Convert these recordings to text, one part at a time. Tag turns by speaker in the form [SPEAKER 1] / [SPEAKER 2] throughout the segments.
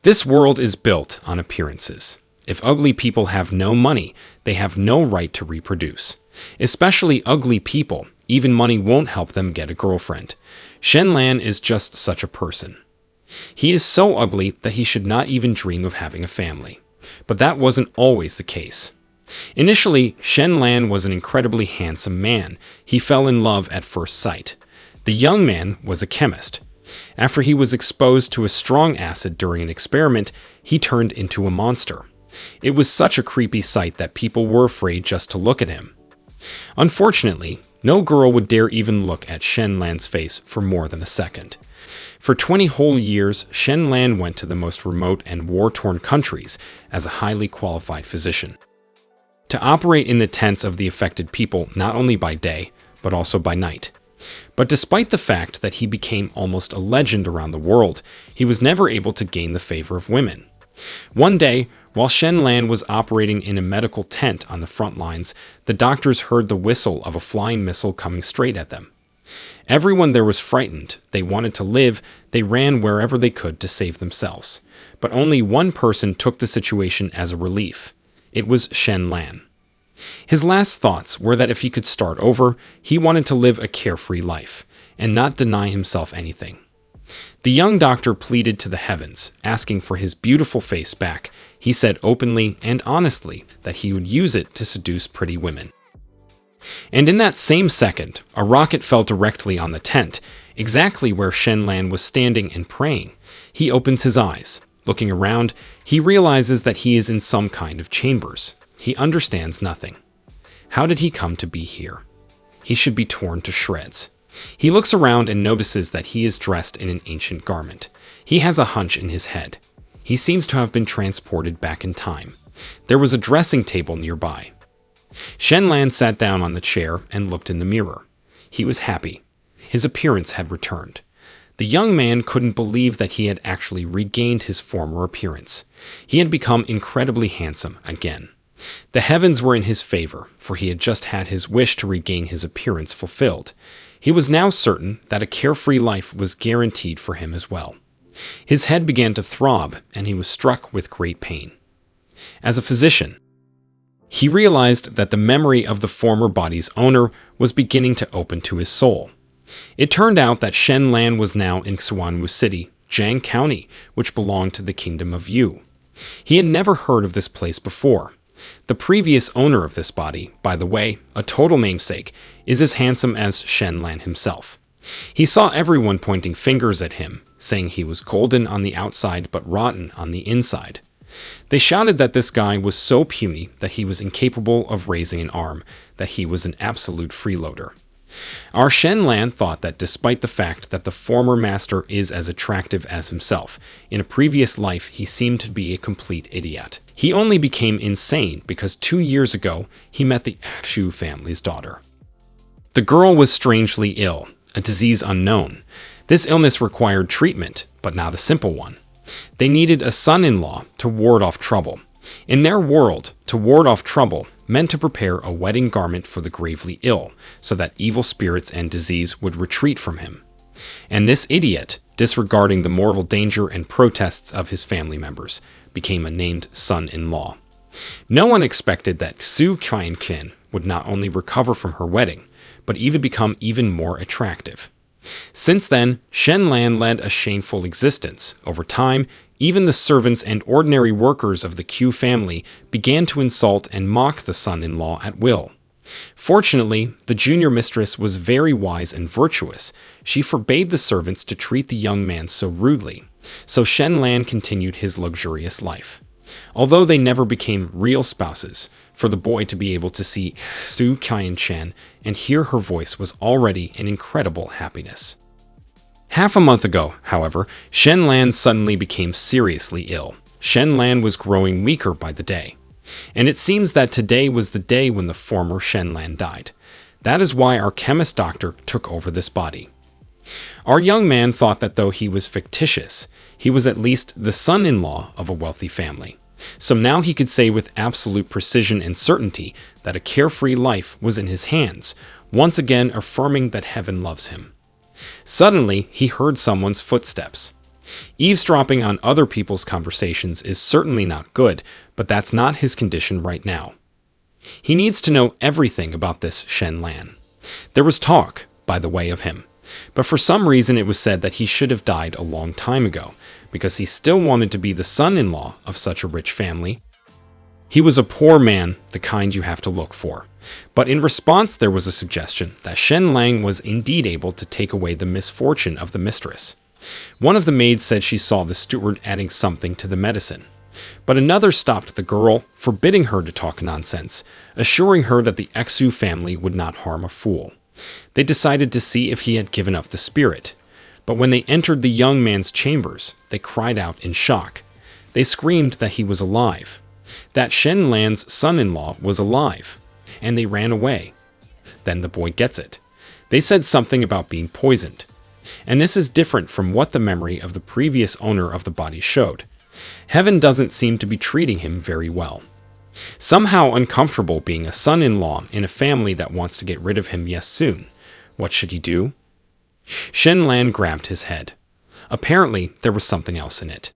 [SPEAKER 1] This world is built on appearances. If ugly people have no money, they have no right to reproduce. Especially ugly people, even money won't help them get a girlfriend. Shenlan is just such a person. He is so ugly that he should not even dream of having a family. But that wasn't always the case. Initially, Shenlan was an incredibly handsome man. He fell in love at first sight. The young man was a chemist. After he was exposed to a strong acid during an experiment, he turned into a monster. It was such a creepy sight that people were afraid just to look at him. Unfortunately, no girl would dare even look at Shenlan's face for more than a second. For 20 whole years, Shenlan went to the most remote and war-torn countries as a highly qualified physician, to operate in the tents of the affected people not only by day, but also by night. But despite the fact that he became almost a legend around the world, he was never able to gain the favor of women. One day, while Shenlan was operating in a medical tent on the front lines, the doctors heard the whistle of a flying missile coming straight at them. Everyone there was frightened. They wanted to live. They ran wherever they could to save themselves. But only one person took the situation as a relief. It was Shenlan. His last thoughts were that if he could start over, he wanted to live a carefree life, and not deny himself anything. The young doctor pleaded to the heavens, asking for his beautiful face back. He said openly and honestly that he would use it to seduce pretty women. And in that same second, a rocket fell directly on the tent, exactly where Shenlan was standing and praying. He opens his eyes. Looking around, he realizes that he is in some kind of chambers. He understands nothing. How did he come to be here? He should be torn to shreds. He looks around and notices that he is dressed in an ancient garment. He has a hunch in his head. He seems to have been transported back in time. There was a dressing table nearby. Shenlan sat down on the chair and looked in the mirror. He was happy. His appearance had returned. The young man couldn't believe that he had actually regained his former appearance. He had become incredibly handsome again. The heavens were in his favor, for he had just had his wish to regain his appearance fulfilled. He was now certain that a carefree life was guaranteed for him as well. His head began to throb, and he was struck with great pain. As a physician, he realized that the memory of the former body's owner was beginning to open to his soul. It turned out that Shenlan was now in Xuanwu City, Jiang County, which belonged to the Kingdom of Yu. He had never heard of this place before. The previous owner of this body, by the way, a total namesake, is as handsome as Shenlan himself. He saw everyone pointing fingers at him, saying he was golden on the outside but rotten on the inside. They shouted that this guy was so puny that he was incapable of raising an arm, that he was an absolute freeloader. Our Shenlan thought that despite the fact that the former master is as attractive as himself, in a previous life he seemed to be a complete idiot. He only became insane because 2 years ago he met the Xu family's daughter. The girl was strangely ill, a disease unknown. This illness required treatment, but not a simple one. They needed a son-in-law to ward off trouble. In their world, to ward off trouble meant to prepare a wedding garment for the gravely ill, so that evil spirits and disease would retreat from him. And this idiot, disregarding the mortal danger and protests of his family members, became a named son-in-law. No one expected that Xu Qianqian would not only recover from her wedding, but even become even more attractive. Since then, Shenlan led a shameful existence. Over time, even the servants and ordinary workers of the Q family began to insult and mock the son-in-law at will. Fortunately, the junior mistress was very wise and virtuous. She forbade the servants to treat the young man so rudely, so Shenlan continued his luxurious life. Although they never became real spouses, for the boy to be able to see Xu Qianqian and hear her voice was already an incredible happiness. Half a month ago, however, Shenlan suddenly became seriously ill. Shenlan was growing weaker by the day. And it seems that today was the day when the former Shenlan died. That is why our chemist doctor took over this body. Our young man thought that though he was fictitious, he was at least the son-in-law of a wealthy family. So now he could say with absolute precision and certainty that a carefree life was in his hands, once again affirming that heaven loves him. Suddenly, he heard someone's footsteps. Eavesdropping on other people's conversations is certainly not good, but that's not his condition right now. He needs to know everything about this Shen Lan. There was talk, by the way, of him, but for some reason it was said that he should have died a long time ago, because he still wanted to be the son-in-law of such a rich family. He was a poor man, the kind you have to look for. But in response, there was a suggestion that Shen Lang was indeed able to take away the misfortune of the mistress. One of the maids said she saw the steward adding something to the medicine. But another stopped the girl, forbidding her to talk nonsense, assuring her that the Exu family would not harm a fool. They decided to see if he had given up the spirit. But when they entered the young man's chambers, they cried out in shock. They screamed that he was alive, that Shen Lan's son-in-law was alive, and they ran away. Then the boy gets it. They said something about being poisoned. And this is different from what the memory of the previous owner of the body showed. Heaven doesn't seem to be treating him very well. Somehow uncomfortable being a son-in-law in a family that wants to get rid of him soon. What should he do? Shen Lan grabbed his head. Apparently, there was something else in it.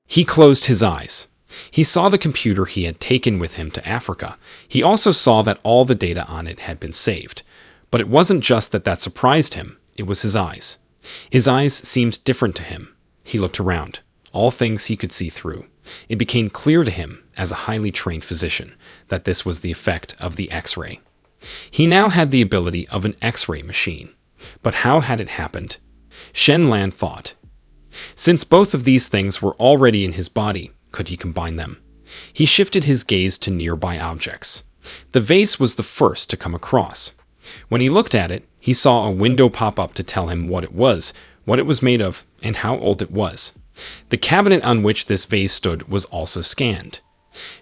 [SPEAKER 1] He closed his eyes. He saw the computer he had taken with him to Africa. He also saw that all the data on it had been saved. But it wasn't just that surprised him. It was his eyes. His eyes seemed different to him. He looked around. All things he could see through. It became clear to him, as a highly trained physician, that this was the effect of the X-ray. He now had the ability of an X-ray machine. But how had it happened? Shen Lan thought. Since both of these things were already in his body, could he combine them? He shifted his gaze to nearby objects. The vase was the first to come across. When he looked at it, he saw a window pop up to tell him what it was made of, and how old it was. The cabinet on which this vase stood was also scanned.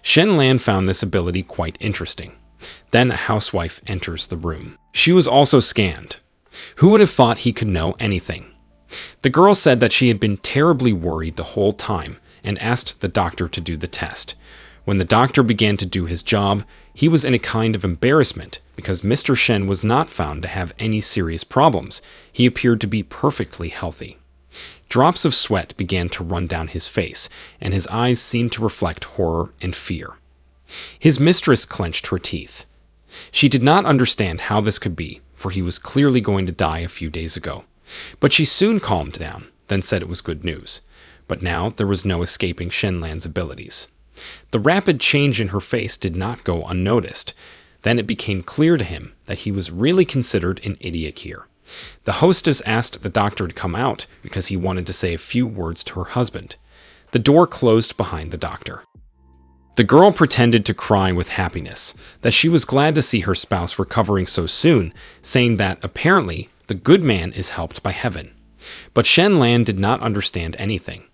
[SPEAKER 1] Shen Lan found this ability quite interesting. Then a housewife enters the room. She was also scanned. Who would have thought he could know anything? The girl said that she had been terribly worried the whole time and asked the doctor to do the test. When the doctor began to do his job, he was in a kind of embarrassment because Mr. Shen was not found to have any serious problems. He appeared to be perfectly healthy. Drops of sweat began to run down his face, and his eyes seemed to reflect horror and fear. His mistress clenched her teeth. She did not understand how this could be, for he was clearly going to die a few days ago. But she soon calmed down, then said it was good news. But now there was no escaping Shen Lan's abilities. The rapid change in her face did not go unnoticed. Then it became clear to him that he was really considered an idiot here. The hostess asked the doctor to come out because he wanted to say a few words to her husband. The door closed behind the doctor. The girl pretended to cry with happiness, that she was glad to see her spouse recovering so soon, saying that apparently the good man is helped by heaven. But Shen Lan did not understand anything.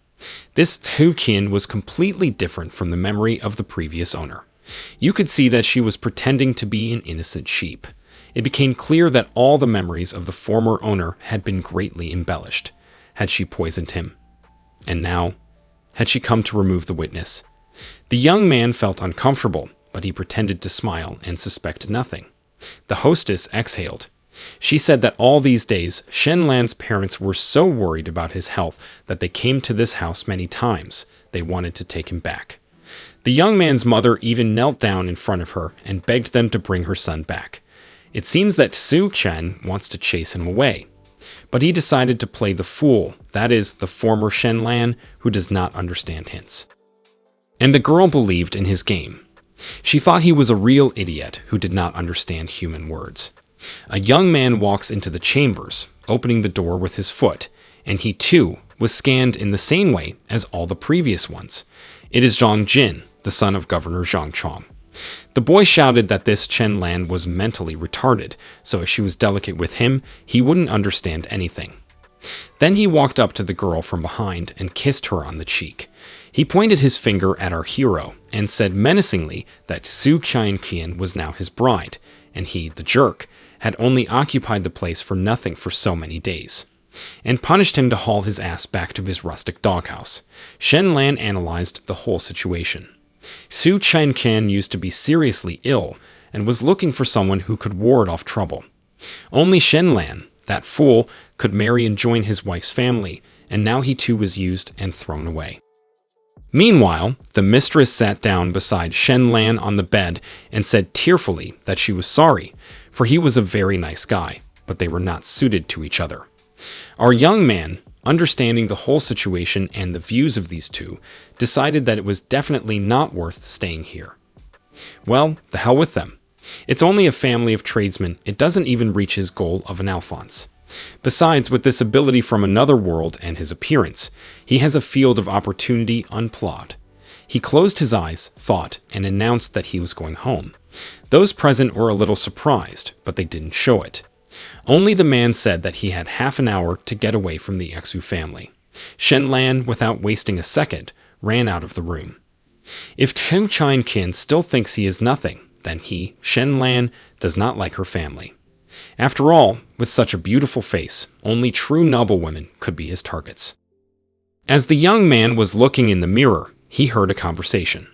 [SPEAKER 1] This Tu Qian was completely different from the memory of the previous owner. You could see that she was pretending to be an innocent sheep. It became clear that all the memories of the former owner had been greatly embellished. Had she poisoned him? And now, had she come to remove the witness? The young man felt uncomfortable, but he pretended to smile and suspect nothing. The hostess exhaled. She said that all these days, Shen Lan's parents were so worried about his health that they came to this house many times. They wanted to take him back. The young man's mother even knelt down in front of her and begged them to bring her son back. It seems that Su Chen wants to chase him away. But he decided to play the fool, that is, the former Shen Lan who does not understand hints. And the girl believed in his game. She thought he was a real idiot who did not understand human words. A young man walks into the chambers, opening the door with his foot, and he too was scanned in the same way as all the previous ones. It is Zhang Jin, the son of Governor Zhang Chong. The boy shouted that this Chen Lan was mentally retarded, so if she was delicate with him, he wouldn't understand anything. Then he walked up to the girl from behind and kissed her on the cheek. He pointed his finger at our hero and said menacingly that Su Qian was now his bride, and he, the jerk, had only occupied the place for nothing for so many days, and punished him to haul his ass back to his rustic doghouse. Shen Lan analyzed the whole situation. Su Qian used to be seriously ill and was looking for someone who could ward off trouble. Only Shen Lan, that fool, could marry and join his wife's family, and now he too was used and thrown away. Meanwhile, the mistress sat down beside Shen Lan on the bed and said tearfully that she was sorry, for he was a very nice guy, but they were not suited to each other. Our young man, understanding the whole situation and the views of these two, decided that it was definitely not worth staying here. Well, the hell with them. It's only a family of tradesmen. It doesn't even reach his goal of an Alphonse. Besides, with this ability from another world and his appearance, he has a field of opportunity unplowed. He closed his eyes, thought, and announced that he was going home. Those present were a little surprised, but they didn't show it. Only the man said that he had half an hour to get away from the Exu family. Shen Lan, without wasting a second, ran out of the room. If Chen Qian still thinks he is nothing, then he, Shen Lan, does not like her family. After all, with such a beautiful face, only true noblewomen could be his targets. As the young man was looking in the mirror, he heard a conversation.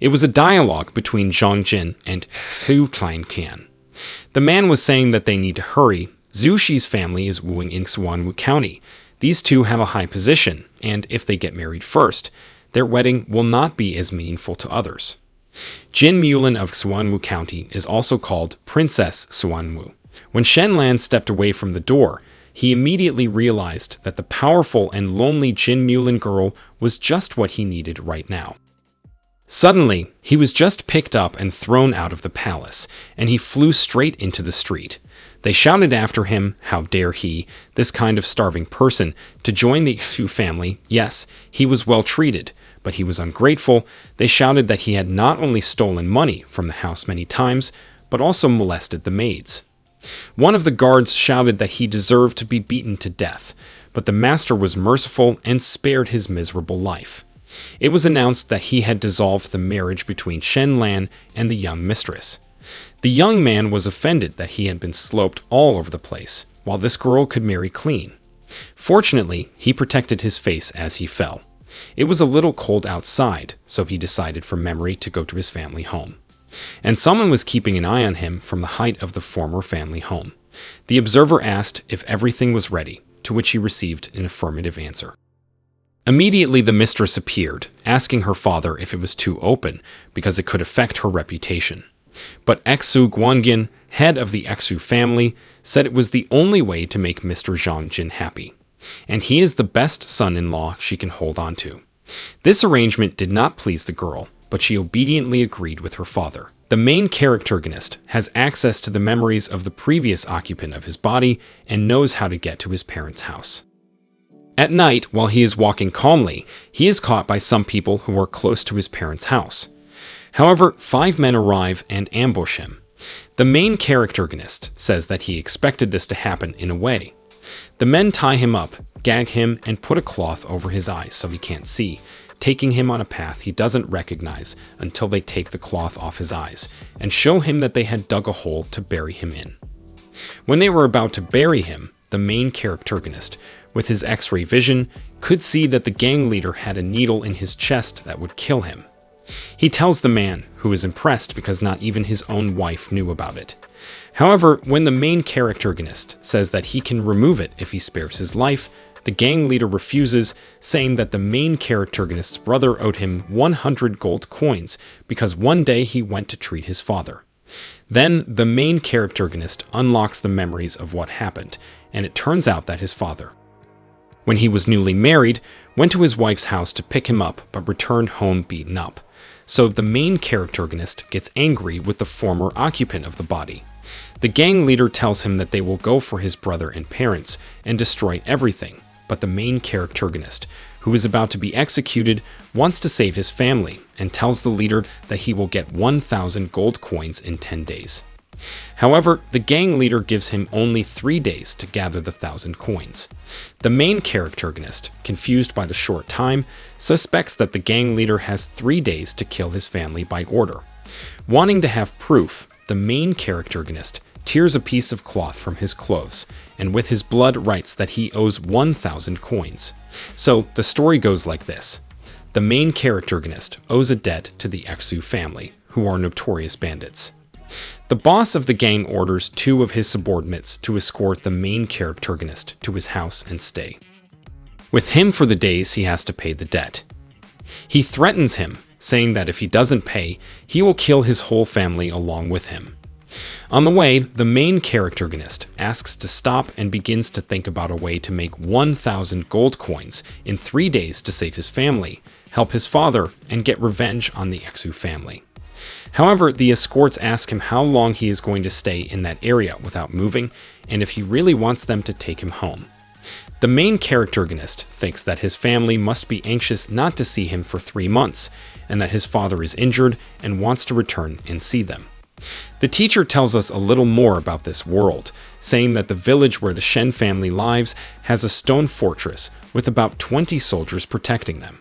[SPEAKER 1] It was a dialogue between Zhang Jin and Hu Qian. The man was saying that they need to hurry. Zhu Shi's family is wooing in Xuanwu County. These two have a high position, and if they get married first, their wedding will not be as meaningful to others. Jin Mulin of Xuanwu County is also called Princess Xuanwu. When Shen Lan stepped away from the door, he immediately realized that the powerful and lonely Jin Mulin girl was just what he needed right now. Suddenly, he was just picked up and thrown out of the palace, and he flew straight into the street. They shouted after him, how dare he, this kind of starving person, to join the Hu family. Yes, he was well treated, but he was ungrateful. They shouted that he had not only stolen money from the house many times, but also molested the maids. One of the guards shouted that he deserved to be beaten to death, but the master was merciful and spared his miserable life. It was announced that he had dissolved the marriage between Shen Lan and the young mistress. The young man was offended that he had been sloped all over the place, while this girl could marry clean. Fortunately, he protected his face as he fell. It was a little cold outside, so he decided for memory to go to his family home. And someone was keeping an eye on him from the height of the former family home. The observer asked if everything was ready, to which he received an affirmative answer. Immediately the mistress appeared, asking her father if it was too open, because it could affect her reputation. But Exu Guangyin, head of the Exu family, said it was the only way to make Mr. Zhang Jin happy, and he is the best son-in-law she can hold on to. This arrangement did not please the girl, but she obediently agreed with her father. The main characterist has access to the memories of the previous occupant of his body and knows how to get to his parents' house. At night, while he is walking calmly, he is caught by some people who are close to his parents' house. However, 5 men arrive and ambush him. The main characterist says that he expected this to happen in a way. The men tie him up, gag him, and put a cloth over his eyes so he can't see, taking him on a path he doesn't recognize until they take the cloth off his eyes and show him that they had dug a hole to bury him in. When they were about to bury him, the main characterist, with his X-ray vision, could see that the gang leader had a needle in his chest that would kill him. He tells the man, who is impressed because not even his own wife knew about it. However, when the main characterist says that he can remove it if he spares his life, the gang leader refuses, saying that the main characterist's brother owed him 100 gold coins because one day he went to treat his father. Then the main characterist unlocks the memories of what happened, and it turns out that his father, when he was newly married, went to his wife's house to pick him up but returned home beaten up. So the main characterist gets angry with the former occupant of the body. The gang leader tells him that they will go for his brother and parents and destroy everything, but the main characterist, who is about to be executed, wants to save his family and tells the leader that he will get 1,000 gold coins in 10 days. However, the gang leader gives him only 3 days to gather the 1,000 coins. The main characterist, confused by the short time, suspects that the gang leader has 3 days to kill his family by order. Wanting to have proof, the main characterist tears a piece of cloth from his clothes, and with his blood writes that he owes 1,000 coins. So the story goes like this. The main characterist owes a debt to the Exu family, who are notorious bandits. The boss of the gang orders 2 of his subordinates to escort the main characterist to his house and stay. with him for the days he has to pay the debt. He threatens him, saying that if he doesn't pay, he will kill his whole family along with him. On the way, the main characterist asks to stop and begins to think about a way to make 1,000 gold coins in 3 days to save his family, help his father, and get revenge on the Exu family. However, the escorts ask him how long he is going to stay in that area without moving, and if he really wants them to take him home. The main characterist thinks that his family must be anxious not to see him for 3 months, and that his father is injured and wants to return and see them. The teacher tells us a little more about this world, saying that the village where the Shen family lives has a stone fortress with about 20 soldiers protecting them.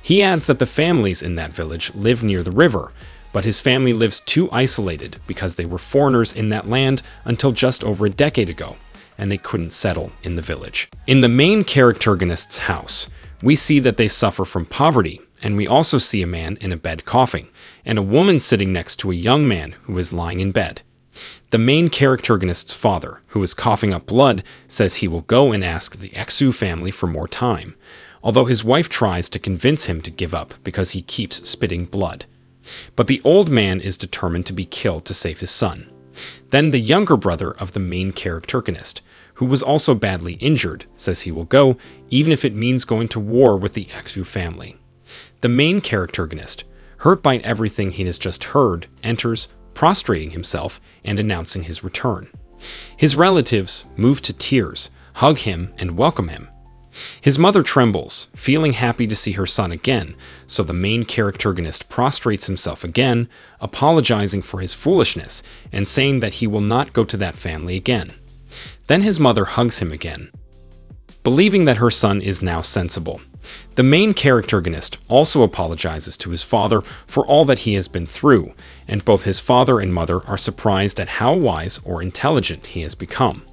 [SPEAKER 1] He adds that the families in that village live near the river, but his family lives too isolated because they were foreigners in that land until just over a decade ago, and they couldn't settle in the village. In the main characterist's house, we see that they suffer from poverty, and we also see a man in a bed coughing, and a woman sitting next to a young man who is lying in bed. The main characterist's father, who is coughing up blood, says he will go and ask the Exu family for more time, although his wife tries to convince him to give up because he keeps spitting blood. But the old man is determined to be killed to save his son. Then the younger brother of the main characterist, who was also badly injured, says he will go, even if it means going to war with the Exu family. The main characterist, hurt by everything he has just heard, enters, prostrating himself and announcing his return. His relatives, moved to tears, hug him and welcome him. His mother trembles, feeling happy to see her son again, so the main characterist prostrates himself again, apologizing for his foolishness and saying that he will not go to that family again. Then his mother hugs him again, believing that her son is now sensible. The main characterist also apologizes to his father for all that he has been through, and both his father and mother are surprised at how wise or intelligent he has become.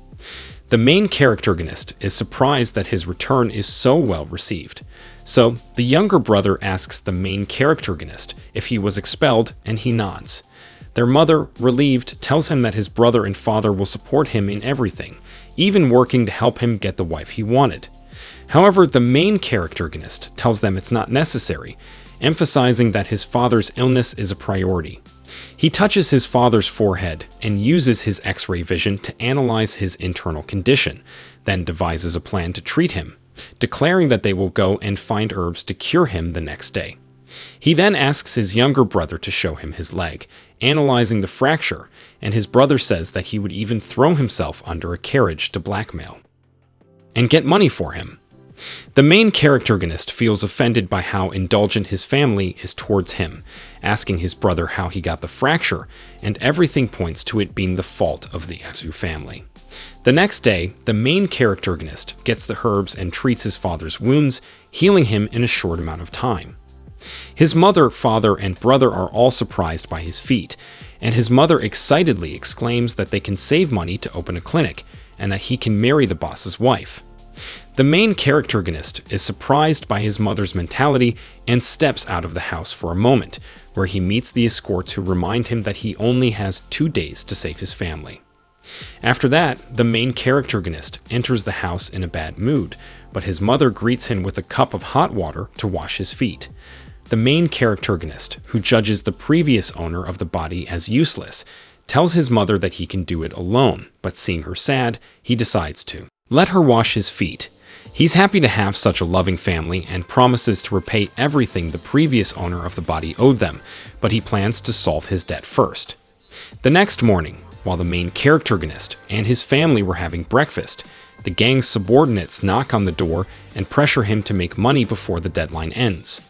[SPEAKER 1] The main characterist is surprised that his return is so well received. So, the younger brother asks the main characterist if he was expelled, and he nods. Their mother, relieved, tells him that his brother and father will support him in everything, even working to help him get the wife he wanted. However, the main characterist tells them it's not necessary, emphasizing that his father's illness is a priority. He touches his father's forehead and uses his X-ray vision to analyze his internal condition, then devises a plan to treat him, declaring that they will go and find herbs to cure him the next day. He then asks his younger brother to show him his leg, analyzing the fracture, and his brother says that he would even throw himself under a carriage to blackmail and get money for him. The main characterist feels offended by how indulgent his family is towards him, asking his brother how he got the fracture, and everything points to it being the fault of the Exu family. The next day, the main characterist gets the herbs and treats his father's wounds, healing him in a short amount of time. His mother, father, and brother are all surprised by his feat, and his mother excitedly exclaims that they can save money to open a clinic, and that he can marry the boss's wife. The main characterist is surprised by his mother's mentality and steps out of the house for a moment, where he meets the escorts who remind him that he only has 2 days to save his family. After that, the main characterist enters the house in a bad mood, but his mother greets him with a cup of hot water to wash his feet. The main characterist, who judges the previous owner of the body as useless, tells his mother that he can do it alone, but seeing her sad, he decides to let her wash his feet. He's happy to have such a loving family and promises to repay everything the previous owner of the body owed them, but he plans to solve his debt first. The next morning, while the main characterist and his family were having breakfast, the gang's subordinates knock on the door and pressure him to make money before the deadline ends.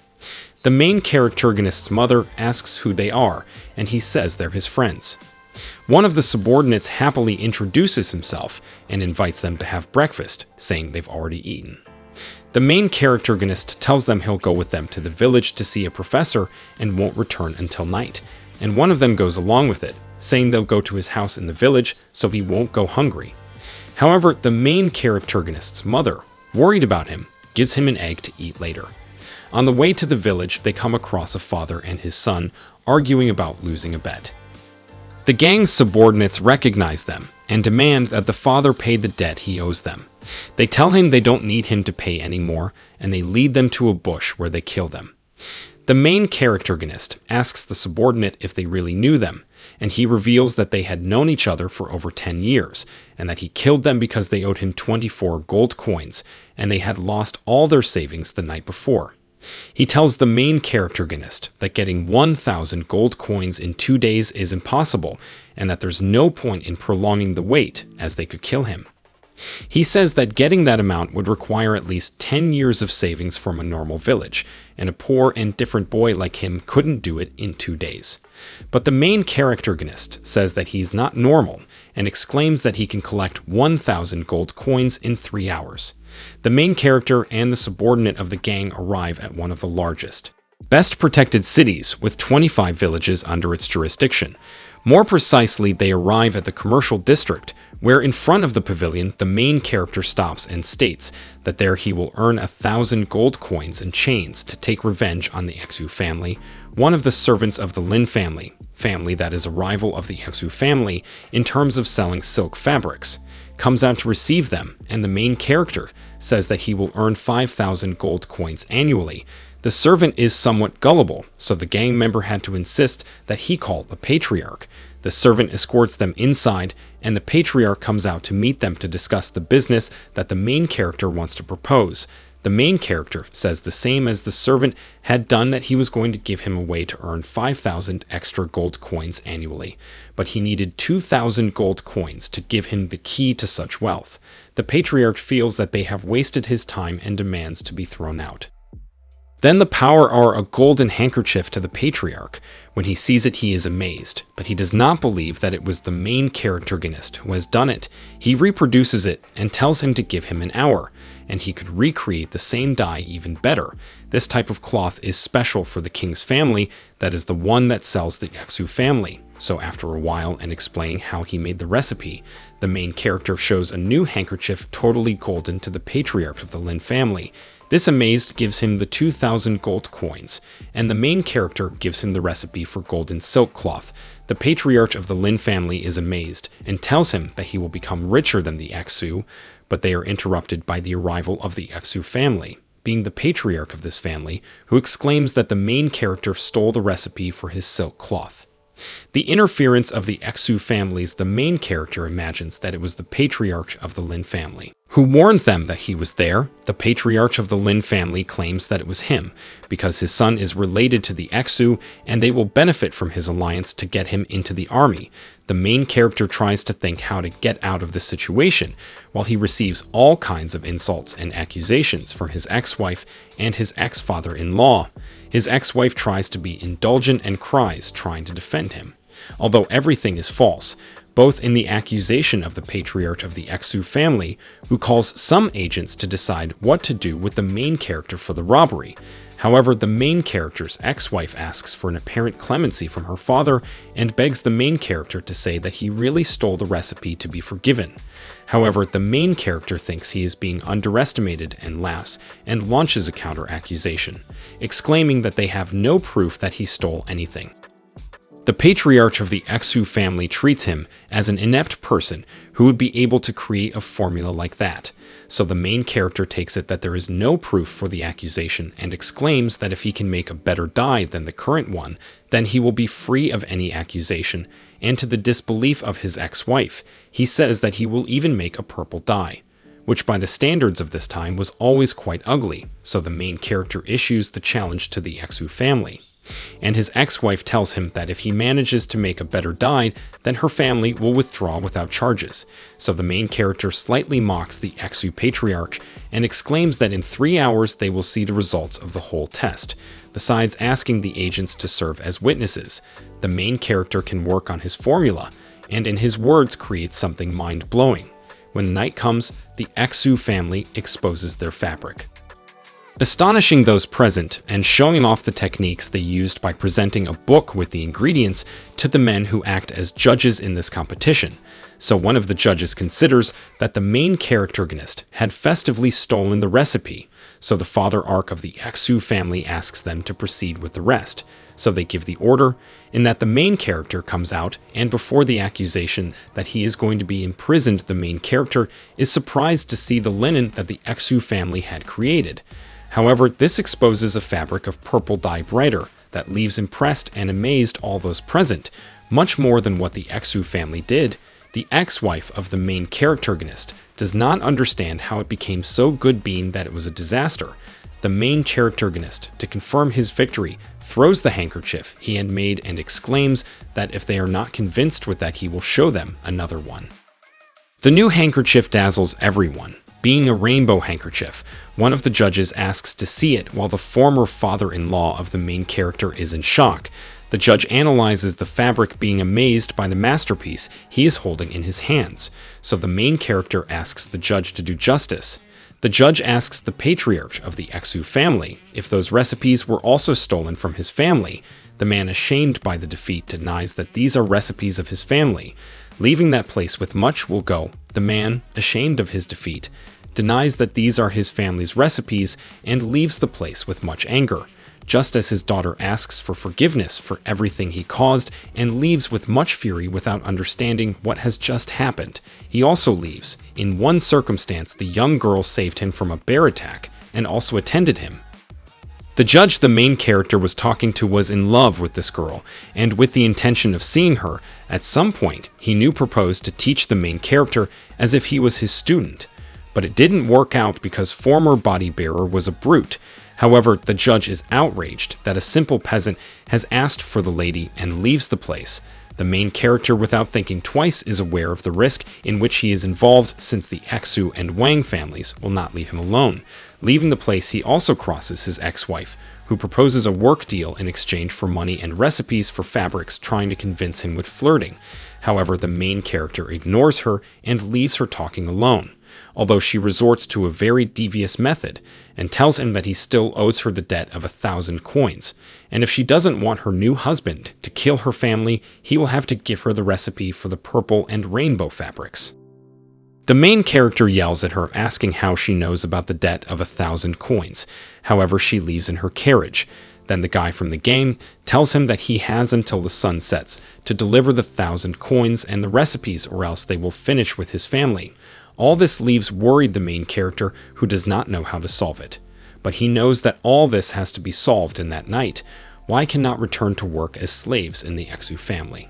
[SPEAKER 1] The main characterist's mother asks who they are, and he says they're his friends. One of the subordinates happily introduces himself and invites them to have breakfast, saying they've already eaten. The main characterist tells them he'll go with them to the village to see a professor and won't return until night, and one of them goes along with it, saying they'll go to his house in the village so he won't go hungry. However, the main characterist's mother, worried about him, gives him an egg to eat later. On the way to the village, they come across a father and his son arguing about losing a bet. The gang's subordinates recognize them and demand that the father pay the debt he owes them. They tell him they don't need him to pay anymore, and they lead them to a bush where they kill them. The main characterist asks the subordinate if they really knew them, and he reveals that they had known each other for over 10 years, and that he killed them because they owed him 24 gold coins, and they had lost all their savings the night before. He tells the main characterist that getting 1,000 gold coins in 2 days is impossible, and that there's no point in prolonging the wait, as they could kill him. He says that getting that amount would require at least 10 years of savings from a normal village, and a poor and different boy like him couldn't do it in 2 days. But the main characterist says that he's not normal, and exclaims that he can collect 1,000 gold coins in 3 hours. The main character and the subordinate of the gang arrive at one of the largest, best protected cities with 25 villages under its jurisdiction. More precisely, they arrive at the commercial district, where in front of the pavilion, the main character stops and states that there he will earn 1,000 gold coins and chains to take revenge on the Exu family, one of the servants of the Lin family that is a rival of the Exu family in terms of selling silk fabrics, comes out to receive them, and the main character says that he will earn 5,000 gold coins annually. The servant is somewhat gullible, so the gang member had to insist that he call the patriarch. The servant escorts them inside, and the patriarch comes out to meet them to discuss the business that the main character wants to propose. The main character says the same as the servant had done, that he was going to give him a way to earn 5,000 extra gold coins annually, but he needed 2,000 gold coins to give him the key to such wealth. The patriarch feels that they have wasted his time and demands to be thrown out. Then the power are a golden handkerchief to the patriarch. When he sees it, he is amazed, but he does not believe that it was the main characterist who has done it. He reproduces it and tells him to give him an hour, and he could recreate the same dye even better. This type of cloth is special for the king's family, that is the one that sells the Exu family. So after a while, and explaining how he made the recipe, the main character shows a new handkerchief totally golden to the patriarch of the Lin family. This amazed gives him the 2,000 gold coins, and the main character gives him the recipe for golden silk cloth. The patriarch of the Lin family is amazed and tells him that he will become richer than the Exu, but they are interrupted by the arrival of the Exu family, being the patriarch of this family, who exclaims that the main character stole the recipe for his silk cloth. The interference of the Exu families, the main character imagines that it was the patriarch of the Lin family who warned them that he was there. The patriarch of the Lin family claims that it was him, because his son is related to the Exu, and they will benefit from his alliance to get him into the army. The main character tries to think how to get out of this situation, while he receives all kinds of insults and accusations from his ex-wife and his ex-father-in-law. His ex-wife tries to be indulgent and cries, trying to defend him, although everything is false, both in the accusation of the patriarch of the Exu family, who calls some agents to decide what to do with the main character for the robbery. However, the main character's ex-wife asks for an apparent clemency from her father and begs the main character to say that he really stole the recipe to be forgiven. However, the main character thinks he is being underestimated and laughs and launches a counter-accusation, exclaiming that they have no proof that he stole anything. The patriarch of the Exu family treats him as an inept person who would be able to create a formula like that. So the main character takes it that there is no proof for the accusation and exclaims that if he can make a better dye than the current one, then he will be free of any accusation. And to the disbelief of his ex-wife, he says that he will even make a purple dye, which by the standards of this time was always quite ugly. So the main character issues the challenge to the Exu family, and his ex-wife tells him that if he manages to make a better dye, then her family will withdraw without charges. So the main character slightly mocks the Exu patriarch and exclaims that in 3 hours they will see the results of the whole test, besides asking the agents to serve as witnesses. The main character can work on his formula, and in his words create something mind-blowing. When night comes, the Exu family exposes their fabric. astonishing those present and showing off the techniques they used by presenting a book with the ingredients to the men who act as judges in this competition. So one of the judges considers that the main characterist had festively stolen the recipe, so the father arc of the Exu family asks them to proceed with the rest. So they give the order, in that the main character comes out, and before the accusation that he is going to be imprisoned, the main character is surprised to see the linen that the Exu family had created. However, this exposes a fabric of purple dye brighter that leaves impressed and amazed all those present, much more than what the Exu family did. The ex-wife of the main characterist does not understand how it became so good being that it was a disaster. The main characterist, to confirm his victory, throws the handkerchief he had made and exclaims that if they are not convinced with that, he will show them another one. The new handkerchief dazzles everyone. Being a rainbow handkerchief, one of the judges asks to see it while the former father-in-law of the main character is in shock. The judge analyzes the fabric, being amazed by the masterpiece he is holding in his hands, so the main character asks the judge to do justice. The judge asks the patriarch of the Exu family if those recipes were also stolen from his family. The man, ashamed by the defeat, denies that these are recipes of his family. Leaving that place with much will go, the man, ashamed of his defeat, denies that these are his family's recipes and leaves the place with much anger, just as his daughter asks for forgiveness for everything he caused and leaves with much fury without understanding what has just happened. He also leaves. In one circumstance, the young girl saved him from a bear attack and also attended him. The judge the main character was talking to was in love with this girl, and with the intention of seeing her, at some point he knew proposed to teach the main character as if he was his student. But it didn't work out because former body bearer was a brute. However, the judge is outraged that a simple peasant has asked for the lady and leaves the place. The main character, without thinking twice, is aware of the risk in which he is involved, since the Exu and Wang families will not leave him alone. Leaving the place, he also crosses his ex-wife, who proposes a work deal in exchange for money and recipes for fabrics, trying to convince him with flirting. However, the main character ignores her and leaves her talking alone, although she resorts to a very devious method and tells him that he still owes her the debt of 1,000 coins, and if she doesn't want her new husband to kill her family, he will have to give her the recipe for the purple and rainbow fabrics. The main character yells at her, asking how she knows about the debt of 1,000 coins. However, she leaves in her carriage. Then the guy from the game tells him that he has until the sun sets to deliver the 1,000 coins and the recipes, or else they will finish with his family. All this leaves worried the main character, who does not know how to solve it. But he knows that all this has to be solved in that night. Why cannot return to work as slaves in the Exu family?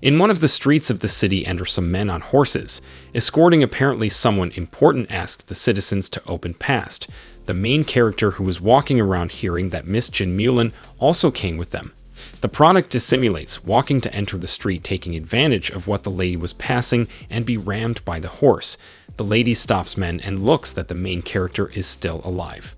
[SPEAKER 1] In one of the streets of the city enter some men on horses. Escorting apparently someone important, asks the citizens to open past. The main character, who was walking around, hearing that Miss Jin Mulin also came with them. The product dissimulates, walking to enter the street, taking advantage of what the lady was passing and be rammed by the horse. The lady stops men and looks that the main character is still alive.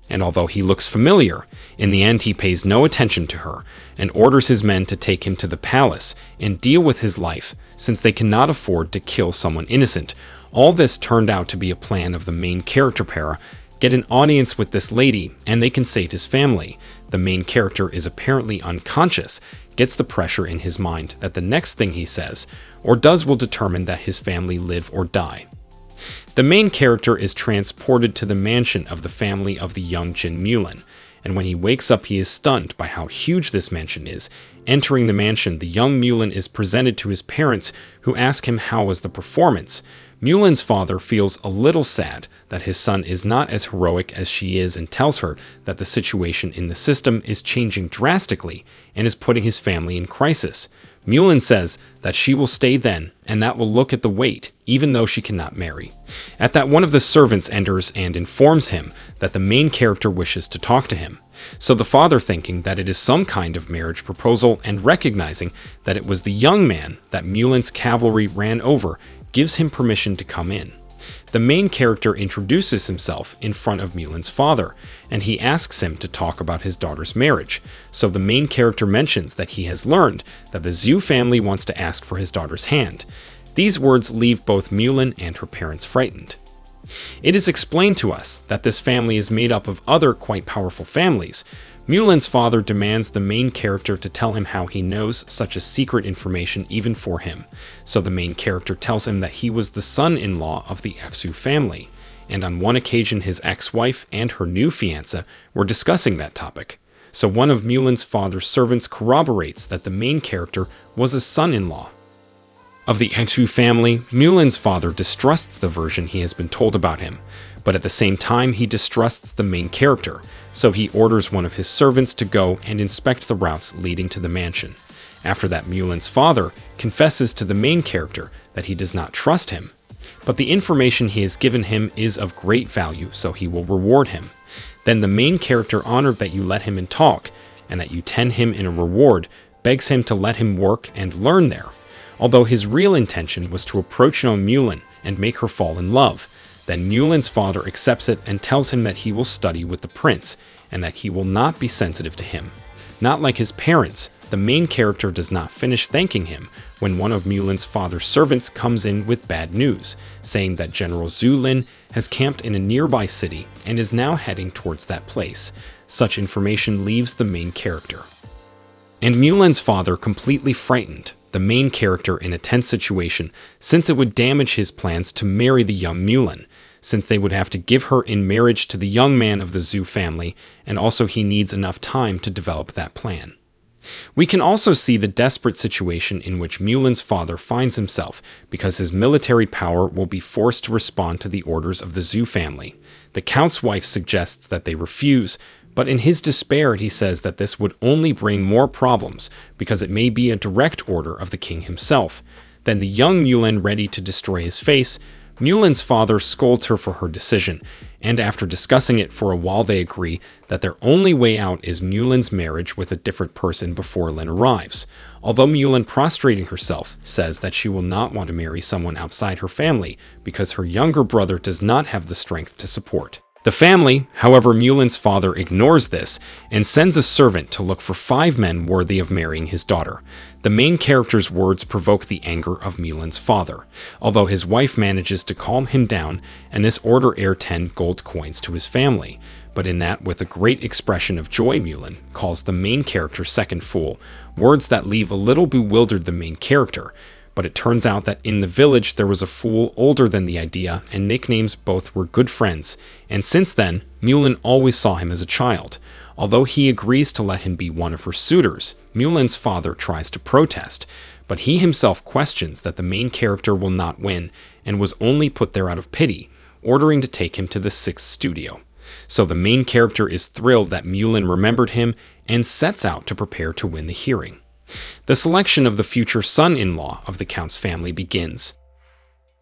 [SPEAKER 1] And although he looks familiar, in the end he pays no attention to her and orders his men to take him to the palace and deal with his life, since they cannot afford to kill someone innocent. All this turned out to be a plan of the main character para. Get an audience with this lady and they can save his family. The main character is apparently unconscious, gets the pressure in his mind that the next thing he says or does will determine that his family live or die. The main character is transported to the mansion of the family of the young Jin Mulin, and when he wakes up he is stunned by how huge this mansion is. Entering the mansion, the young Mulin is presented to his parents, who ask him how was the performance. Mulin's father feels a little sad that his son is not as heroic as she is and tells her that the situation in the system is changing drastically and is putting his family in crisis. Mulin says that she will stay then, and that will look at the weight, even though she cannot marry. At that, one of the servants enters and informs him that the main character wishes to talk to him. So the father, thinking that it is some kind of marriage proposal and recognizing that it was the young man that Mulin's cavalry ran over, gives him permission to come in. The main character introduces himself in front of Mulin's father, and he asks him to talk about his daughter's marriage. So the main character mentions that he has learned that the Zhu family wants to ask for his daughter's hand. These words leave both Mulin and her parents frightened. It is explained to us that this family is made up of other quite powerful families. Mulan's father demands the main character to tell him how he knows such a secret information even for him. So the main character tells him that he was the son-in-law of the Eksu family, and on one occasion his ex-wife and her new fiancé were discussing that topic. So one of Mulan's father's servants corroborates that the main character was a son-in-law of the Eksu family. Mulan's father distrusts the version he has been told about him, but at the same time he distrusts the main character, so he orders one of his servants to go and inspect the routes leading to the mansion. After that, Mulan's father confesses to the main character that he does not trust him, but the information he has given him is of great value, so he will reward him. Then the main character, honored that you let him in talk, and that you tend him in a reward, begs him to let him work and learn there, although his real intention was to approach Mulan and make her fall in love. Then Mulan's father accepts it and tells him that he will study with the prince, and that he will not be sensitive to him. Not like his parents, the main character does not finish thanking him when one of Mulan's father's servants comes in with bad news, saying that General Zhu Lin has camped in a nearby city and is now heading towards that place. Such information leaves the main character and Mulan's father completely frightened, the main character in a tense situation, since it would damage his plans to marry the young Mulan, since they would have to give her in marriage to the young man of the Zhu family, and also he needs enough time to develop that plan. We can also see the desperate situation in which Mulan's father finds himself, because his military power will be forced to respond to the orders of the Zhu family. The Count's wife suggests that they refuse, but in his despair he says that this would only bring more problems, because it may be a direct order of the king himself. Then the young Mulan, ready to destroy his face, Mulan's father scolds her for her decision, and after discussing it for a while they agree that their only way out is Mulan's marriage with a different person before Lin arrives. Although Mulan, prostrating herself, says that she will not want to marry someone outside her family because her younger brother does not have the strength to support the family. However, Mulan's father ignores this and sends a servant to look for 5 men worthy of marrying his daughter. The main character's words provoke the anger of Mulan's father, although his wife manages to calm him down, and this order heir 10 gold coins to his family. But in that, with a great expression of joy, Mulan calls the main character second fool, words that leave a little bewildered the main character. But it turns out that in the village there was a fool older than the idea, and nicknames both were good friends, and since then, Mulan always saw him as a child. Although he agrees to let him be one of her suitors, Mulan's father tries to protest, but he himself questions that the main character will not win, and was only put there out of pity, ordering to take him to the 6th studio. So the main character is thrilled that Mulan remembered him, and sets out to prepare to win the hearing. The selection of the future son-in-law of the Count's family begins.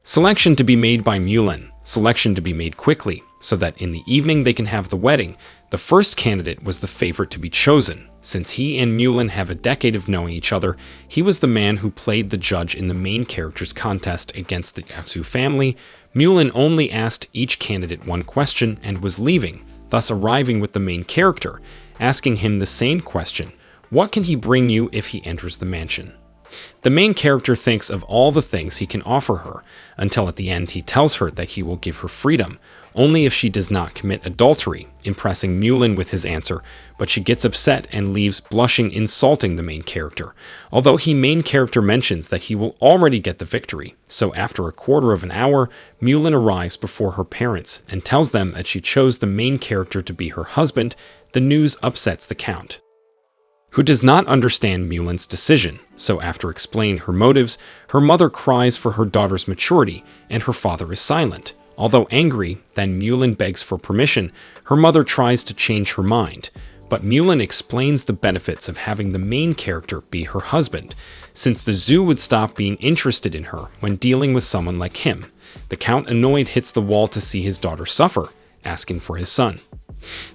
[SPEAKER 1] Selection to be made by Mulan. Selection to be made quickly, so that in the evening they can have the wedding. The first candidate was the favorite to be chosen. Since he and Mulan have a decade of knowing each other, he was the man who played the judge in the main character's contest against the Eksu family. Mulan only asked each candidate one question and was leaving, thus arriving with the main character, asking him the same question. What can he bring you if he enters the mansion? The main character thinks of all the things he can offer her, until at the end he tells her that he will give her freedom, only if she does not commit adultery, impressing Mulan with his answer, but she gets upset and leaves, blushing, insulting the main character, although main character mentions that he will already get the victory. So after a quarter of an hour, Mulan arrives before her parents and tells them that she chose the main character to be her husband. The news upsets the Count, who does not understand Mulan's decision, so after explaining her motives, her mother cries for her daughter's maturity, and her father is silent. Although angry, then Mulan begs for permission. Her mother tries to change her mind, but Mulan explains the benefits of having the main character be her husband, since the Zhu would stop being interested in her when dealing with someone like him. The Count, annoyed, hits the wall to see his daughter suffer, asking for his son.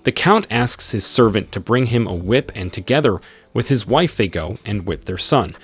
[SPEAKER 1] The Count asks his servant to bring him a whip, and together with his wife they go and whip their son.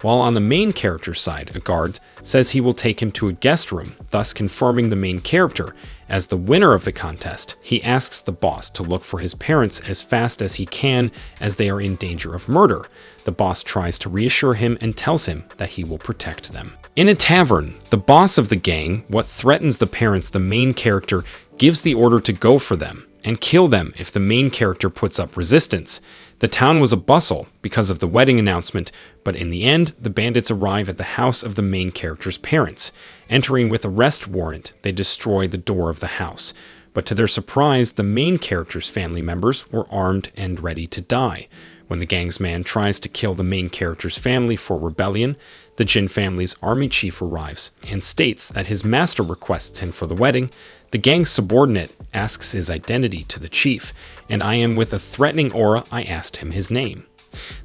[SPEAKER 1] while on the main character's side, a guard says he will take him to a guest room, thus confirming the main character. As the winner of the contest, he asks the boss to look for his parents as fast as he can, as they are in danger of murder. The boss tries to reassure him and tells him that he will protect them. In a tavern, the boss of the gang, what threatens the parents, the main character, gives the order to go for them and kill them if the main character puts up resistance. The town was a bustle because of the wedding announcement, but in the end, the bandits arrive at the house of the main character's parents. Entering with arrest warrant, they destroy the door of the house. But to their surprise, the main character's family members were armed and ready to die. When the gang's man tries to kill the main character's family for rebellion, the Jin family's army chief arrives and states that his master requests him for the wedding. The gang's subordinate asks his identity to the chief, and I am with a threatening aura, I asked him his name.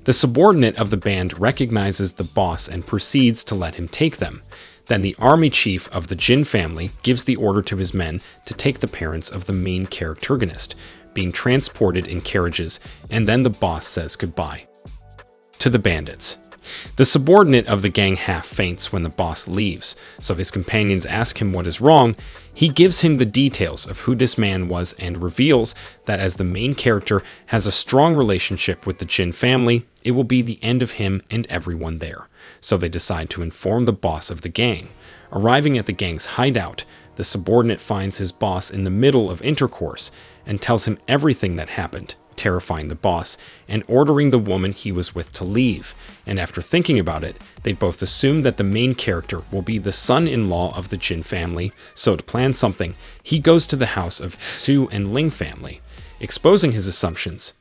[SPEAKER 1] The subordinate of the band recognizes the boss and proceeds to let him take them. Then the army chief of the Jin family gives the order to his men to take the parents of the main characterist, being transported in carriages, and then the boss says goodbye to the bandits. The subordinate of the gang half faints when the boss leaves, so his companions ask him what is wrong. He gives him the details of who this man was and reveals that as the main character has a strong relationship with the Jin family, it will be the end of him and everyone there. So they decide to inform the boss of the gang. Arriving at the gang's hideout, the subordinate finds his boss in the middle of intercourse and tells him everything that happened, terrifying the boss and ordering the woman he was with to leave. And after thinking about it, they both assume that the main character will be the son-in-law of the Jin family, so to plan something, he goes to the house of Su and Ling family, exposing his assumptions.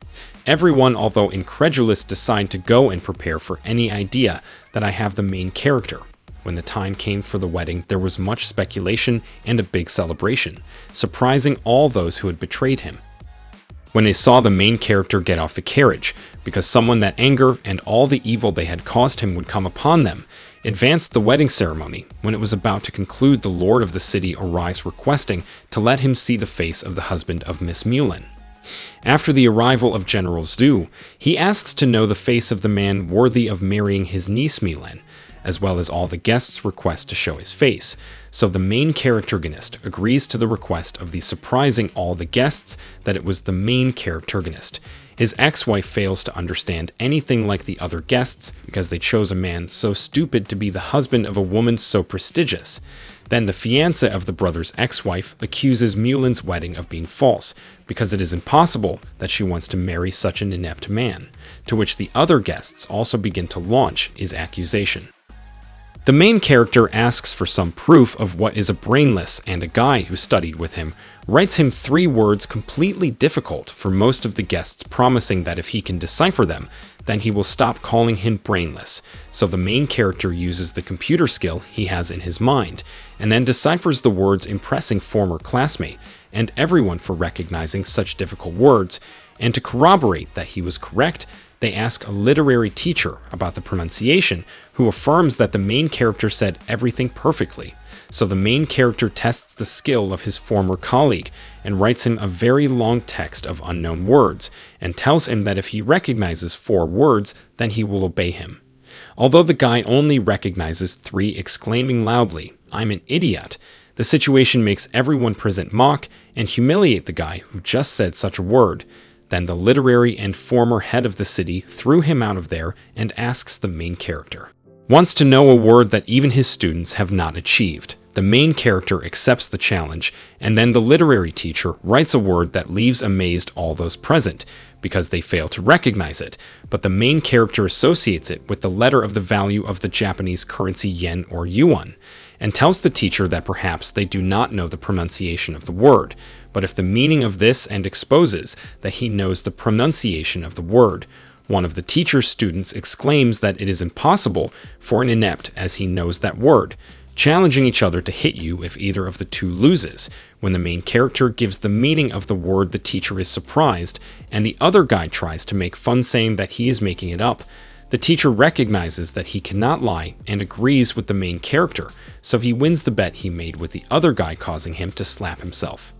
[SPEAKER 1] Everyone, although incredulous, decide to go and prepare for any idea that I have the main character. When the time came for the wedding, there was much speculation and a big celebration, surprising all those who had betrayed him. When they saw the main character get off the carriage, because someone that anger and all the evil they had caused him would come upon them, advanced the wedding ceremony. When it was about to conclude, the lord of the city arrives requesting to let him see the face of the husband of Miss Mulan. After the arrival of General Zhu, he asks to know the face of the man worthy of marrying his niece Mulan, as well as all the guests request to show his face. So the main characterist agrees to the request of the surprising all the guests that it was the main characterist. His ex-wife fails to understand anything like the other guests because they chose a man so stupid to be the husband of a woman so prestigious. Then the fiancé of the brother's ex-wife accuses Mulan's wedding of being false because it is impossible that she wants to marry such an inept man, to which the other guests also begin to launch his accusation. The main character asks for some proof of what is a brainless, and a guy who studied with him writes him 3 words completely difficult for most of the guests, promising that if he can decipher them, then he will stop calling him brainless. So the main character uses the computer skill he has in his mind, and then deciphers the words, impressing former classmate and everyone for recognizing such difficult words. And to corroborate that he was correct, they ask a literary teacher about the pronunciation, who affirms that the main character said everything perfectly. So the main character tests the skill of his former colleague and writes him a very long text of unknown words, and tells him that if he recognizes 4 words, then he will obey him. Although the guy only recognizes 3, exclaiming loudly, "I'm an idiot," the situation makes everyone present mock and humiliate the guy who just said such a word. Then the literary and former head of the city threw him out of there and asks the main character. Wants to know a word that even his students have not achieved. The main character accepts the challenge, and then the literary teacher writes a word that leaves amazed all those present, because they fail to recognize it, but the main character associates it with the letter of the value of the Japanese currency yen or yuan, and tells the teacher that perhaps they do not know the pronunciation of the word, but if the meaning of this, and exposes that he knows the pronunciation of the word. One of the teacher's students exclaims that it is impossible for an inept, as he knows that word, challenging each other to hit you if either of the 2 loses. When the main character gives the meaning of the word, the teacher is surprised, and the other guy tries to make fun, saying that he is making it up. The teacher recognizes that he cannot lie and agrees with the main character, so he wins the bet he made with the other guy, causing him to slap himself.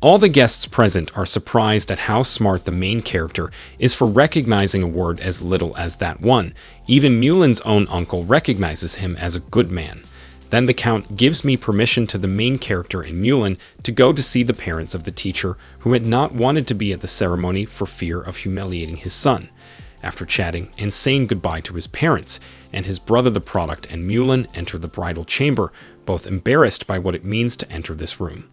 [SPEAKER 1] All the guests present are surprised at how smart the main character is for recognizing a word as little as that one. Even Mulan's own uncle recognizes him as a good man. Then the Count gives me permission to the main character and Mulan to go to see the parents of the teacher who had not wanted to be at the ceremony for fear of humiliating his son. After chatting and saying goodbye to his parents, and his brother the product and Mulan enter the bridal chamber, both embarrassed by what it means to enter this room.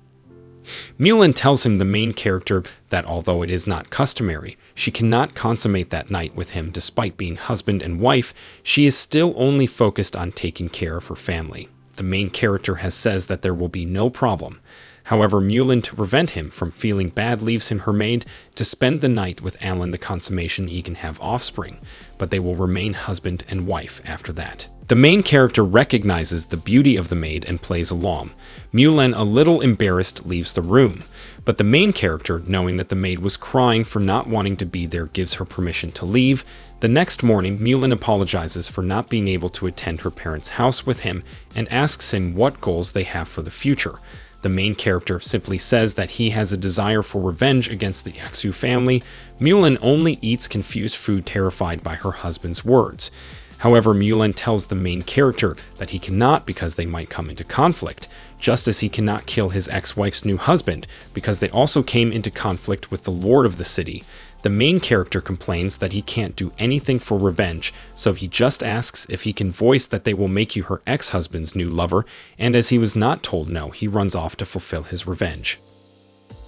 [SPEAKER 1] Mulan tells him, the main character, that although it is not customary, she cannot consummate that night with him despite being husband and wife. She is still only focused on taking care of her family. The main character has says that there will be no problem. However, Mulan, to prevent him from feeling bad, leaves him her maid to spend the night with Alan the consummation he can have offspring, but they will remain husband and wife after that. The main character recognizes the beauty of the maid and plays along. Mulan, a little embarrassed, leaves the room, but the main character, knowing that the maid was crying for not wanting to be there, gives her permission to leave. The next morning, Mulan apologizes for not being able to attend her parents' house with him and asks him what goals they have for the future. The main character simply says that he has a desire for revenge against the Xu family. Mulan only eats confused food, terrified by her husband's words. However, Mulan tells the main character that he cannot because they might come into conflict, just as he cannot kill his ex-wife's new husband because they also came into conflict with the lord of the city. The main character complains that he can't do anything for revenge, so he just asks if he can voice that they will make you her ex-husband's new lover, and as he was not told no, he runs off to fulfill his revenge.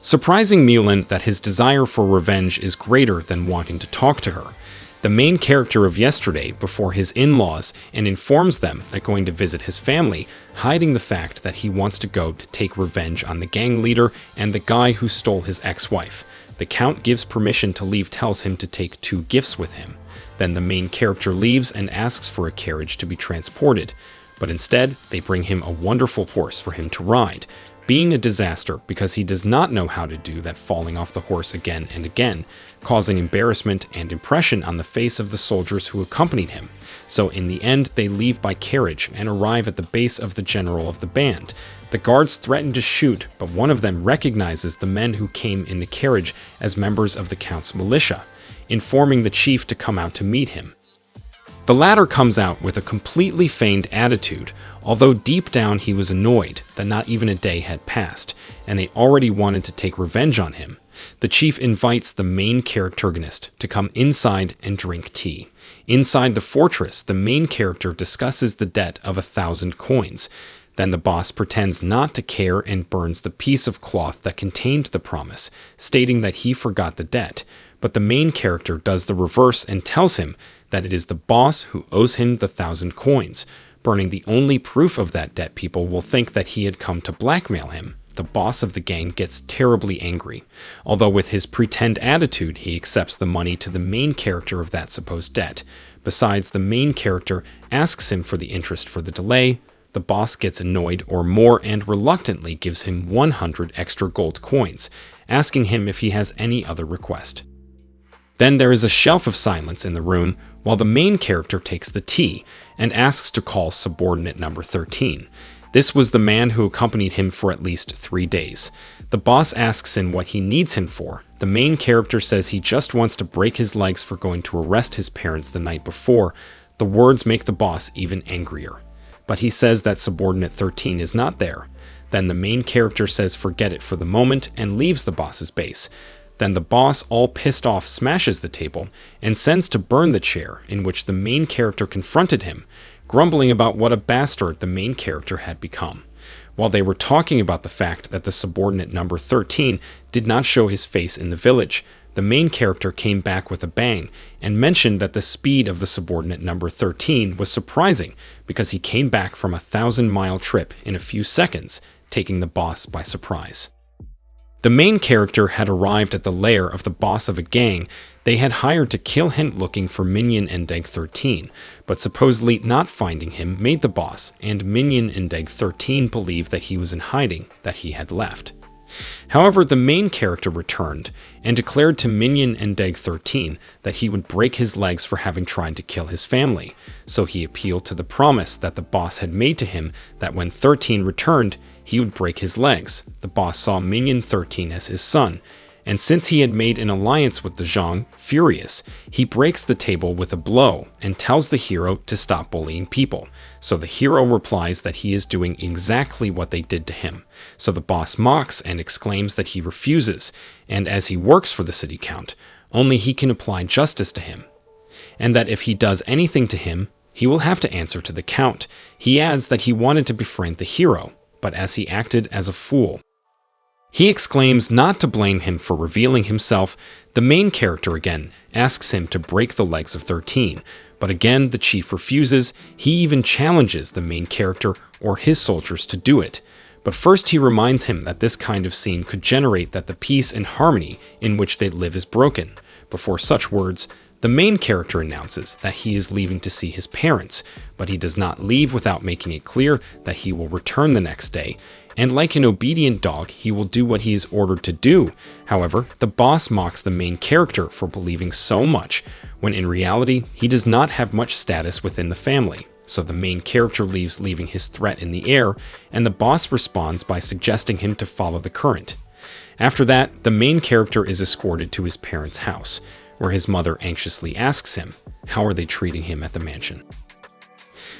[SPEAKER 1] Surprising Mulan that his desire for revenge is greater than wanting to talk to her. The main character of yesterday before his in-laws and informs them that going to visit his family, hiding the fact that he wants to go to take revenge on the gang leader and the guy who stole his ex-wife. The Count gives permission to leave, tells him to take 2 gifts with him. Then the main character leaves and asks for a carriage to be transported, but instead they bring him a wonderful horse for him to ride, being a disaster because he does not know how to do that, falling off the horse again and again, causing embarrassment and impression on the face of the soldiers who accompanied him. So in the end, they leave by carriage and arrive at the base of the general of the band. The guards threaten to shoot, but one of them recognizes the men who came in the carriage as members of the Count's militia, informing the chief to come out to meet him. The latter comes out with a completely feigned attitude, although deep down he was annoyed that not even a day had passed, and they already wanted to take revenge on him. The chief invites the main characterist to come inside and drink tea. Inside the fortress, the main character discusses the debt of 1,000 coins. Then the boss pretends not to care and burns the piece of cloth that contained the promise, stating that he forgot the debt. But the main character does the reverse and tells him that it is the boss who owes him the 1,000 coins. Burning the only proof of that debt, people will think that he had come to blackmail him. The boss of the gang gets terribly angry. Although with his pretend attitude, he accepts the money to the main character of that supposed debt. Besides, the main character asks him for the interest for the delay. The boss gets annoyed or more and reluctantly gives him 100 extra gold coins, asking him if he has any other request. Then there is a shelf of silence in the room while the main character takes the tea and asks to call subordinate number 13. This was the man who accompanied him for at least 3 days. The boss asks him what he needs him for. The main character says he just wants to break his legs for going to arrest his parents the night before. The words make the boss even angrier. But he says that subordinate 13 is not there. Then the main character says forget it for the moment and leaves the boss's base. Then the boss, all pissed off, smashes the table and sends to burn the chair in which the main character confronted him, grumbling about what a bastard the main character had become. While they were talking about the fact that the subordinate number 13 did not show his face in the village, the main character came back with a bang and mentioned that the speed of the subordinate number 13 was surprising because he came back from a 1,000-mile trip in a few seconds, taking the boss by surprise. The main character had arrived at the lair of the boss of a gang they had hired to kill him, looking for Minion and Deg 13, but supposedly not finding him made the boss and Minion and Deg 13 believe that he was in hiding, that he had left. However, the main character returned and declared to Minion and Deg 13 that he would break his legs for having tried to kill his family, so he appealed to the promise that the boss had made to him that when 13 returned, he would break his legs. The boss saw Minion 13 as his son, and since he had made an alliance with the Zhang, furious, he breaks the table with a blow and tells the hero to stop bullying people. So the hero replies that he is doing exactly what they did to him. So the boss mocks and exclaims that he refuses, and as he works for the city count, only he can apply justice to him, and that if he does anything to him, he will have to answer to the count. He adds that he wanted to befriend the hero, but as he acted as a fool, he exclaims not to blame him for revealing himself. The main character again asks him to break the legs of 13, but again the chief refuses. He even challenges the main character or his soldiers to do it. But first he reminds him that this kind of scene could generate that the peace and harmony in which they live is broken. Before such words, the main character announces that he is leaving to see his parents, but he does not leave without making it clear that he will return the next day, and like an obedient dog, he will do what he is ordered to do. However, the boss mocks the main character for believing so much, when in reality, he does not have much status within the family. So the main character leaves, leaving his threat in the air, and the boss responds by suggesting him to follow the current. After that, the main character is escorted to his parents' house, where his mother anxiously asks him, how are they treating him at the mansion?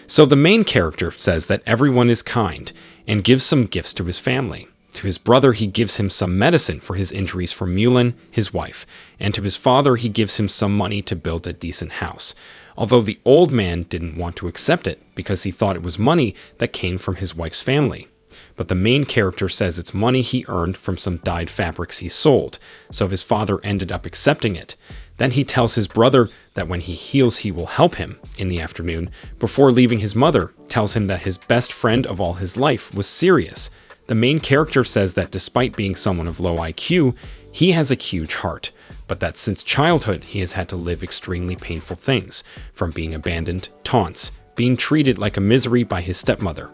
[SPEAKER 1] So the main character says that everyone is kind, and gives some gifts to his family. To his brother, he gives him some medicine for his injuries from Mulan, his wife, and to his father, he gives him some money to build a decent house. Although the old man didn't want to accept it because he thought it was money that came from his wife's family. But the main character says it's money he earned from some dyed fabrics he sold, so his father ended up accepting it. Then he tells his brother that when he heals he will help him in the afternoon. Before leaving, his mother tells him that his best friend of all his life was serious. The main character says that despite being someone of low IQ, he has a huge heart, but that since childhood he has had to live extremely painful things, from being abandoned, taunts, being treated like a misery by his stepmother.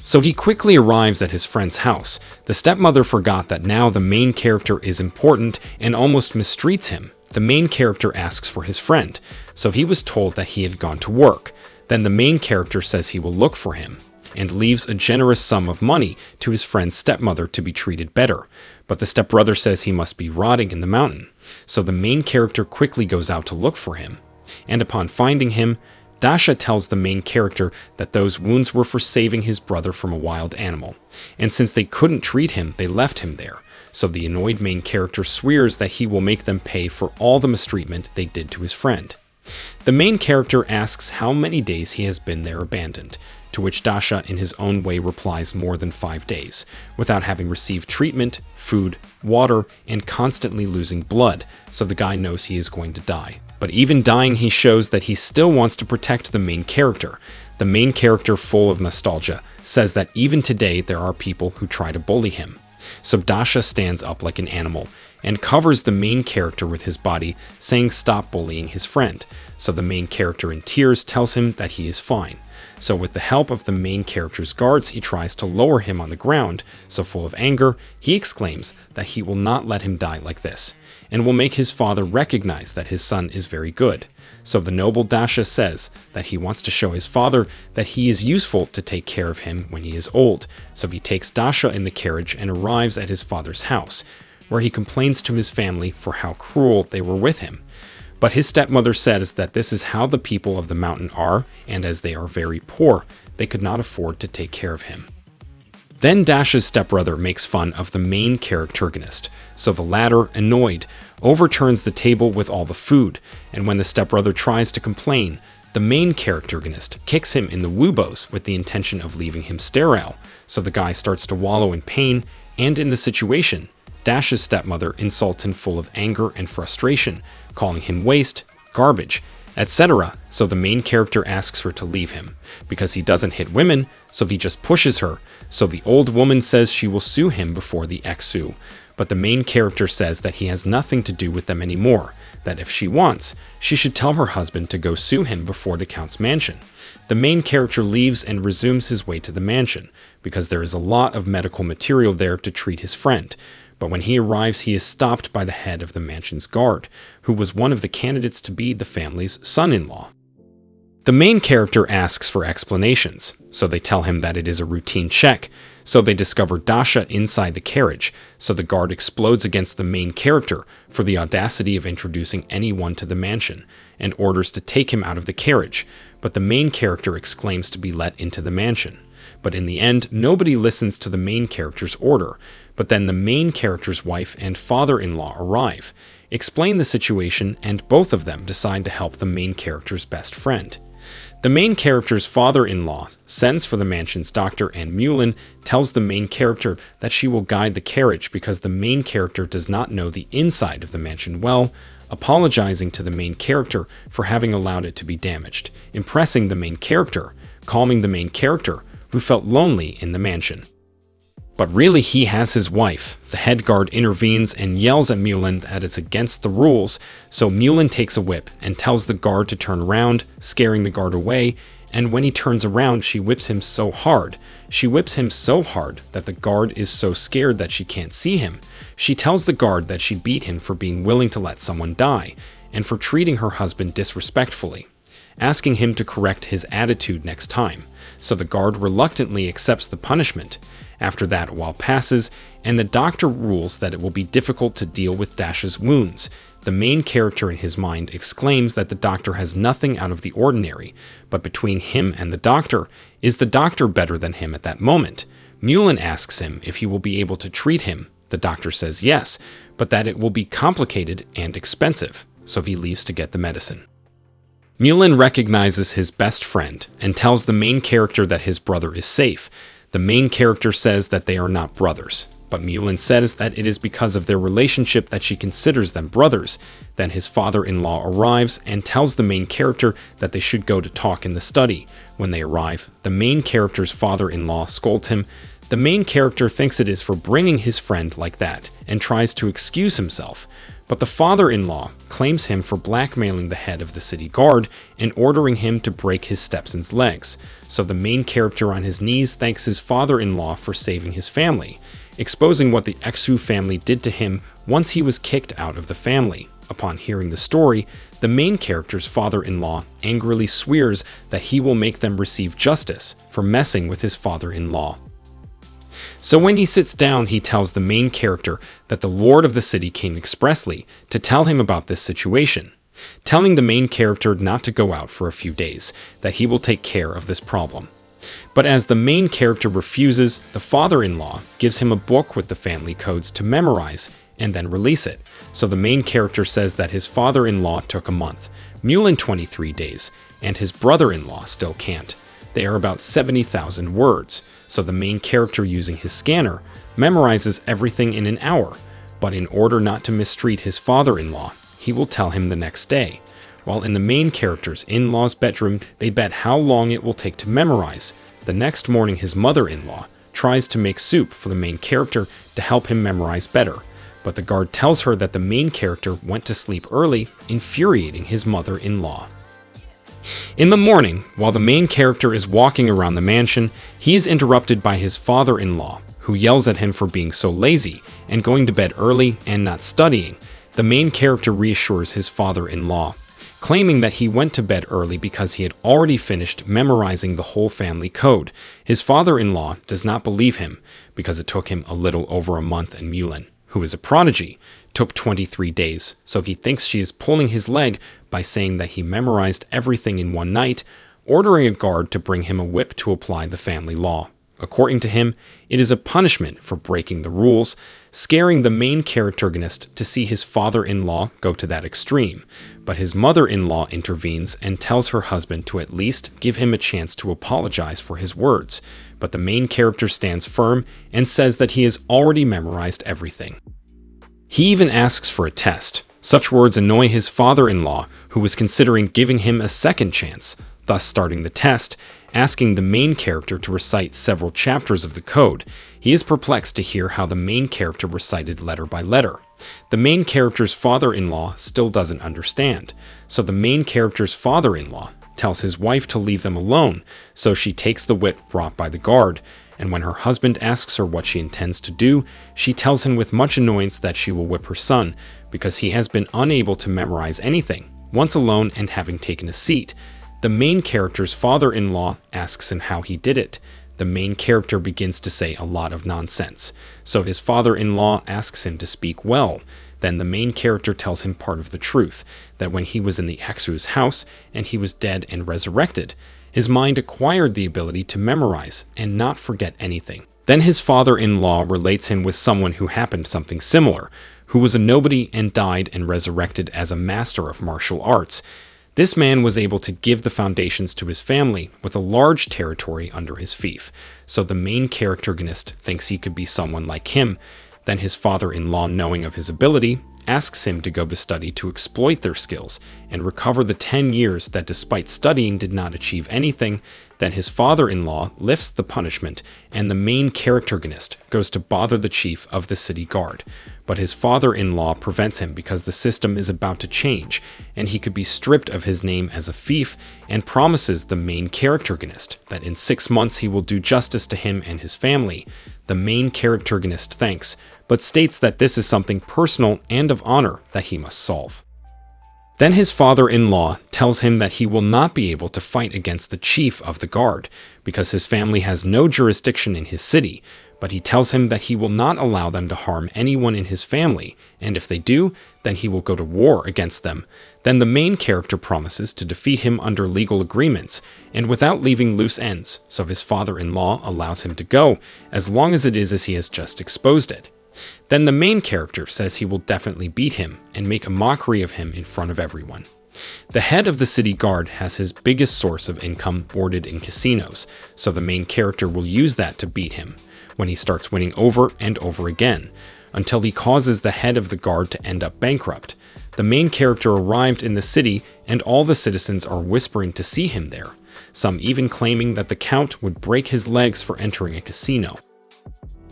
[SPEAKER 1] So he quickly arrives at his friend's house. The stepmother forgot that now the main character is important and almost mistreats him. The main character asks for his friend, so he was told that he had gone to work. Then the main character says he will look for him, and leaves a generous sum of money to his friend's stepmother to be treated better. But the stepbrother says he must be rotting in the mountain, so the main character quickly goes out to look for him. And upon finding him, Dasha tells the main character that those wounds were for saving his brother from a wild animal, and since they couldn't treat him, they left him there. So the annoyed main character swears that he will make them pay for all the mistreatment they did to his friend. The main character asks how many days he has been there abandoned, to which Dasha in his own way replies more than 5 days, without having received treatment, food, water, and constantly losing blood, so the guy knows he is going to die. But even dying, he shows that he still wants to protect the main character. The main character, full of nostalgia, says that even today there are people who try to bully him. So Dasha stands up like an animal and covers the main character with his body, saying stop bullying his friend. So the main character in tears tells him that he is fine. So with the help of the main character's guards, he tries to lower him on the ground. So full of anger, he exclaims that he will not let him die like this, and will make his father recognize that his son is very good. So the noble Dasha says that he wants to show his father that he is useful to take care of him when he is old. So he takes Dasha in the carriage and arrives at his father's house, where he complains to his family for how cruel they were with him. But his stepmother says that this is how the people of the mountain are, and as they are very poor, they could not afford to take care of him. Then Dasha's stepbrother makes fun of the main characterist, so the latter, annoyed, overturns the table with all the food, and when the stepbrother tries to complain, the main characterist kicks him in the woobos with the intention of leaving him sterile, so the guy starts to wallow in pain, and in the situation, Dasha's stepmother insults him full of anger and frustration, calling him waste, garbage, etc. So the main character asks her to leave him, because he doesn't hit women, so he just pushes her. So the old woman says she will sue him before the ex-sue, but the main character says that he has nothing to do with them anymore, that if she wants, she should tell her husband to go sue him before the Count's mansion. The main character leaves and resumes his way to the mansion, because there is a lot of medical material there to treat his friend. But when he arrives, he is stopped by the head of the mansion's guard, who was one of the candidates to be the family's son-in-law. The main character asks for explanations, so they tell him that it is a routine check, So they discover Dasha inside the carriage, so the guard explodes against the main character for the audacity of introducing anyone to the mansion, and orders to take him out of the carriage, but the main character exclaims to be let into the mansion. But in the end, nobody listens to the main character's order, but then the main character's wife and father-in-law arrive, explain the situation, and both of them decide to help the main character's best friend. The main character's father-in-law sends for the mansion's doctor, and Mulin tells the main character that she will guide the carriage because the main character does not know the inside of the mansion well, apologizing to the main character for having allowed it to be damaged, impressing the main character, calming the main character, who felt lonely in the mansion. But really he has his wife. The head guard intervenes and yells at Mulin that it's against the rules, so Mulin takes a whip and tells the guard to turn around, scaring the guard away, and when he turns around she whips him so hard. She whips him so hard that the guard is so scared that she can't see him. She tells the guard that she beat him for being willing to let someone die, and for treating her husband disrespectfully, asking him to correct his attitude next time, so the guard reluctantly accepts the punishment. After that, a while passes, and the doctor rules that it will be difficult to deal with Dasha's wounds. The main character in his mind exclaims that the doctor has nothing out of the ordinary, but between him and the doctor, is the doctor better than him at that moment? Mulin asks him if he will be able to treat him. The doctor says yes, but that it will be complicated and expensive, so he leaves to get the medicine. Mulin recognizes his best friend and tells the main character that his brother is safe. The main character says that they are not brothers, but Mulin says that it is because of their relationship that she considers them brothers. Then his father-in-law arrives and tells the main character that they should go to talk in the study. When they arrive, the main character's father-in-law scolds him. The main character thinks it is for bringing his friend like that and tries to excuse himself. But the father-in-law claims him for blackmailing the head of the city guard and ordering him to break his stepson's legs. So the main character on his knees thanks his father-in-law for saving his family, exposing what the Exu family did to him once he was kicked out of the family. Upon hearing the story, the main character's father-in-law angrily swears that he will make them receive justice for messing with his father-in-law. So when he sits down, he tells the main character that the lord of the city came expressly to tell him about this situation, telling the main character not to go out for a few days, that he will take care of this problem. But as the main character refuses, the father-in-law gives him a book with the family codes to memorize and then release it. So the main character says that his father-in-law took a month, Mulin 23 days, and his brother-in-law still can't. They are about 70,000 words, so the main character, using his scanner, memorizes everything in an hour, but in order not to mistreat his father-in-law, he will tell him the next day. While in the main character's in-law's bedroom, they bet how long it will take to memorize. The next morning, his mother-in-law tries to make soup for the main character to help him memorize better, but the guard tells her that the main character went to sleep early, infuriating his mother-in-law. In the morning, while the main character is walking around the mansion, he is interrupted by his father-in-law, who yells at him for being so lazy and going to bed early and not studying. The main character reassures his father-in-law, claiming that he went to bed early because he had already finished memorizing the whole family code. His father-in-law does not believe him because it took him a little over a month, and Mulin, who is a prodigy, took 23 days, so he thinks she is pulling his leg by saying that he memorized everything in one night, ordering a guard to bring him a whip to apply the family law. According to him, it is a punishment for breaking the rules, scaring the main characterist to see his father-in-law go to that extreme. But his mother-in-law intervenes and tells her husband to at least give him a chance to apologize for his words. But the main character stands firm and says that he has already memorized everything. He even asks for a test. Such words annoy his father-in-law, who was considering giving him a second chance, thus starting the test, asking the main character to recite several chapters of the code. He is perplexed to hear how the main character recited letter by letter. The main character's father-in-law still doesn't understand, so the main character's father-in-law tells his wife to leave them alone, so she takes the whip brought by the guard, and when her husband asks her what she intends to do, she tells him with much annoyance that she will whip her son, because he has been unable to memorize anything. Once alone and having taken a seat, the main character's father-in-law asks him how he did it. the main character begins to say a lot of nonsense. So his father-in-law asks him to speak well. Then the main character tells him part of the truth, that when he was in the Hexu's house and he was dead and resurrected, his mind acquired the ability to memorize and not forget anything. Then his father-in-law relates him with someone who happened something similar, who was a nobody and died and resurrected as a master of martial arts. This man was able to give the foundations to his family with a large territory under his fief. So the main characterist thinks he could be someone like him. Then his father-in-law, knowing of his ability, asks him to go to study to exploit their skills and recover the 10 years that despite studying did not achieve anything. Then his father-in-law lifts the punishment and the main characterist goes to bother the chief of the city guard. But his father-in-law prevents him because the system is about to change and he could be stripped of his name as a fief, and promises the main characterist that in 6 months he will do justice to him and his family. The main characterist thanks, but states that this is something personal and of honor that he must solve. Then his father-in-law tells him that he will not be able to fight against the chief of the guard because his family has no jurisdiction in his city, but he tells him that he will not allow them to harm anyone in his family, and if they do, then he will go to war against them. Then the main character promises to defeat him under legal agreements and without leaving loose ends, so his father-in-law allows him to go, as long as it is as he has just exposed it. Then the main character says he will definitely beat him and make a mockery of him in front of everyone. The head of the city guard has his biggest source of income boarded in casinos, so the main character will use that to beat him when he starts winning over and over again, until he causes the head of the guard to end up bankrupt. The main character arrived in the city and all the citizens are whispering to see him there, some even claiming that the count would break his legs for entering a casino.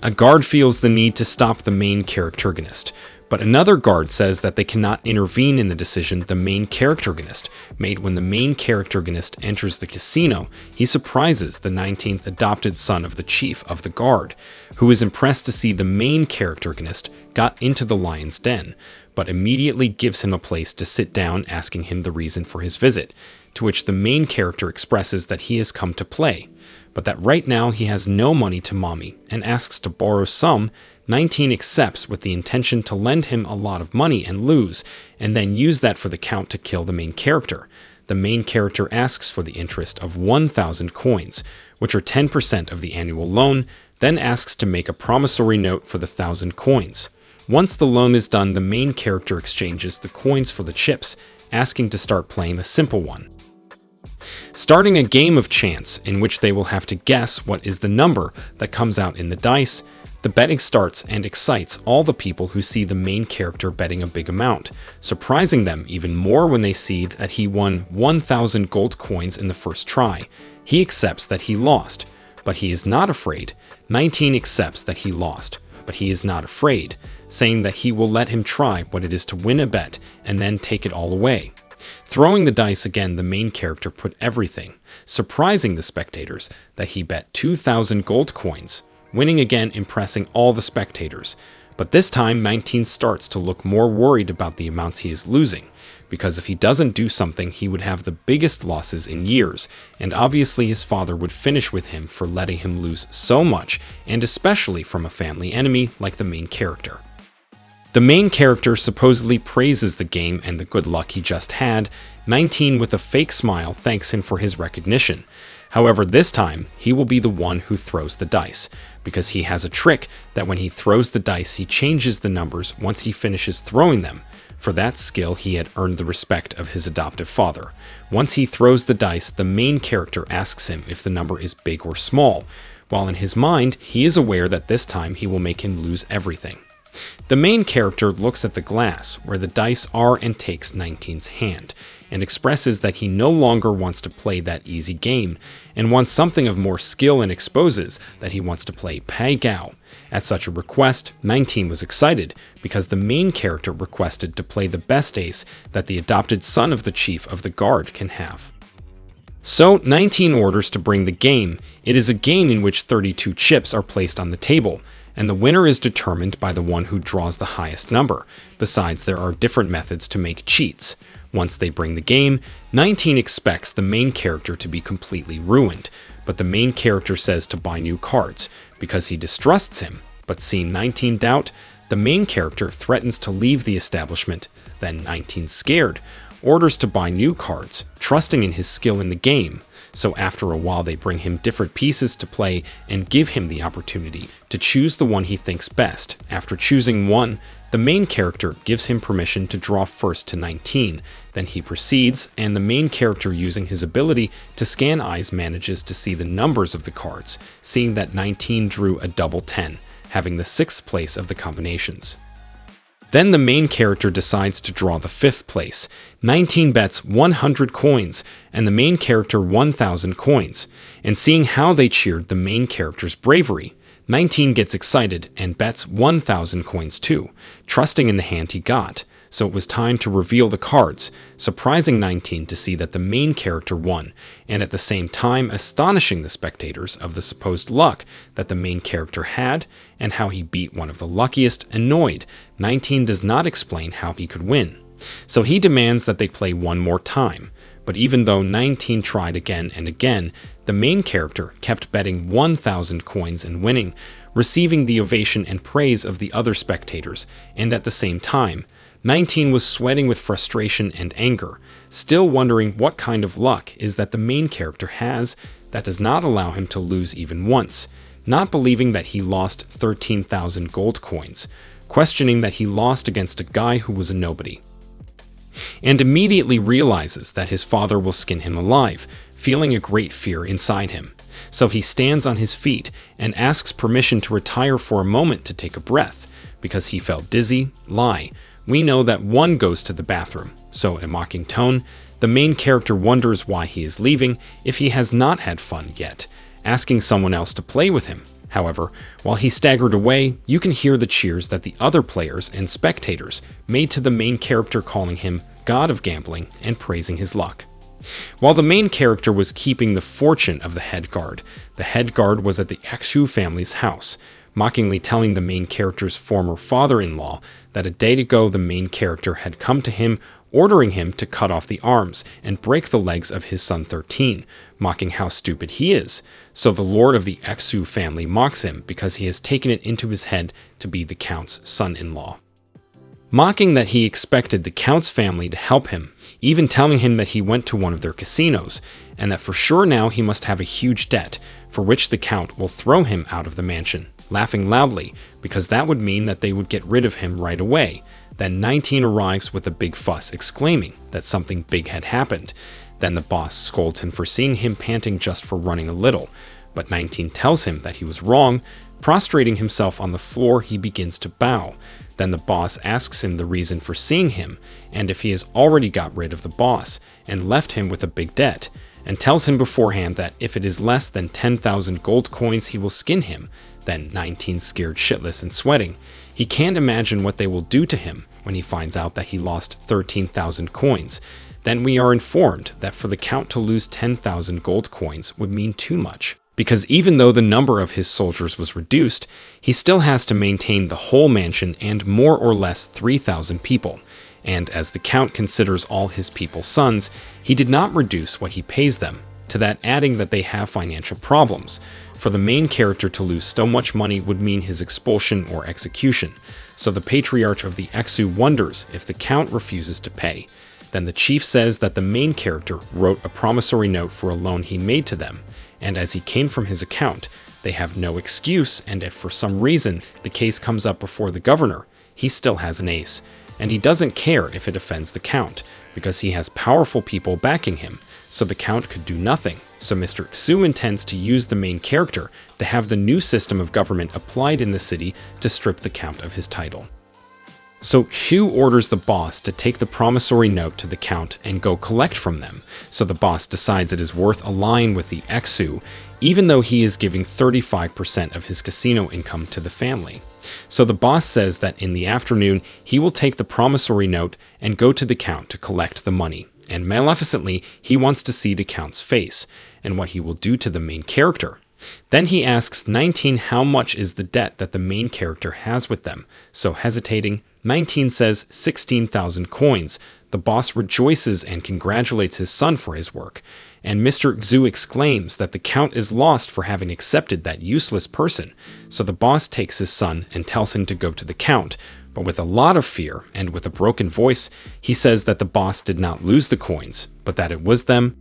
[SPEAKER 1] A guard feels the need to stop the main characterist, but another guard says that they cannot intervene in the decision the main characterist made. When the main characterist enters the casino, he surprises the 19th adopted son of the chief of the guard, who is impressed to see the main characterist got into the lion's den, but immediately gives him a place to sit down, asking him the reason for his visit, to which the main character expresses that he has come to play, but that right now he has no money to mommy and asks to borrow some. 19 accepts with the intention to lend him a lot of money and lose, and then use that for the count to kill the main character. The main character asks for the interest of 1,000 coins, which are 10% of the annual loan, then asks to make a promissory note for the 1,000 coins. Once the loan is done, the main character exchanges the coins for the chips, asking to start playing a simple one, starting a game of chance in which they will have to guess what is the number that comes out in the dice. The betting starts and excites all the people who see the main character betting a big amount, surprising them even more when they see that he won 1,000 gold coins in the first try. He accepts that he lost, but he is not afraid. 19 accepts that he lost, but he is not afraid, saying that he will let him try what it is to win a bet and then take it all away. Throwing the dice again, the main character put everything, surprising the spectators that he bet 2,000 gold coins, winning again, impressing all the spectators. But this time 19 starts to look more worried about the amounts he is losing, because if he doesn't do something he would have the biggest losses in years, and obviously his father would finish with him for letting him lose so much, and especially from a family enemy like the main character. The main character supposedly praises the game and the good luck he just had. 19 with a fake smile thanks him for his recognition. However, this time he will be the one who throws the dice, because he has a trick that when he throws the dice he changes the numbers once he finishes throwing them. For that skill he had earned the respect of his adoptive father. Once he throws the dice, the main character asks him if the number is big or small, while in his mind he is aware that this time he will make him lose everything. The main character looks at the glass where the dice are and takes 19's hand, and expresses that he no longer wants to play that easy game, and wants something of more skill, and exposes that he wants to play Pai Gao. At such a request, 19 was excited, because the main character requested to play the best ace that the adopted son of the chief of the guard can have. So 19 orders to bring the game. It is a game in which 32 chips are placed on the table, and the winner is determined by the one who draws the highest number. Besides, there are different methods to make cheats. Once they bring the game, 19 expects the main character to be completely ruined, but the main character says to buy new cards because he distrusts him. But seeing 19 doubt, the main character threatens to leave the establishment. Then 19, scared, orders to buy new cards, trusting in his skill in the game. So after a while they bring him different pieces to play and give him the opportunity to choose the one he thinks best. After choosing one, the main character gives him permission to draw first to 19. Then he proceeds, and the main character, using his ability to scan eyes, manages to see the numbers of the cards, seeing that 19 drew a double 10, having the 6th place of the combinations. Then the main character decides to draw the 5th place. 19 bets 100 coins, and the main character 1,000 coins. And seeing how they cheered the main character's bravery, 19 gets excited and bets 1,000 coins too, trusting in the hand he got. So it was time to reveal the cards, surprising 19 to see that the main character won, and at the same time astonishing the spectators of the supposed luck that the main character had and how he beat one of the luckiest. Annoyed, 19 does not explain how he could win. So he demands that they play one more time. But even though 19 tried again and again, the main character kept betting 1,000 coins and winning, receiving the ovation and praise of the other spectators, and at the same time, 19 was sweating with frustration and anger, still wondering what kind of luck is that the main character has that does not allow him to lose even once, not believing that he lost 13,000 gold coins, questioning that he lost against a guy who was a nobody, and immediately realizes that his father will skin him alive, feeling a great fear inside him. So he stands on his feet and asks permission to retire for a moment to take a breath, because he felt dizzy. Lie. We know that one goes to the bathroom, so in a mocking tone, the main character wonders why he is leaving if he has not had fun yet, asking someone else to play with him. However, while he staggered away, you can hear the cheers that the other players and spectators made to the main character, calling him God of Gambling and praising his luck. While the main character was keeping the fortune of the head guard was at the Exu family's house, mockingly telling the main character's former father-in-law that a day ago the main character had come to him, ordering him to cut off the arms and break the legs of his son 13, mocking how stupid he is. So the lord of the Exu family mocks him because he has taken it into his head to be the count's son-in-law, mocking that he expected the count's family to help him, even telling him that he went to one of their casinos, and that for sure now he must have a huge debt, for which the count will throw him out of the mansion, laughing loudly, because that would mean that they would get rid of him right away. Then 19 arrives with a big fuss, exclaiming that something big had happened. Then the boss scolds him for seeing him panting just for running a little, but 19 tells him that he was wrong. Prostrating himself on the floor, he begins to bow. Then the boss asks him the reason for seeing him, and if he has already got rid of the boss and left him with a big debt, and tells him beforehand that if it is less than 10,000 gold coins he will skin him. Then 19, scared shitless and sweating. He can't imagine what they will do to him when he finds out that he lost 13,000 coins. Then we are informed that for the count to lose 10,000 gold coins would mean too much, because even though the number of his soldiers was reduced, he still has to maintain the whole mansion and more or less 3,000 people. And as the count considers all his people sons, he did not reduce what he pays them, to that adding that they have financial problems. For the main character to lose so much money would mean his expulsion or execution. So the patriarch of the Exu wonders if the count refuses to pay. Then the chief says that the main character wrote a promissory note for a loan he made to them, and as he came from his account, they have no excuse, and if for some reason the case comes up before the governor, he still has an ace, and he doesn't care if it offends the count, because he has powerful people backing him, so the count could do nothing. So Mr. Xu intends to use the main character to have the new system of government applied in the city to strip the count of his title. So Xu orders the boss to take the promissory note to the count and go collect from them. So the boss decides it is worth a line with the Exu, even though he is giving 35% of his casino income to the family. So the boss says that in the afternoon he will take the promissory note and go to the count to collect the money. And maleficently, he wants to see the count's face and what he will do to the main character. Then he asks 19 how much is the debt that the main character has with them. So hesitating, 19 says 16,000 coins. The boss rejoices and congratulates his son for his work, and Mr. Xu exclaims that the count is lost for having accepted that useless person. So the boss takes his son and tells him to go to the count, but with a lot of fear and with a broken voice, he says that the boss did not lose the coins, but that it was them.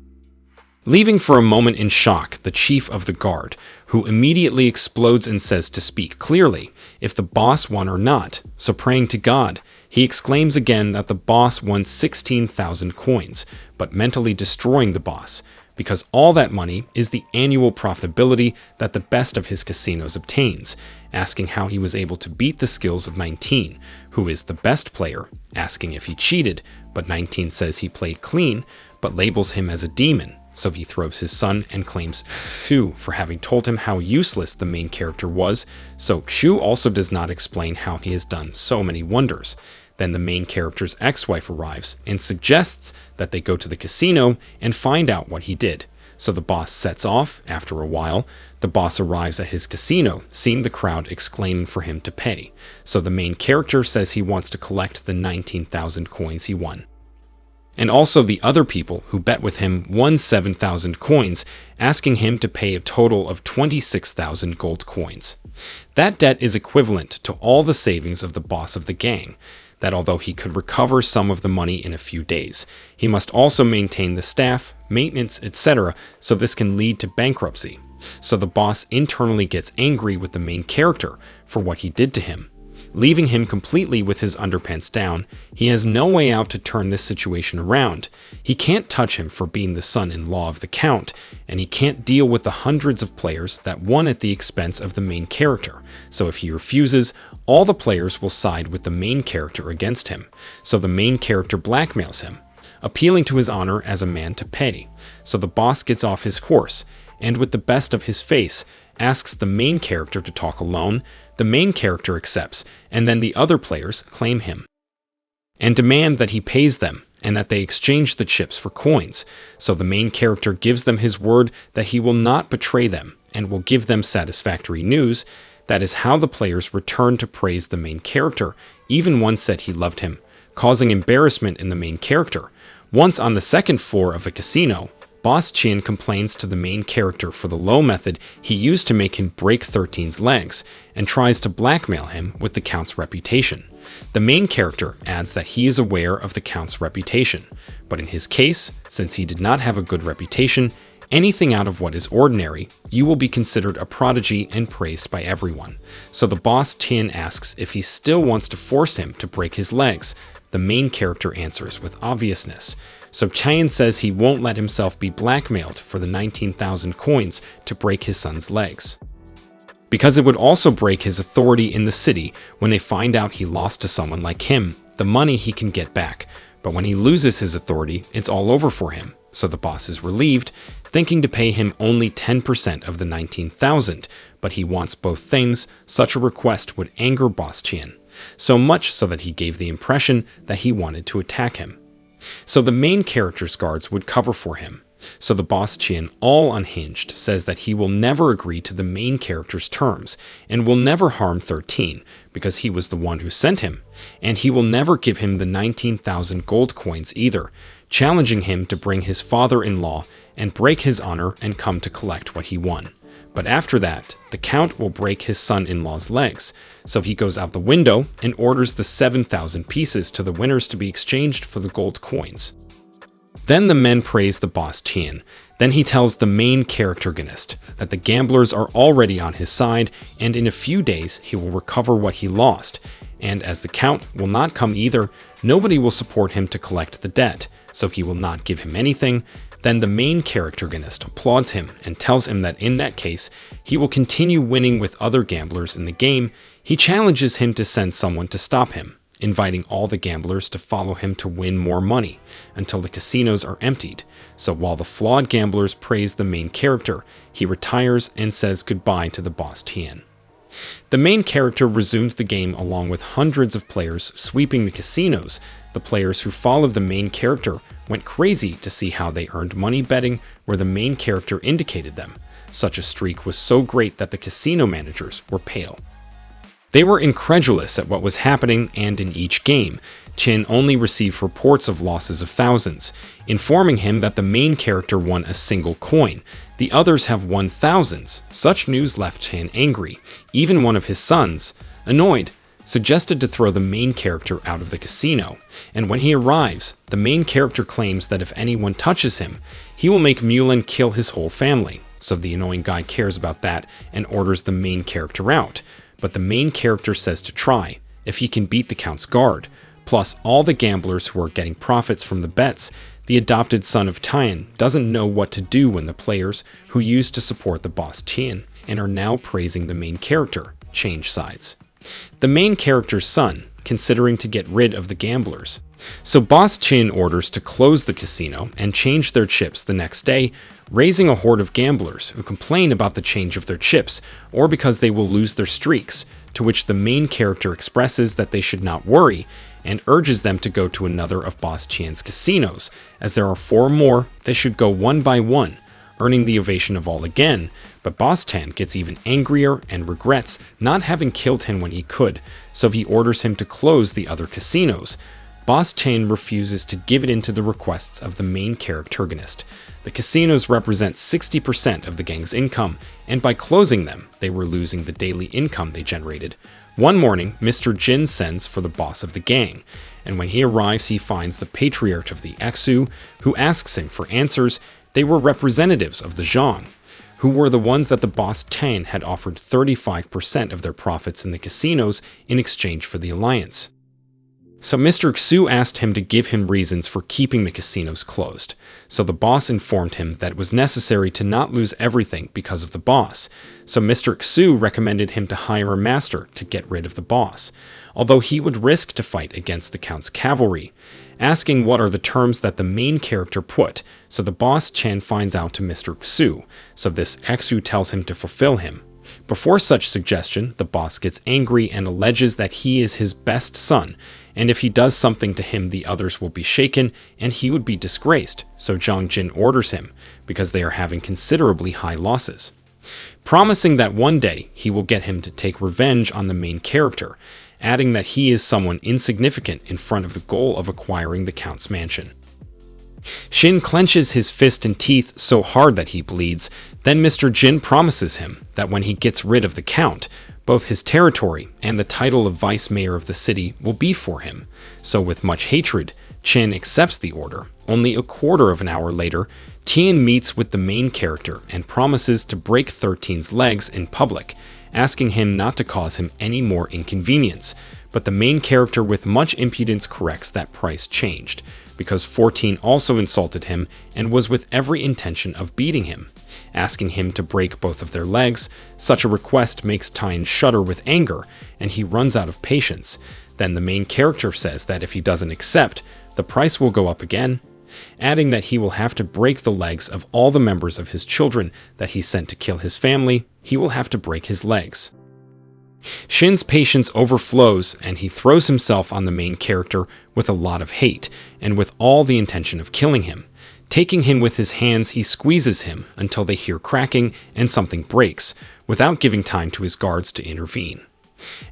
[SPEAKER 1] Leaving for a moment in shock the chief of the guard, who immediately explodes and says to speak clearly if the boss won or not. So praying to God, he exclaims again that the boss won 16,000 coins, but mentally destroying the boss, because all that money is the annual profitability that the best of his casinos obtains, asking how he was able to beat the skills of 19, who is the best player, asking if he cheated, but 19 says he played clean, but labels him as a demon. So he throws his son and claims Xu for having told him how useless the main character was, so Xu also does not explain how he has done so many wonders. Then the main character's ex-wife arrives and suggests that they go to the casino and find out what he did. So the boss sets off. After a while, the boss arrives at his casino, seeing the crowd exclaiming for him to pay. So the main character says he wants to collect the 19,000 coins he won. And also the other people who bet with him won 7,000 coins, asking him to pay a total of 26,000 gold coins. That debt is equivalent to all the savings of the boss of the gang, that although he could recover some of the money in a few days, he must also maintain the staff, maintenance, etc., so this can lead to bankruptcy. So the boss internally gets angry with the main character for what he did to him. Leaving him completely with his underpants down, he has no way out to turn this situation around. He can't touch him for being the son-in-law of the count, and he can't deal with the hundreds of players that won at the expense of the main character. So if he refuses, all the players will side with the main character against him. So the main character blackmails him, appealing to his honor as a man to pay. So the boss gets off his horse, and with the best of his face, asks the main character to talk alone. The main character accepts, and then the other players claim him and demand that he pays them and that they exchange the chips for coins. So the main character gives them his word that he will not betray them and will give them satisfactory news. That is how the players return to praise the main character. Even one said he loved him, causing embarrassment in the main character. Once on the second floor of a casino, Boss Chin complains to the main character for the low method he used to make him break 13's legs, and tries to blackmail him with the Count's reputation. The main character adds that he is aware of the Count's reputation, but in his case, since he did not have a good reputation, anything out of what is ordinary, you will be considered a prodigy and praised by everyone. So the boss Chin asks if he still wants to force him to break his legs. The main character answers with obviousness. So Chien says he won't let himself be blackmailed for the 19,000 coins to break his son's legs, because it would also break his authority in the city when they find out he lost to someone like him. The money he can get back, but when he loses his authority, it's all over for him. So the boss is relieved, thinking to pay him only 10% of the 19,000, but he wants both things. Such a request would anger Boss Chien, so much so that he gave the impression that he wanted to attack him. So the main character's guards would cover for him. So the boss Chien, all unhinged, says that he will never agree to the main character's terms and will never harm 13 because he was the one who sent him, and he will never give him the 19,000 gold coins either, challenging him to bring his father-in-law and break his honor and come to collect what he won. But after that, the Count will break his son-in-law's legs, so he goes out the window and orders the 7,000 pieces to the winners to be exchanged for the gold coins. Then the men praise the boss Chien. Then he tells the main charactergonist that the gamblers are already on his side, and in a few days he will recover what he lost. And as the Count will not come either, nobody will support him to collect the debt, so he will not give him anything. Then the main charactergonist applauds him and tells him that in that case, he will continue winning with other gamblers in the game. He challenges him to send someone to stop him, inviting all the gamblers to follow him to win more money until the casinos are emptied. So while the flawed gamblers praise the main character, he retires and says goodbye to the boss Tien. The main character resumed the game along with hundreds of players sweeping the casinos. The players who followed the main character went crazy to see how they earned money betting where the main character indicated them. Such a streak was so great that the casino managers were pale. They were incredulous at what was happening, and in each game, Chin only received reports of losses of thousands, informing him that the main character won a single coin. The others have won thousands. Such news left Chin angry. Even one of his sons, annoyed, suggested to throw the main character out of the casino. And when he arrives, the main character claims that if anyone touches him, he will make Mulan kill his whole family. So the annoying guy cares about that and orders the main character out. But the main character says to try, if he can beat the Count's guard, plus all the gamblers who are getting profits from the bets. The adopted son of Tian doesn't know what to do when the players, who used to support the boss Tian and are now praising the main character, change sides. The main character's son, considering to get rid of the gamblers. So Boss Chin orders to close the casino and change their chips the next day, raising a horde of gamblers who complain about the change of their chips or because they will lose their streaks, to which the main character expresses that they should not worry and urges them to go to another of Boss Chan's casinos. As there are 4 more, they should go one by one, earning the ovation of all again. But Boss Tan gets even angrier and regrets not having killed him when he could, so he orders him to close the other casinos. Boss Tan refuses to give it into the requests of the main characterist. The casinos represent 60% of the gang's income, and by closing them, they were losing the daily income they generated. One morning, Mr. Jin sends for the boss of the gang, and when he arrives, he finds the patriarch of the Exu, who asks him for answers. They were representatives of the Zhang, who were the ones that the boss Tan had offered 35% of their profits in the casinos in exchange for the alliance. So Mr. Xu asked him to give him reasons for keeping the casinos closed. So the boss informed him that it was necessary to not lose everything because of the boss. So Mr. Xu recommended him to hire a master to get rid of the boss, although he would risk to fight against the Count's cavalry, asking what are the terms that the main character put. So the boss Chan finds out to Mr. Xu, so this Xu tells him to fulfill him. Before such suggestion, the boss gets angry and alleges that he is his best son, and if he does something to him, the others will be shaken and he would be disgraced. So Zhang Jin orders him, because they are having considerably high losses, promising that one day he will get him to take revenge on the main character, adding that he is someone insignificant in front of the goal of acquiring the Count's mansion. Shin clenches his fist and teeth so hard that he bleeds. Then Mr. Jin promises him that when he gets rid of the Count, both his territory and the title of vice mayor of the city will be for him. So with much hatred, Chin accepts the order. Only a quarter of an hour later, Tian meets with the main character and promises to break 13's legs in public, asking him not to cause him any more inconvenience. But the main character with much impudence corrects that price changed, because 14 also insulted him and was with every intention of beating him, asking him to break both of their legs. Such a request makes Tian shudder with anger, and he runs out of patience. Then the main character says that if he doesn't accept, the price will go up again, adding that he will have to break the legs of all the members of his children that he sent to kill his family. He will have to break his legs. Shin's patience overflows, and he throws himself on the main character with a lot of hate and with all the intention of killing him. Taking him with his hands, he squeezes him until they hear cracking and something breaks, without giving time to his guards to intervene.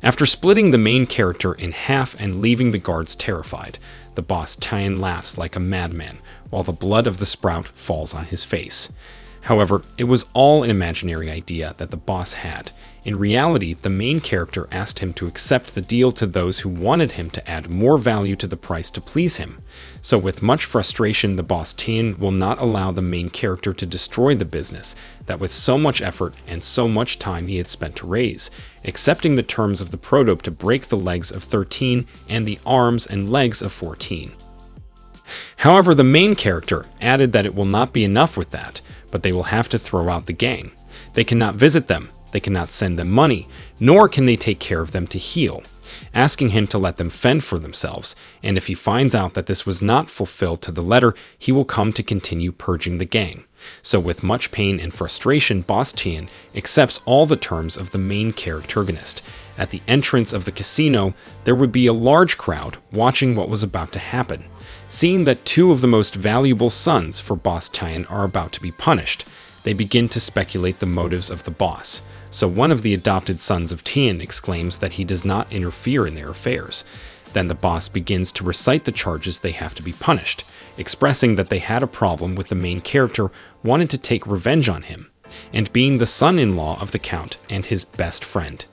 [SPEAKER 1] After splitting the main character in half and leaving the guards terrified, the boss Tian laughs like a madman while the blood of the sprout falls on his face. However, it was all an imaginary idea that the boss had. In reality, the main character asked him to accept the deal to those who wanted him to add more value to the price to please him. So with much frustration, the boss Tian will not allow the main character to destroy the business that with so much effort and so much time he had spent to raise, accepting the terms of the prototype to break the legs of 13 and the arms and legs of 14. However, the main character added that it will not be enough with that, but they will have to throw out the gang. They cannot visit them, they cannot send them money, nor can they take care of them to heal, asking him to let them fend for themselves, and if he finds out that this was not fulfilled to the letter, he will come to continue purging the gang. So with much pain and frustration, Boss Tian accepts all the terms of the main characterist. At the entrance of the casino, there would be a large crowd watching what was about to happen. Seeing that 2 of the most valuable sons for Boss Tian are about to be punished, they begin to speculate the motives of the boss. So one of the adopted sons of Tian exclaims that he does not interfere in their affairs. Then the boss begins to recite the charges they have to be punished, expressing that they had a problem with the main character wanted to take revenge on him, and being the son-in-law of the Count and his best friend.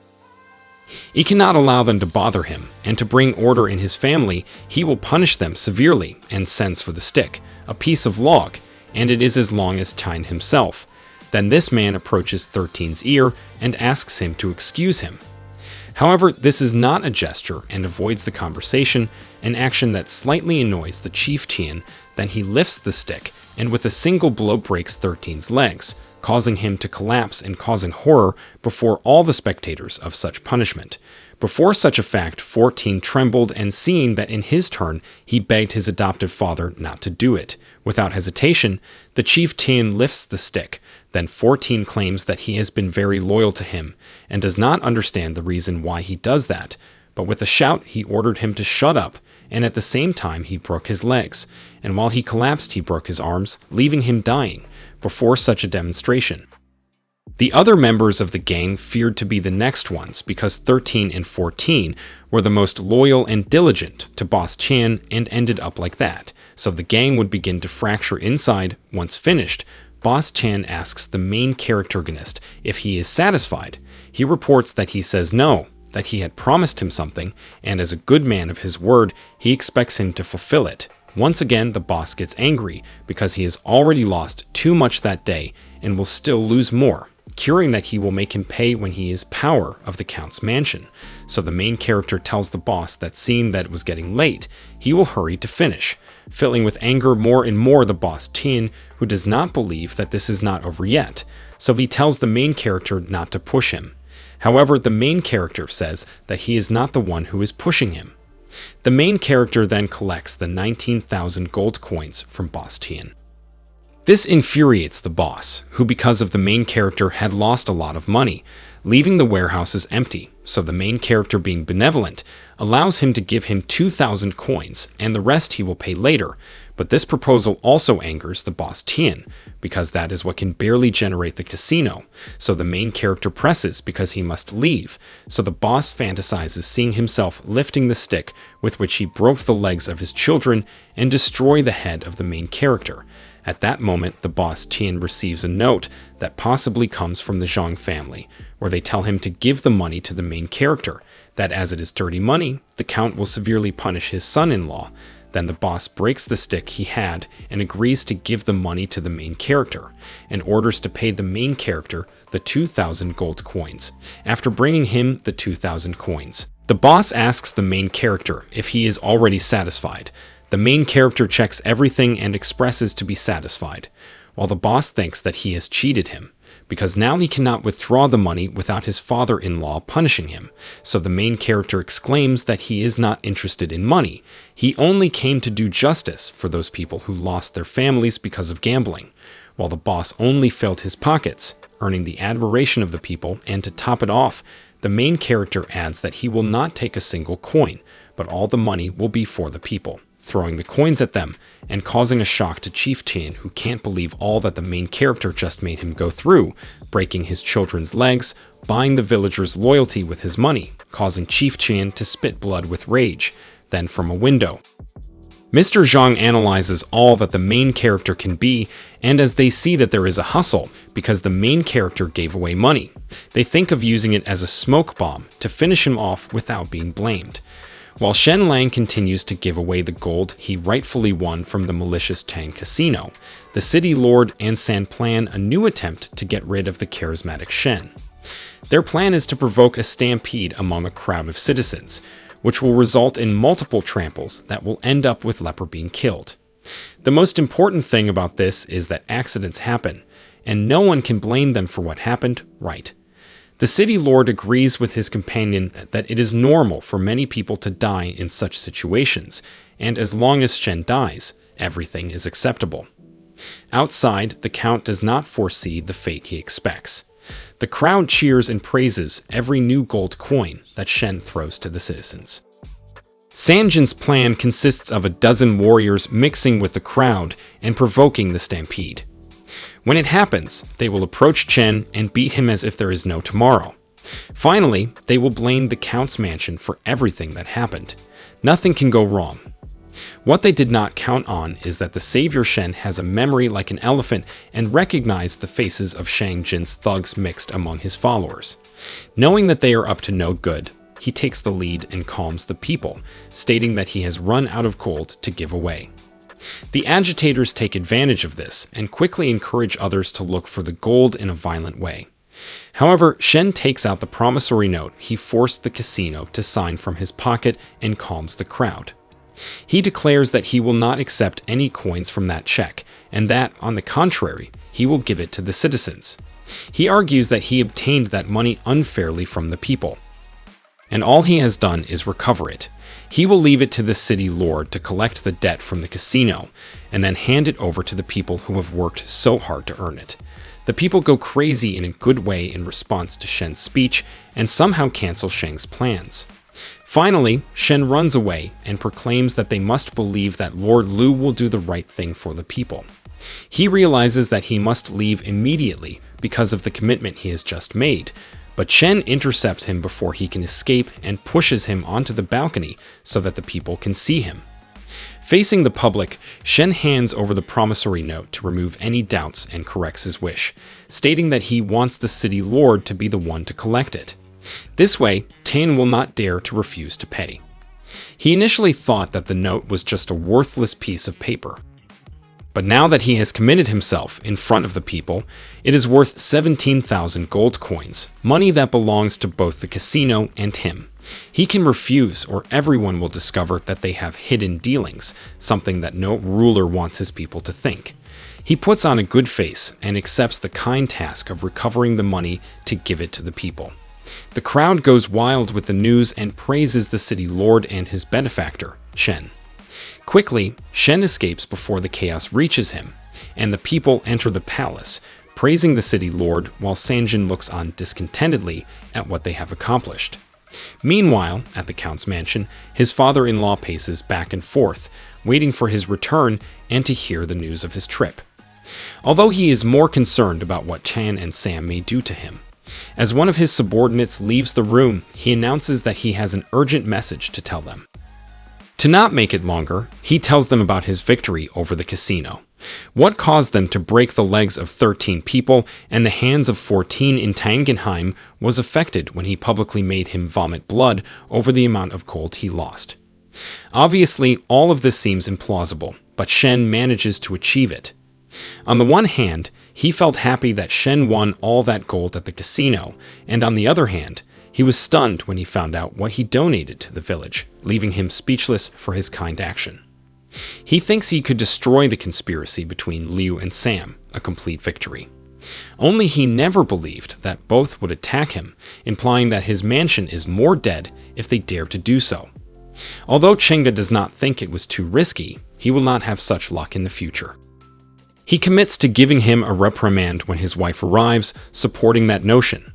[SPEAKER 1] He cannot allow them to bother him, and to bring order in his family, he will punish them severely and sends for the stick, a piece of log, and it is as long as Tian himself. Then this man approaches 13's ear and asks him to excuse him. However, this is not a gesture and avoids the conversation, an action that slightly annoys the chief Tian. Then he lifts the stick and with a single blow breaks 13's legs, causing him to collapse and causing horror before all the spectators of such punishment. Before such a fact, 14 trembled, and seeing that in his turn he begged his adoptive father not to do it. Without hesitation, the chief Tian lifts the stick. Then 14 claims that he has been very loyal to him and does not understand the reason why he does that. But with a shout, he ordered him to shut up, and at the same time he broke his legs. And while he collapsed, he broke his arms, leaving him dying before such a demonstration. The other members of the gang feared to be the next ones because 13 and 14 were the most loyal and diligent to Boss Chan and ended up like that. So the gang would begin to fracture inside. Once finished, Boss Chan asks the main characterist if he is satisfied. He reports that he says no, that he had promised him something, and as a good man of his word, he expects him to fulfill it. Once again, the boss gets angry because he has already lost too much that day and will still lose more, curing that he will make him pay when he is power of the Count's mansion. So the main character tells the boss that seeing that it was getting late, he will hurry to finish, filling with anger more and more the boss Tian, who does not believe that this is not over yet. So he tells the main character not to push him. However, the main character says that he is not the one who is pushing him. The main character then collects the 19,000 gold coins from Boss Tian. This infuriates the boss, who because of the main character had lost a lot of money, leaving the warehouses empty. So the main character, being benevolent, allows him to give him 2,000 coins, and the rest he will pay later. But this proposal also angers the boss Tian, because that is what can barely generate the casino. So the main character presses because he must leave. So the boss fantasizes seeing himself lifting the stick with which he broke the legs of his children and destroy the head of the main character. At that moment, the boss Tian receives a note that possibly comes from the Zhang family, where they tell him to give the money to the main character, that as it is dirty money, the Count will severely punish his son-in-law. Then the boss breaks the stick he had and agrees to give the money to the main character, and orders to pay the main character the 2,000 gold coins, after bringing him the 2,000 coins. The boss asks the main character if he is already satisfied. The main character checks everything and expresses to be satisfied, while the boss thinks that he has cheated him, because now he cannot withdraw the money without his father-in-law punishing him. So the main character exclaims that he is not interested in money. He only came to do justice for those people who lost their families because of gambling, while the boss only filled his pockets, earning the admiration of the people. And to top it off, the main character adds that he will not take a single coin, but all the money will be for the people, throwing the coins at them and causing a shock to Chief Tian, who can't believe all that the main character just made him go through, breaking his children's legs, buying the villagers' loyalty with his money, causing Chief Tian to spit blood with rage. Then from a window, Mr. Zhang analyzes all that the main character can be, and as they see that there is a hustle because the main character gave away money, they think of using it as a smoke bomb to finish him off without being blamed. While Shen Lang continues to give away the gold he rightfully won from the malicious Tang Casino, the city lord and San plan a new attempt to get rid of the charismatic Shen. Their plan is to provoke a stampede among a crowd of citizens, which will result in multiple tramples that will end up with Leper being killed. The most important thing about this is that accidents happen, and no one can blame them for what happened, right? The city lord agrees with his companion that it is normal for many people to die in such situations, and as long as Shen dies, everything is acceptable. Outside, the Count does not foresee the fate he expects. The crowd cheers and praises every new gold coin that Shen throws to the citizens. Sanjin's plan consists of a dozen warriors mixing with the crowd and provoking the stampede. When it happens, they will approach Chen and beat him as if there is no tomorrow. Finally, they will blame the Count's mansion for everything that happened. Nothing can go wrong. What they did not count on is that the savior Shen has a memory like an elephant and recognized the faces of Shang Jin's thugs mixed among his followers. Knowing that they are up to no good, he takes the lead and calms the people, stating that he has run out of gold to give away. The agitators take advantage of this and quickly encourage others to look for the gold in a violent way. However, Shen takes out the promissory note he forced the casino to sign from his pocket and calms the crowd. He declares that he will not accept any coins from that check, and that, on the contrary, he will give it to the citizens. He argues that he obtained that money unfairly from the people, and all he has done is recover it. He will leave it to the city lord to collect the debt from the casino, and then hand it over to the people who have worked so hard to earn it. The people go crazy in a good way in response to Shen's speech, and somehow cancel Sheng's plans. Finally, Shen runs away and proclaims that they must believe that Lord Lu will do the right thing for the people. He realizes that he must leave immediately because of the commitment he has just made, but Shen intercepts him before he can escape and pushes him onto the balcony so that the people can see him. Facing the public, Shen hands over the promissory note to remove any doubts and corrects his wish, stating that he wants the city lord to be the one to collect it. This way, Tan will not dare to refuse to pay. He initially thought that the note was just a worthless piece of paper. But now that he has committed himself in front of the people, it is worth 17,000 gold coins, money that belongs to both the casino and him. He can refuse, or everyone will discover that they have hidden dealings, something that no ruler wants his people to think. He puts on a good face and accepts the kind task of recovering the money to give it to the people. The crowd goes wild with the news and praises the city lord and his benefactor, Shen. Quickly, Shen escapes before the chaos reaches him, and the people enter the palace, praising the city lord while Sanjin looks on discontentedly at what they have accomplished. Meanwhile, at the Count's mansion, his father-in-law paces back and forth, waiting for his return and to hear the news of his trip. Although he is more concerned about what Chan and Sam may do to him. As one of his subordinates leaves the room, he announces that he has an urgent message to tell them. To not make it longer, he tells them about his victory over the casino. What caused them to break the legs of 13 people and the hands of 14 in Tangenheim was affected when he publicly made him vomit blood over the amount of gold he lost. Obviously, all of this seems implausible, but Shen manages to achieve it. On the one hand, he felt happy that Shen won all that gold at the casino, and on the other hand, he was stunned when he found out what he donated to the village, leaving him speechless for his kind action. He thinks he could destroy the conspiracy between Liu and Sam, a complete victory. Only he never believed that both would attack him, implying that his mansion is more dead if they dare to do so. Although Chengda does not think it was too risky, he will not have such luck in the future. He commits to giving him a reprimand when his wife arrives, supporting that notion.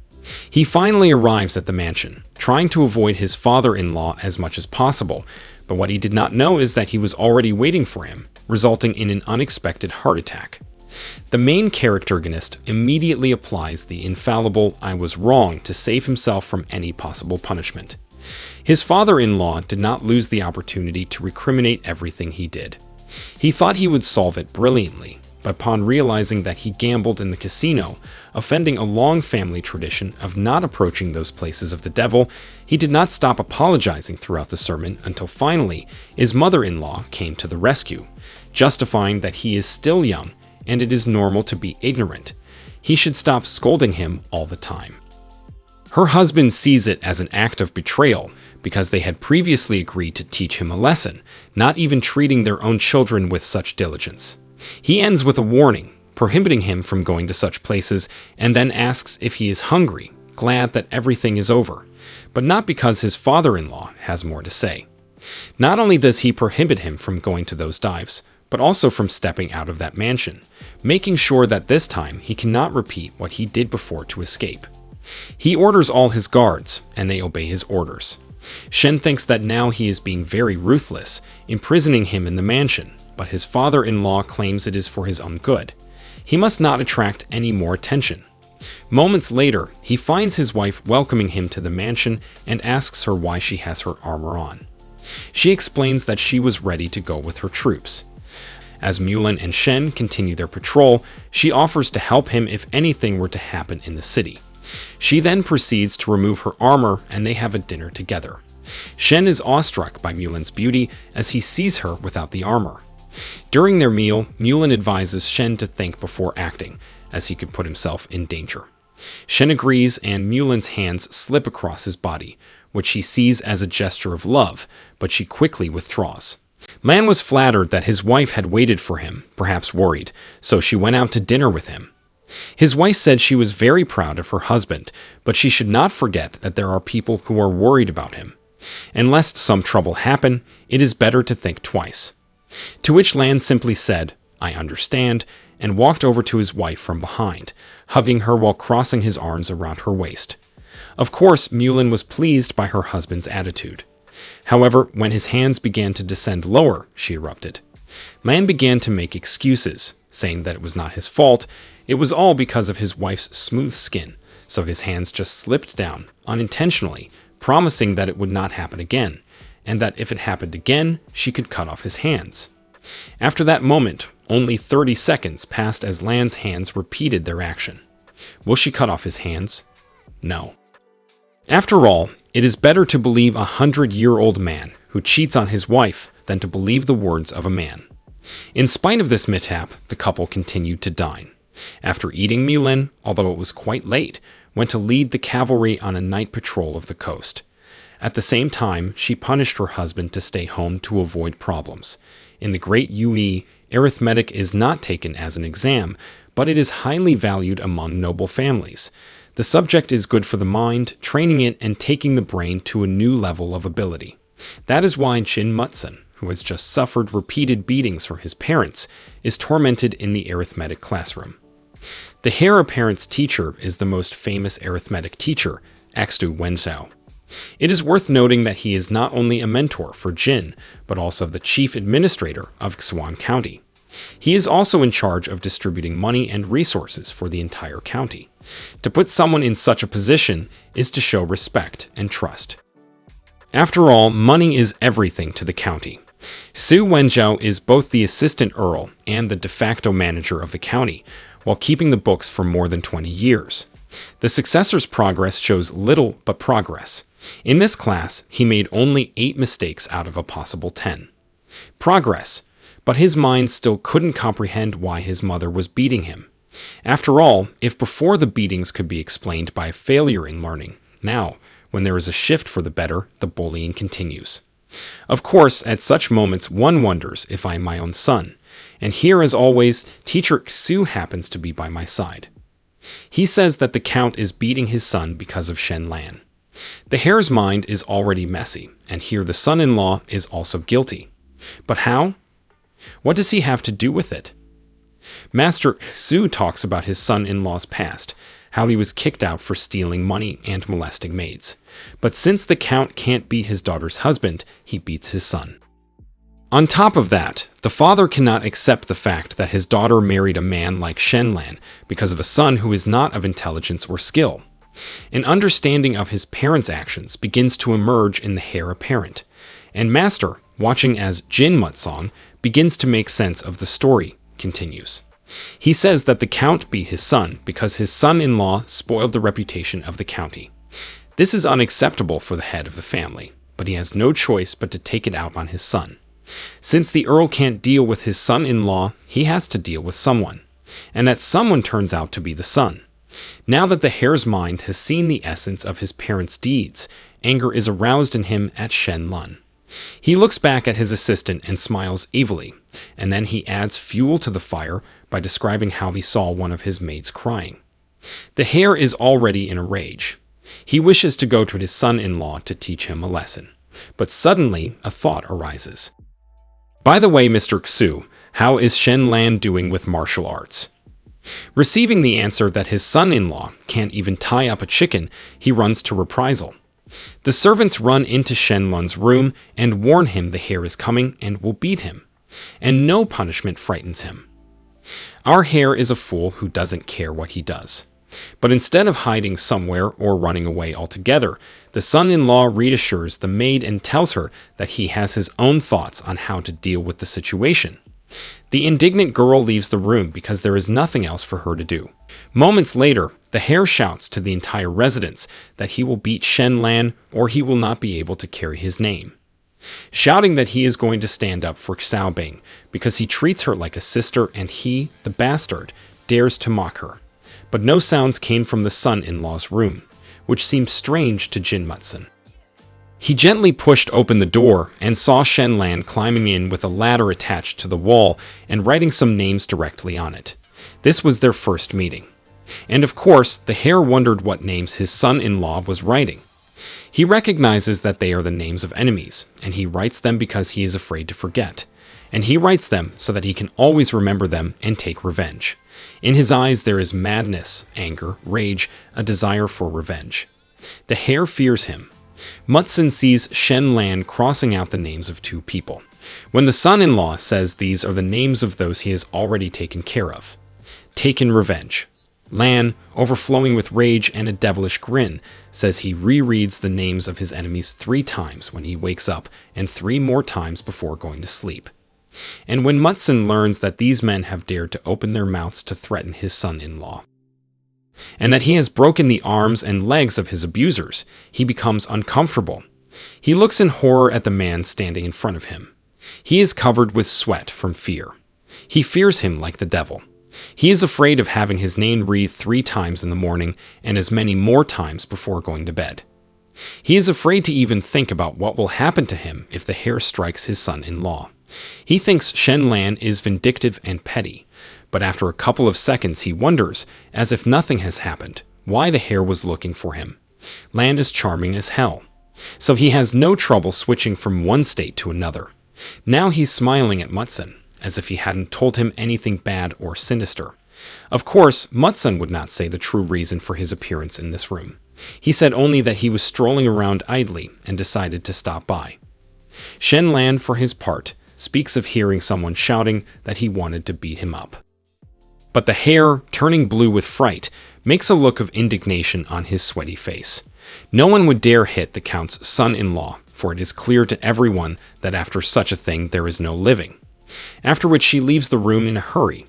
[SPEAKER 1] He finally arrives at the mansion, trying to avoid his father-in-law as much as possible, but what he did not know is that he was already waiting for him, resulting in an unexpected heart attack. The main characterist immediately applies the infallible "I was wrong" to save himself from any possible punishment. His father-in-law did not lose the opportunity to recriminate everything he did. He thought he would solve it brilliantly, but upon realizing that he gambled in the casino, offending a long family tradition of not approaching those places of the devil, he did not stop apologizing throughout the sermon until finally his mother-in-law came to the rescue, justifying that he is still young and it is normal to be ignorant. He should stop scolding him all the time. Her husband sees it as an act of betrayal because they had previously agreed to teach him a lesson, not even treating their own children with such diligence. He ends with a warning, prohibiting him from going to such places, and then asks if he is hungry, glad that everything is over, but not because his father-in-law has more to say. Not only does he prohibit him from going to those dives, but also from stepping out of that mansion, making sure that this time he cannot repeat what he did before to escape. He orders all his guards, and they obey his orders. Shen thinks that now he is being very ruthless, imprisoning him in the mansion, but his father-in-law claims it is for his own good. He must not attract any more attention. Moments later, he finds his wife welcoming him to the mansion and asks her why she has her armor on. She explains that she was ready to go with her troops. As Mulan and Shen continue their patrol, she offers to help him if anything were to happen in the city. She then proceeds to remove her armor and they have a dinner together. Shen is awestruck by Mulan's beauty as he sees her without the armor. During their meal, Mulan advises Shen to think before acting, as he could put himself in danger. Shen agrees and Mulan's hands slip across his body, which he sees as a gesture of love, but she quickly withdraws. Lan was flattered that his wife had waited for him, perhaps worried, so she went out to dinner with him. His wife said she was very proud of her husband, but she should not forget that there are people who are worried about him. And lest some trouble happen, it is better to think twice. To which Lan simply said, "I understand," and walked over to his wife from behind, hugging her while crossing his arms around her waist. Of course, Mulan was pleased by her husband's attitude. However, when his hands began to descend lower, she erupted. Lan began to make excuses, saying that it was not his fault, it was all because of his wife's smooth skin, so his hands just slipped down, unintentionally, promising that it would not happen again, and that if it happened again, she could cut off his hands. After that moment, only 30 seconds passed as Lan's hands repeated their action. Will she cut off his hands? No. After all, it is better to believe a 100-year-old man who cheats on his wife than to believe the words of a man. In spite of this mishap, the couple continued to dine. After eating, Mulan, although it was quite late, went to lead the cavalry on a night patrol of the coast. At the same time, she punished her husband to stay home to avoid problems. In the Great Yue, arithmetic is not taken as an exam, but it is highly valued among noble families. The subject is good for the mind, training it and taking the brain to a new level of ability. That is why Jin Mutsun, who has just suffered repeated beatings from his parents, is tormented in the arithmetic classroom. The heir apparent's teacher is the most famous arithmetic teacher, Xu Wenzhou. It is worth noting that he is not only a mentor for Jin, but also the chief administrator of Xuan County. He is also in charge of distributing money and resources for the entire county. To put someone in such a position is to show respect and trust. After all, money is everything to the county. Xu Wenzhou is both the assistant earl and the de facto manager of the county, while keeping the books for more than 20 years. The successor's progress shows little but progress. In this class, he made only 8 mistakes out of a possible 10. Progress, but his mind still couldn't comprehend why his mother was beating him. After all, if before the beatings could be explained by failure in learning, now, when there is a shift for the better, the bullying continues. Of course, at such moments one wonders if I am my own son, and here as always, Teacher Xu happens to be by my side. He says that the Count is beating his son because of Shen Lan. The heir's mind is already messy, and here the son-in-law is also guilty. But how? What does he have to do with it? Master Xu talks about his son-in-law's past, how he was kicked out for stealing money and molesting maids. But since the Count can't beat his daughter's husband, he beats his son. On top of that, the father cannot accept the fact that his daughter married a man like Shen Lan because of a son who is not of intelligence or skill. An understanding of his parents' actions begins to emerge in the heir apparent, and Master, watching as Jin Mutsong, begins to make sense of the story, continues. He says that the Count beat his son because his son-in-law spoiled the reputation of the county. This is unacceptable for the head of the family, but he has no choice but to take it out on his son. Since the Earl can't deal with his son-in-law, he has to deal with someone, and that someone turns out to be the son. Now that the heir's mind has seen the essence of his parents' deeds, anger is aroused in him at Shen Lun. He looks back at his assistant and smiles evilly, and then he adds fuel to the fire by describing how he saw one of his maids crying. The heir is already in a rage. He wishes to go to his son-in-law to teach him a lesson, but suddenly a thought arises. By the way, Mr. Xu, how is Shen Lan doing with martial arts? Receiving the answer that his son-in-law can't even tie up a chicken, he runs to reprisal. The servants run into Shen Lun's room and warn him the heir is coming and will beat him, and no punishment frightens him. Our hare is a fool who doesn't care what he does. But instead of hiding somewhere or running away altogether, the son-in-law reassures the maid and tells her that he has his own thoughts on how to deal with the situation. The indignant girl leaves the room because there is nothing else for her to do. Moments later, the hare shouts to the entire residence that he will beat Shen Lan or he will not be able to carry his name, shouting that he is going to stand up for Xiao Bing because he treats her like a sister and he, the bastard, dares to mock her. But no sounds came from the son-in-law's room, which seemed strange to Jin Mutsun. He gently pushed open the door and saw Shen Lan climbing in with a ladder attached to the wall and writing some names directly on it. This was their first meeting. And of course, the hare wondered what names his son-in-law was writing. He recognizes that they are the names of enemies, and he writes them because he is afraid to forget. And he writes them so that he can always remember them and take revenge. In his eyes there is madness, anger, rage, a desire for revenge. The hare fears him. Mutsun sees Shen Lan crossing out the names of two people, when the son-in-law says these are the names of those he has already taken care of. Taken revenge. Lan, overflowing with rage and a devilish grin, says he rereads the names of his enemies 3 times when he wakes up and 3 more times before going to sleep. And when Mutsun learns that these men have dared to open their mouths to threaten his son-in-law, and that he has broken the arms and legs of his abusers, he becomes uncomfortable. He looks in horror at the man standing in front of him. He is covered with sweat from fear. He fears him like the devil. He is afraid of having his name read 3 times in the morning and as many more times before going to bed. He is afraid to even think about what will happen to him if the hare strikes his son-in-law. He thinks Shen Lan is vindictive and petty, but after a couple of seconds he wonders, as if nothing has happened, why the hare was looking for him. Lan is charming as hell, so he has no trouble switching from one state to another. Now he's smiling at Mutsun, as if he hadn't told him anything bad or sinister. Of course, Mutsun would not say the true reason for his appearance in this room. He said only that he was strolling around idly and decided to stop by. Shen Lan, for his part, speaks of hearing someone shouting that he wanted to beat him up. But the hare, turning blue with fright, makes a look of indignation on his sweaty face. No one would dare hit the Count's son-in-law, for it is clear to everyone that after such a thing there is no living. After which she leaves the room in a hurry.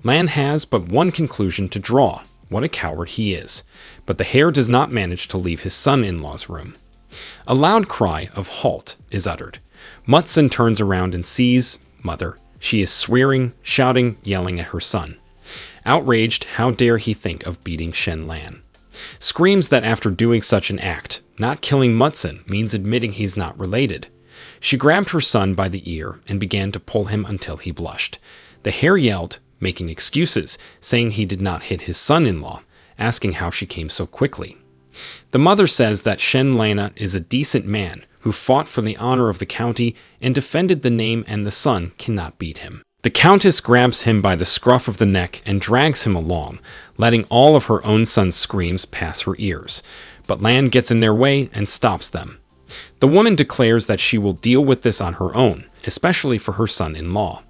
[SPEAKER 1] Lan has but one conclusion to draw: what a coward he is. But the hare does not manage to leave his son-in-law's room. A loud cry of halt is uttered. Mutsun turns around and sees Mother. She is swearing, shouting, yelling at her son. Outraged, how dare he think of beating Shen Lan? Screams that after doing such an act, not killing Mutsun means admitting he's not related. She grabbed her son by the ear and began to pull him until he blushed. The hare yelled, making excuses, saying he did not hit his son-in-law, asking how she came so quickly. The mother says that Shen Lan is a decent man who fought for the honor of the county and defended the name, and the son cannot beat him. The countess grabs him by the scruff of the neck and drags him along, letting all of her own son's screams pass her ears. But Lan gets in their way and stops them. The woman declares that she will deal with this on her own, especially for her son-in-law.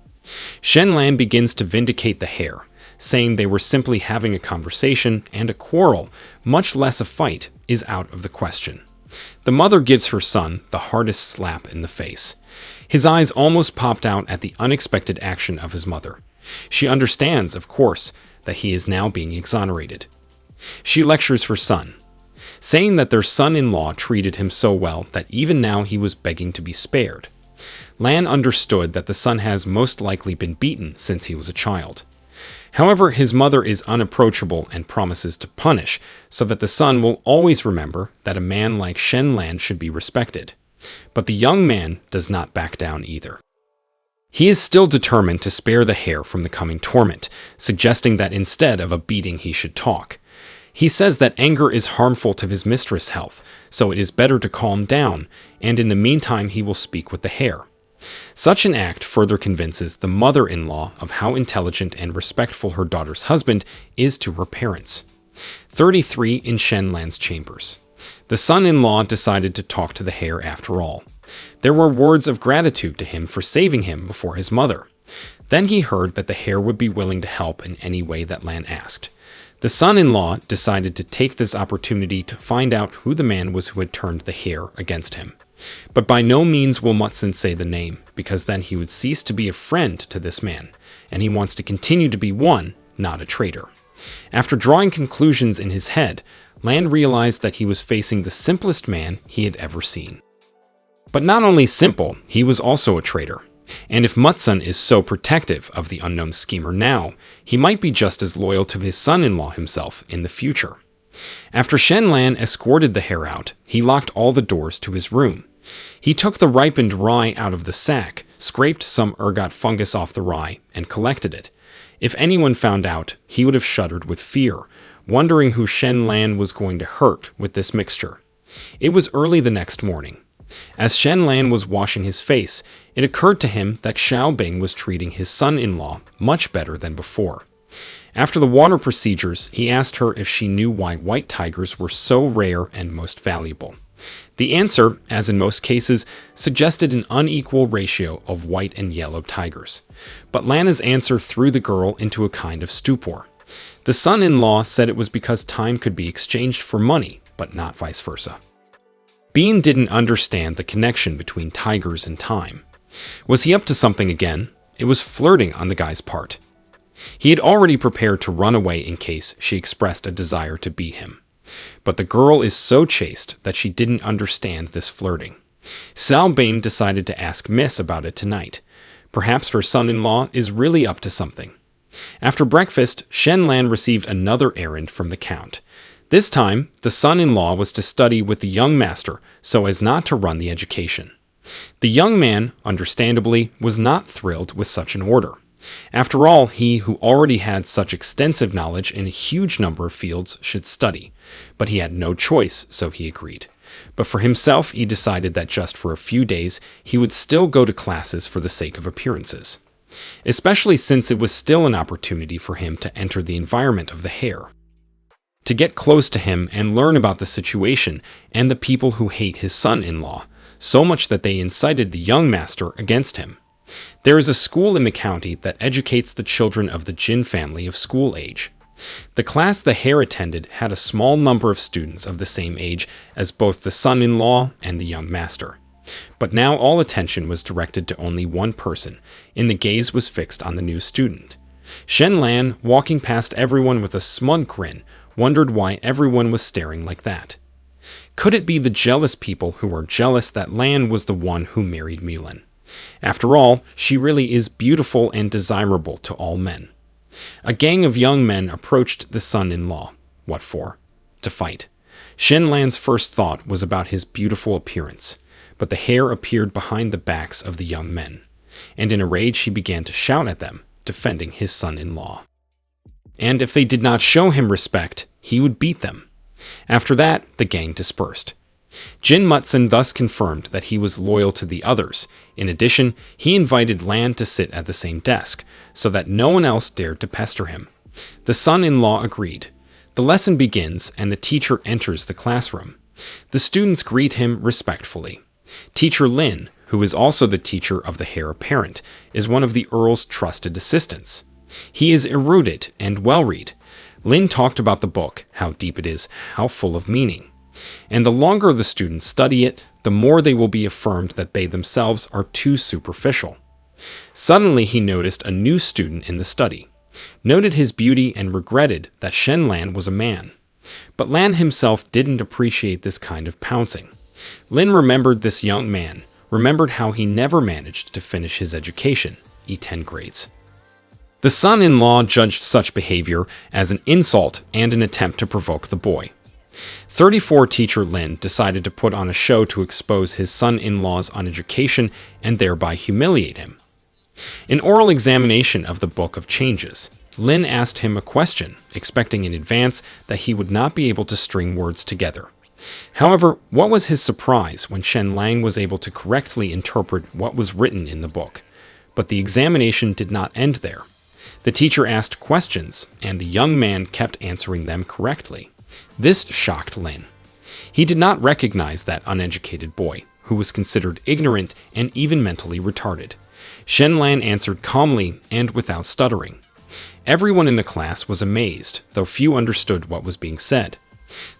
[SPEAKER 1] Shen Lan begins to vindicate the hare, saying they were simply having a conversation and a quarrel, much less a fight, is out of the question. The mother gives her son the hardest slap in the face. His eyes almost popped out at the unexpected action of his mother. She understands, of course, that he is now being exonerated. She lectures her son, saying that their son-in-law treated him so well that even now he was begging to be spared. Lan understood that the son has most likely been beaten since he was a child. However, his mother is unapproachable and promises to punish, so that the son will always remember that a man like Shen Lan should be respected. But the young man does not back down either. He is still determined to spare the hare from the coming torment, suggesting that instead of a beating he should talk. He says that anger is harmful to his mistress' health, so it is better to calm down, and in the meantime he will speak with the hare. Such an act further convinces the mother-in-law of how intelligent and respectful her daughter's husband is to her parents. 33 in Shen Lan's chambers. The son-in-law decided to talk to the hare after all. There were words of gratitude to him for saving him before his mother. Then he heard that the hare would be willing to help in any way that Lan asked. The son-in-law decided to take this opportunity to find out who the man was who had turned the hare against him. But by no means will Mutsun say the name, because then he would cease to be a friend to this man, and he wants to continue to be one, not a traitor. After drawing conclusions in his head, Lan realized that he was facing the simplest man he had ever seen. But not only simple, he was also a traitor. And if Mutsun is so protective of the unknown schemer now, he might be just as loyal to his son-in-law himself in the future. After Shen Lan escorted the hare out, he locked all the doors to his room. He took the ripened rye out of the sack, scraped some ergot fungus off the rye, and collected it. If anyone found out, he would have shuddered with fear, wondering who Shen Lan was going to hurt with this mixture. It was early the next morning. As Shen Lan was washing his face, it occurred to him that Xiao Bing was treating his son-in-law much better than before. After the water procedures, he asked her if she knew why white tigers were so rare and most valuable. The answer, as in most cases, suggested an unequal ratio of white and yellow tigers. But Lana's answer threw the girl into a kind of stupor. The son-in-law said it was because time could be exchanged for money, but not vice versa. Bean didn't understand the connection between tigers and time. Was he up to something again? It was flirting on the guy's part. He had already prepared to run away in case she expressed a desire to be him. But the girl is so chaste that she didn't understand this flirting. Xiao Bing decided to ask Miss about it tonight. Perhaps her son-in-law is really up to something. After breakfast, Shen Lan received another errand from the Count. This time, the son-in-law was to study with the young master so as not to run the education. The young man, understandably, was not thrilled with such an order. After all, he who already had such extensive knowledge in a huge number of fields should study. But he had no choice, so he agreed. But for himself, he decided that just for a few days, he would still go to classes for the sake of appearances. Especially since it was still an opportunity for him to enter the environment of the hare. To get close to him and learn about the situation and the people who hate his son-in-law, so much that they incited the young master against him. There is a school in the county that educates the children of the Jin family of school age. The class the hare attended had a small number of students of the same age as both the son-in-law and the young master. But now all attention was directed to only one person, and the gaze was fixed on the new student. Shen Lan, walking past everyone with a smug grin, wondered why everyone was staring like that. Could it be the jealous people who were jealous that Lan was the one who married Mulan? After all, she really is beautiful and desirable to all men. A gang of young men approached the son-in-law. What for? To fight. Shen Lan's first thought was about his beautiful appearance, but the hare appeared behind the backs of the young men, and in a rage he began to shout at them, defending his son-in-law. And if they did not show him respect, he would beat them. After that, the gang dispersed. Jin Mutsun thus confirmed that he was loyal to the others. In addition, he invited Lan to sit at the same desk, so that no one else dared to pester him. The son-in-law agreed. The lesson begins, and the teacher enters the classroom. The students greet him respectfully. Teacher Lin, who is also the teacher of the heir apparent, is one of the Earl's trusted assistants. He is erudite and well-read. Lin talked about the book, how deep it is, how full of meaning. And the longer the students study it, the more they will be affirmed that they themselves are too superficial. Suddenly he noticed a new student in the study, noted his beauty and regretted that Shen Lan was a man. But Lan himself didn't appreciate this kind of pouncing. Lin remembered this young man, remembered how he never managed to finish his education, E10 grades. The son-in-law judged such behavior as an insult and an attempt to provoke the boy. 34 teacher Lin decided to put on a show to expose his son-in-law's uneducation and thereby humiliate him. An oral examination of the Book of Changes. Lin asked him a question, expecting in advance that he would not be able to string words together. However, what was his surprise when Shen Lang was able to correctly interpret what was written in the book? But the examination did not end there. The teacher asked questions, and the young man kept answering them correctly. This shocked Lin. He did not recognize that uneducated boy, who was considered ignorant and even mentally retarded. Shen Lan answered calmly and without stuttering. Everyone in the class was amazed, though few understood what was being said.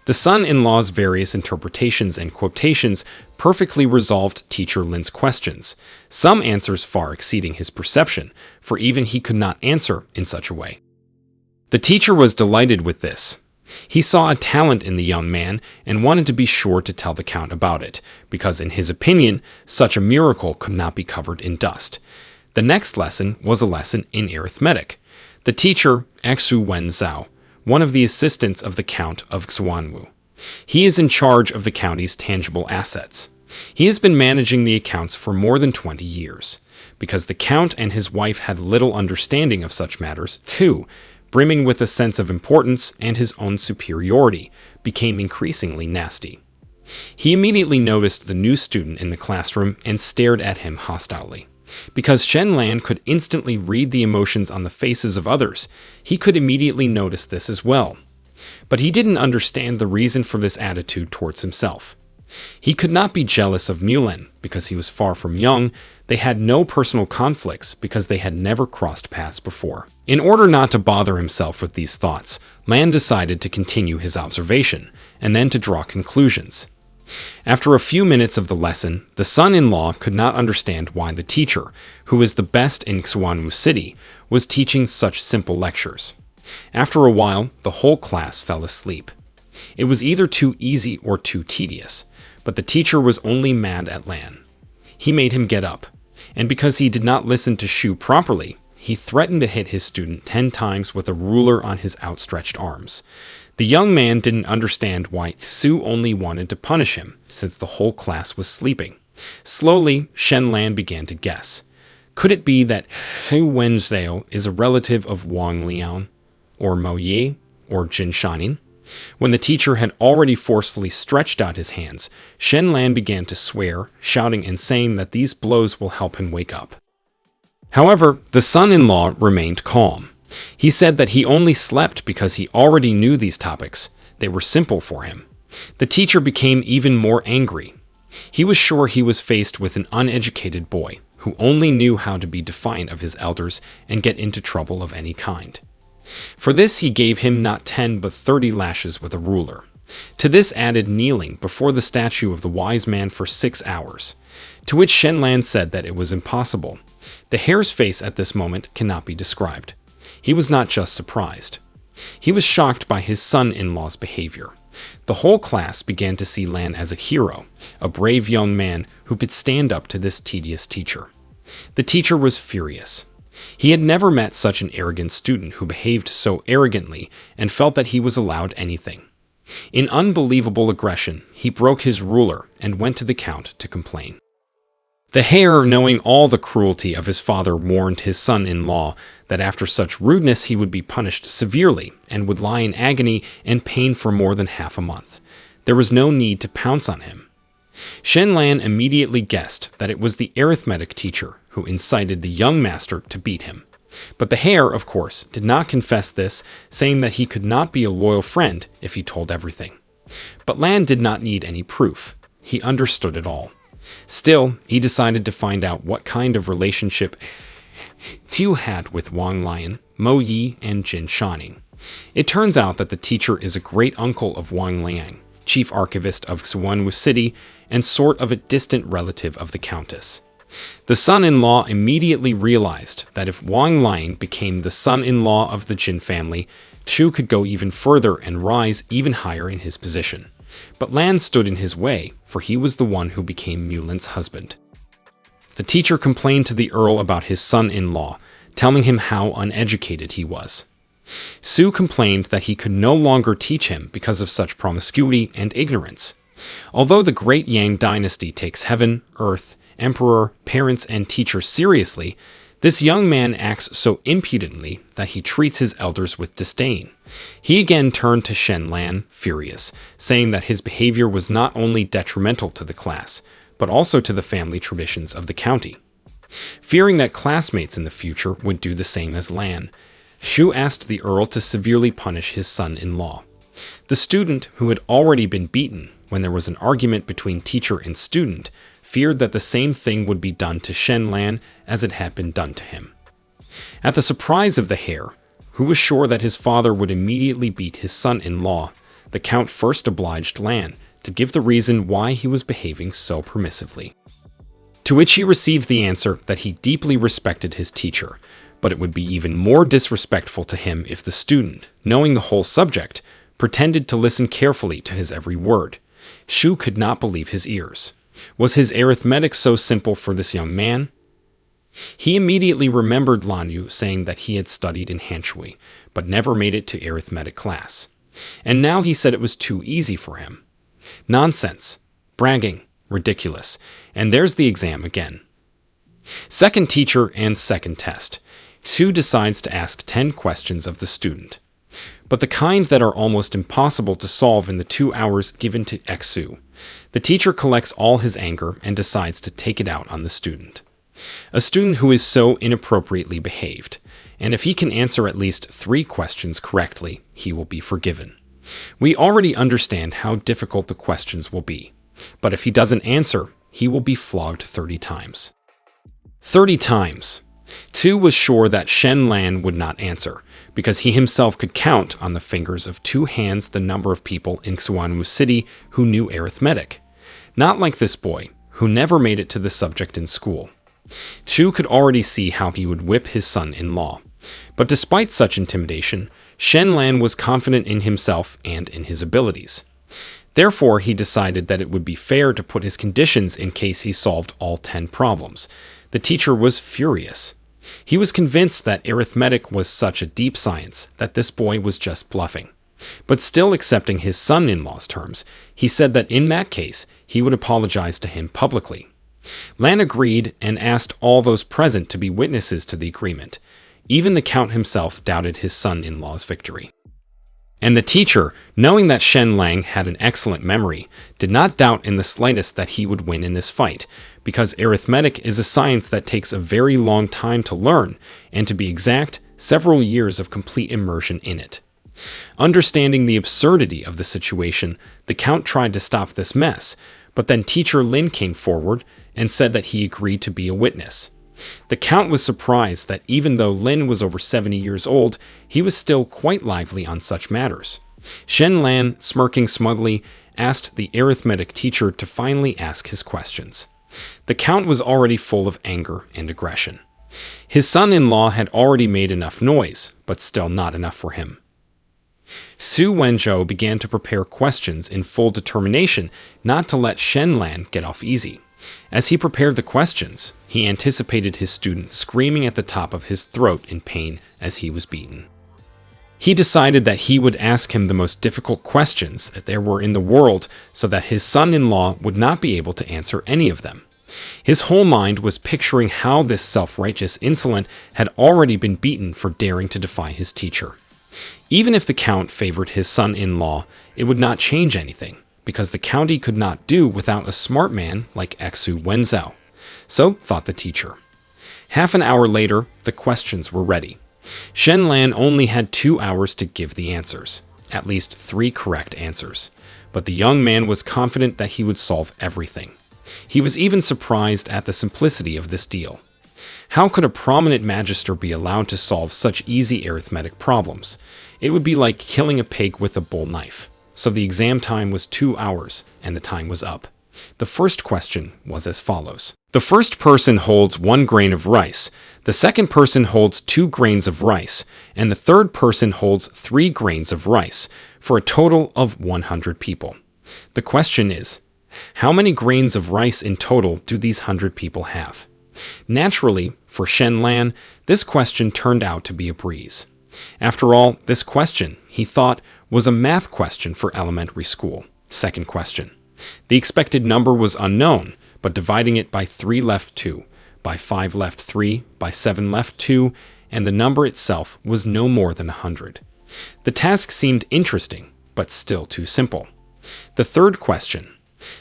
[SPEAKER 1] The son-in-law's various interpretations and quotations perfectly resolved teacher Lin's questions, some answers far exceeding his perception, for even he could not answer in such a way. The teacher was delighted with this. He saw a talent in the young man and wanted to be sure to tell the count about it, because in his opinion, such a miracle could not be covered in dust. The next lesson was a lesson in arithmetic. The teacher, Xu Wenzhao, one of the assistants of the Count of Xuanwu. He is in charge of the county's tangible assets. He has been managing the accounts for more than 20 years. Because the Count and his wife had little understanding of such matters, too, brimming with a sense of importance and his own superiority, became increasingly nasty. He immediately noticed the new student in the classroom and stared at him hostilely. Because Shen Lan could instantly read the emotions on the faces of others, he could immediately notice this as well. But he didn't understand the reason for this attitude towards himself. He could not be jealous of Mulan because he was far from young. They had no personal conflicts because they had never crossed paths before. In order not to bother himself with these thoughts, Lan decided to continue his observation and then to draw conclusions. After a few minutes of the lesson, the son-in-law could not understand why the teacher, who is the best in Xuanwu City, was teaching such simple lectures. After a while, the whole class fell asleep. It was either too easy or too tedious, but the teacher was only mad at Lan. He made him get up, and because he did not listen to Shu properly, he threatened to hit his student 10 times with a ruler on his outstretched arms. The young man didn't understand why Su only wanted to punish him, since the whole class was sleeping. Slowly, Shen Lan began to guess. Could it be that Xu Wenzhao is a relative of Wang Liang, or Mo Yi, or Jin Shanin? When the teacher had already forcefully stretched out his hands, Shen Lan began to swear, shouting and saying that these blows will help him wake up. However, the son-in-law remained calm. He said that he only slept because he already knew these topics. They were simple for him. The teacher became even more angry. He was sure he was faced with an uneducated boy who only knew how to be defiant of his elders and get into trouble of any kind. For this he gave him not 10 but 30 lashes with a ruler. To this added kneeling before the statue of the wise man for 6 hours, to which Shen Lan said that it was impossible. The hare's face at this moment cannot be described. He was not just surprised. He was shocked by his son-in-law's behavior. The whole class began to see Lan as a hero, a brave young man who could stand up to this tedious teacher. The teacher was furious. He had never met such an arrogant student who behaved so arrogantly and felt that he was allowed anything. In unbelievable aggression, he broke his ruler and went to the Count to complain. The hare, knowing all the cruelty of his father, warned his son-in-law that after such rudeness he would be punished severely and would lie in agony and pain for more than half a month. There was no need to pounce on him. Shen Lan immediately guessed that it was the arithmetic teacher who incited the young master to beat him. But the hare, of course, did not confess this, saying that he could not be a loyal friend if he told everything. But Lan did not need any proof. He understood it all. Still, he decided to find out what kind of relationship Fu had with Wang Lion, Mo Yi, and Jin Shaning. It turns out that the teacher is a great-uncle of Wang Liang, chief archivist of Xuanwu City, and sort of a distant relative of the Countess. The son-in-law immediately realized that if Wang Liang became the son-in-law of the Jin family, Shu could go even further and rise even higher in his position. But Lan stood in his way, for he was the one who became Mulan's husband. The teacher complained to the earl about his son-in-law, telling him how uneducated he was. Su complained that he could no longer teach him because of such promiscuity and ignorance. Although the great Yang dynasty takes heaven, earth, emperor, parents, and teachers seriously, this young man acts so impudently that he treats his elders with disdain. He again turned to Shen Lan, furious, saying that his behavior was not only detrimental to the class, but also to the family traditions of the county. Fearing that classmates in the future would do the same as Lan, Shu asked the earl to severely punish his son-in-law. The student, who had already been beaten when there was an argument between teacher and student, feared that the same thing would be done to Shen Lan as it had been done to him. At the surprise of the heir, who was sure that his father would immediately beat his son-in-law, the Count first obliged Lan to give the reason why he was behaving so permissively. To which he received the answer that he deeply respected his teacher, but it would be even more disrespectful to him if the student, knowing the whole subject, pretended to listen carefully to his every word. Shu could not believe his ears. Was his arithmetic so simple for this young man? He immediately remembered Lan Yu saying that he had studied in Hanshui, but never made it to arithmetic class. And now he said it was too easy for him. Nonsense. Bragging. Ridiculous. And there's the exam again. Second teacher and second test. Shu decides to ask 10 questions of the student, but the kind that are almost impossible to solve in the 2 hours given to Xu. The teacher collects all his anger and decides to take it out on the student. A student who is so inappropriately behaved, and if he can answer at least 3 questions correctly, he will be forgiven. We already understand how difficult the questions will be, but if he doesn't answer, he will be flogged 30 times. 30 times! Tu was sure that Shen Lan would not answer, because he himself could count on the fingers of 2 hands the number of people in Xuanwu City who knew arithmetic. Not like this boy, who never made it to the subject in school. Chu could already see how he would whip his son-in-law. But despite such intimidation, Shen Lan was confident in himself and in his abilities. Therefore, he decided that it would be fair to put his conditions in case he solved all 10 problems. The teacher was furious. He was convinced that arithmetic was such a deep science that this boy was just bluffing. But still accepting his son-in-law's terms, he said that in that case, he would apologize to him publicly. Lan agreed and asked all those present to be witnesses to the agreement. Even the Count himself doubted his son-in-law's victory. And the teacher, knowing that Shen Lang had an excellent memory, did not doubt in the slightest that he would win in this fight, because arithmetic is a science that takes a very long time to learn, and to be exact, several years of complete immersion in it. Understanding the absurdity of the situation, the Count tried to stop this mess, but then teacher Lin came forward and said that he agreed to be a witness. The Count was surprised that even though Lin was over 70 years old, he was still quite lively on such matters. Shen Lan, smirking smugly, asked the arithmetic teacher to finally ask his questions. The Count was already full of anger and aggression. His son-in-law had already made enough noise, but still not enough for him. Su Wenzhou began to prepare questions in full determination not to let Shen Lan get off easy. As he prepared the questions, he anticipated his student screaming at the top of his throat in pain as he was beaten. He decided that he would ask him the most difficult questions that there were in the world so that his son-in-law would not be able to answer any of them. His whole mind was picturing how this self-righteous insolent had already been beaten for daring to defy his teacher. Even if the Count favored his son-in-law, it would not change anything, because the county could not do without a smart man like Xu Wenzhou. So thought the teacher. Half an hour later, the questions were ready. Shen Lan only had 2 hours to give the answers, at least 3 correct answers. But the young man was confident that he would solve everything. He was even surprised at the simplicity of this deal. How could a prominent magister be allowed to solve such easy arithmetic problems? It would be like killing a pig with a bull knife. So the exam time was 2 hours, and the time was up. The first question was as follows. The first person holds 1 grain of rice, the second person holds 2 grains of rice, and the third person holds 3 grains of rice, for a total of 100 people. The question is, how many grains of rice in total do these 100 people have? Naturally, for Shen Lan, this question turned out to be a breeze. After all, this question, he thought, was a math question for elementary school. Second question. The expected number was unknown, but dividing it by 3 left 2, by 5 left 3, by 7 left 2, and the number itself was no more than 100. The task seemed interesting, but still too simple. The third question.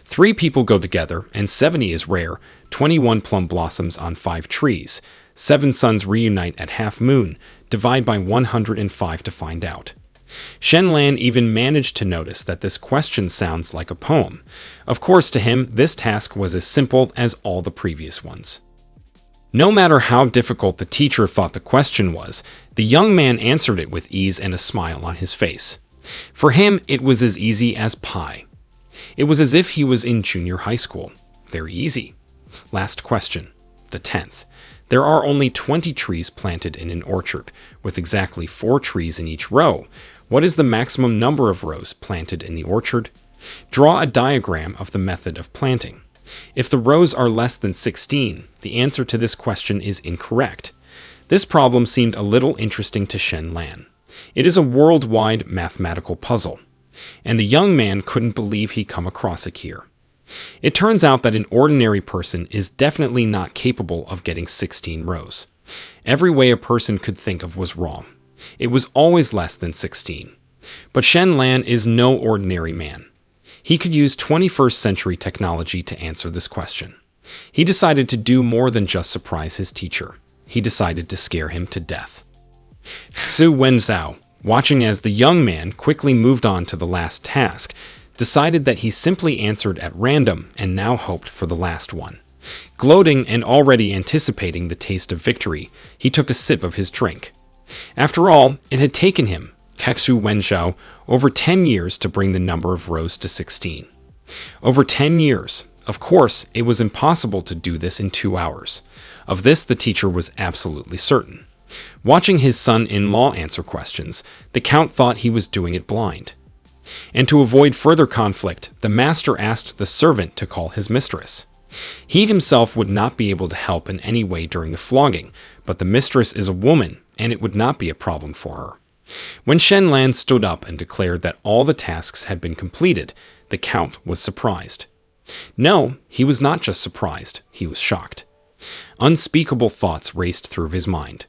[SPEAKER 1] 3 people go together, and 70 is rare, 21 plum blossoms on 5 trees, 7 suns reunite at half moon, divide by 105 to find out. Shen Lan even managed to notice that this question sounds like a poem. Of course, to him, this task was as simple as all the previous ones. No matter how difficult the teacher thought the question was, the young man answered it with ease and a smile on his face. For him, it was as easy as pie. It was as if he was in junior high school. Very easy. Last question, the 10th. There are only 20 trees planted in an orchard, with exactly 4 trees in each row. What is the maximum number of rows planted in the orchard? Draw a diagram of the method of planting. If the rows are less than 16, the answer to this question is incorrect. This problem seemed a little interesting to Shen Lan. It is a worldwide mathematical puzzle, and the young man couldn't believe he'd come across it here. It turns out that an ordinary person is definitely not capable of getting 16 rows. Every way a person could think of was wrong. It was always less than 16. But Shen Lan is no ordinary man. He could use 21st century technology to answer this question. He decided to do more than just surprise his teacher. He decided to scare him to death. Xu Wenzhou, watching as the young man quickly moved on to the last task, decided that he simply answered at random and now hoped for the last one. Gloating and already anticipating the taste of victory, he took a sip of his drink. After all, it had taken him, Xu Wenzhou, over 10 years to bring the number of rows to 16. Over 10 years. Of course, it was impossible to do this in 2 hours. Of this, the teacher was absolutely certain. Watching his son-in-law answer questions, the count thought he was doing it blind. And to avoid further conflict, the master asked the servant to call his mistress. He himself would not be able to help in any way during the flogging, but the mistress is a woman, and it would not be a problem for her. When Shen Lan stood up and declared that all the tasks had been completed, the count was surprised. No, he was not just surprised, he was shocked. Unspeakable thoughts raced through his mind.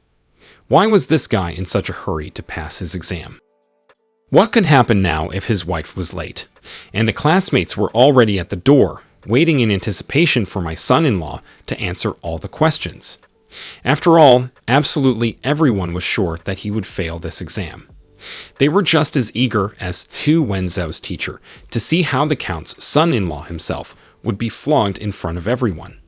[SPEAKER 1] Why was this guy in such a hurry to pass his exam? What could happen now if his wife was late? And the classmates were already at the door, waiting in anticipation for my son-in-law to answer all the questions. After all, absolutely everyone was sure that he would fail this exam. They were just as eager as Xu Wenzhou's teacher to see how the count's son-in-law himself would be flogged in front of everyone.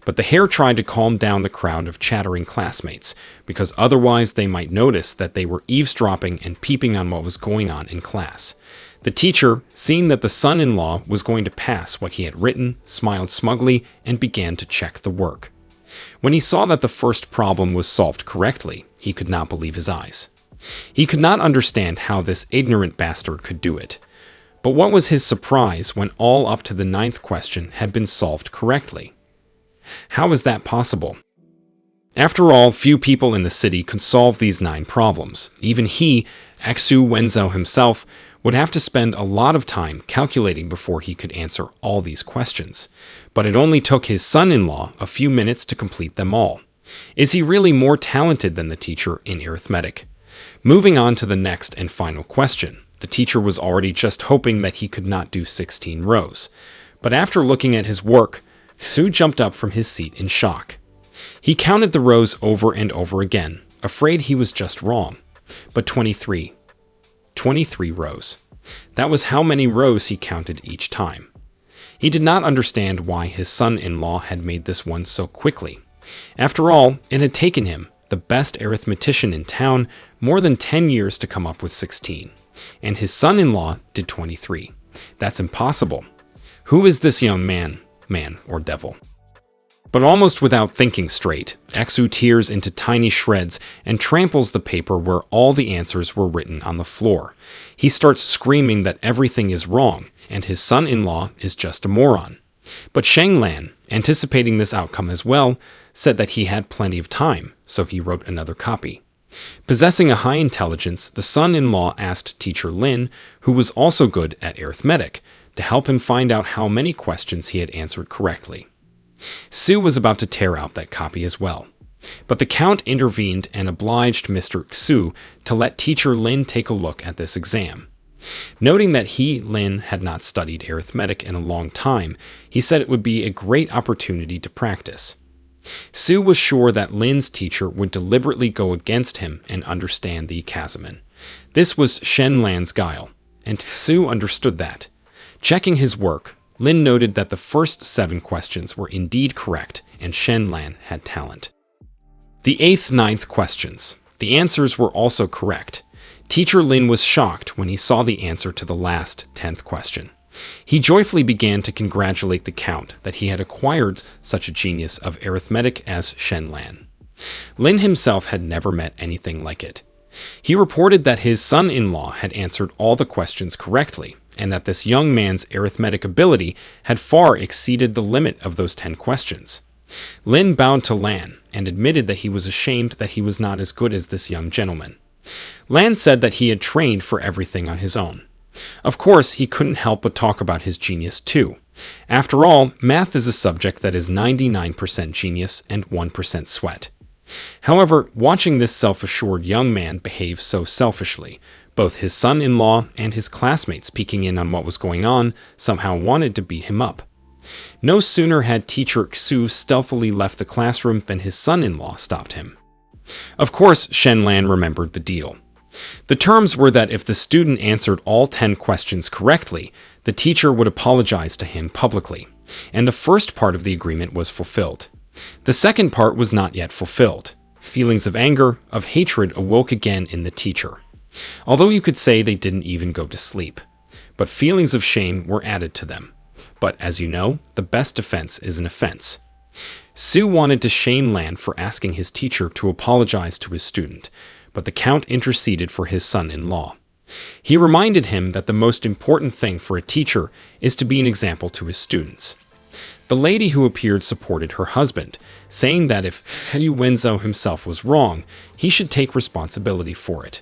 [SPEAKER 1] But the hare tried to calm down the crowd of chattering classmates, because otherwise they might notice that they were eavesdropping and peeping on what was going on in class. The teacher, seeing that the son-in-law was going to pass what he had written, smiled smugly and began to check the work. When he saw that the first problem was solved correctly, he could not believe his eyes. He could not understand how this ignorant bastard could do it. But what was his surprise when all up to the 9th question had been solved correctly? How is that possible? After all, few people in the city could solve these 9 problems. Even he, Xu Wenzhou himself, would have to spend a lot of time calculating before he could answer all these questions. But it only took his son-in-law a few minutes to complete them all. Is he really more talented than the teacher in arithmetic? Moving on to the next and final question, the teacher was already just hoping that he could not do 16 rows. But after looking at his work, Xu jumped up from his seat in shock. He counted the rows over and over again, afraid he was just wrong. But 23 rows. That was how many rows he counted each time. He did not understand why his son-in-law had made this one so quickly. After all, it had taken him, the best arithmetician in town, more than 10 years to come up with 16. And his son-in-law did 23. That's impossible. Who is this young man or devil? But almost without thinking straight, Xu tears into tiny shreds and tramples the paper where all the answers were written on the floor. He starts screaming that everything is wrong, and his son-in-law is just a moron. But Shen Lan, anticipating this outcome as well, said that he had plenty of time, so he wrote another copy. Possessing a high intelligence, the son-in-law asked teacher Lin, who was also good at arithmetic, to help him find out how many questions he had answered correctly. Xu was about to tear out that copy as well. But the count intervened and obliged Mr. Xu to let teacher Lin take a look at this exam. Noting that Lin, had not studied arithmetic in a long time, he said it would be a great opportunity to practice. Xu was sure that Lin's teacher would deliberately go against him and understand the Kazaman. This was Shen Lan's guile, and Su understood that. Checking his work, Lin noted that the first 7 questions were indeed correct, and Shen Lan had talent. The 8th, 9th questions. The answers were also correct. Teacher Lin was shocked when he saw the answer to the last 10th question. He joyfully began to congratulate the Count that he had acquired such a genius of arithmetic as Shen Lan. Lin himself had never met anything like it. He reported that his son-in-law had answered all the questions correctly, and that this young man's arithmetic ability had far exceeded the limit of those 10 questions. Lin bowed to Lan and admitted that he was ashamed that he was not as good as this young gentleman. Lan said that he had trained for everything on his own. Of course, he couldn't help but talk about his genius too. After all, math is a subject that is 99% genius and 1% sweat. However, watching this self-assured young man behave so selfishly, both his son-in-law and his classmates peeking in on what was going on somehow wanted to beat him up. No sooner had teacher Xu stealthily left the classroom than his son-in-law stopped him. Of course, Shen Lan remembered the deal. The terms were that if the student answered all 10 questions correctly, the teacher would apologize to him publicly, and the first part of the agreement was fulfilled. The second part was not yet fulfilled. Feelings of anger, of hatred awoke again in the teacher. Although you could say they didn't even go to sleep. But feelings of shame were added to them. But as you know, the best defense is an offense. Su wanted to shame Lan for asking his teacher to apologize to his student, but the Count interceded for his son-in-law. He reminded him that the most important thing for a teacher is to be an example to his students. The lady who appeared supported her husband, saying that if Yu Wenzhou himself was wrong, he should take responsibility for it.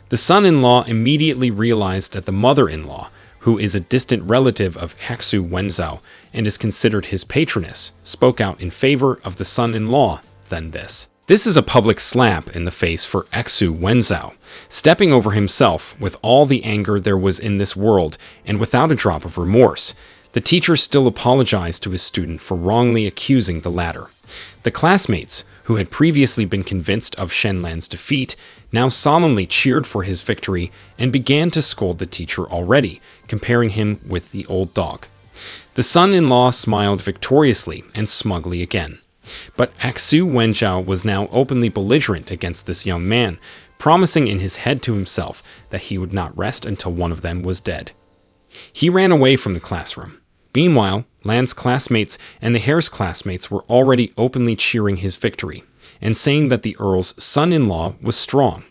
[SPEAKER 1] The son-in-law immediately realized that the mother-in-law, who is a distant relative of Hexu Wenzhou and is considered his patroness, spoke out in favor of the son-in-law than this. This is a public slap in the face for Hexu Wenzhou, stepping over himself with all the anger there was in this world and without a drop of remorse. The teacher still apologized to his student for wrongly accusing the latter. The classmates, who had previously been convinced of Shen Lan's defeat, now solemnly cheered for his victory and began to scold the teacher already, comparing him with the old dog. The son-in-law smiled victoriously and smugly again. But Hexu Wenzhou was now openly belligerent against this young man, promising in his head to himself that he would not rest until one of them was dead. He ran away from the classroom. Meanwhile, Lan's classmates and the heir's classmates were already openly cheering his victory, and saying that the Earl's son-in-law was strong.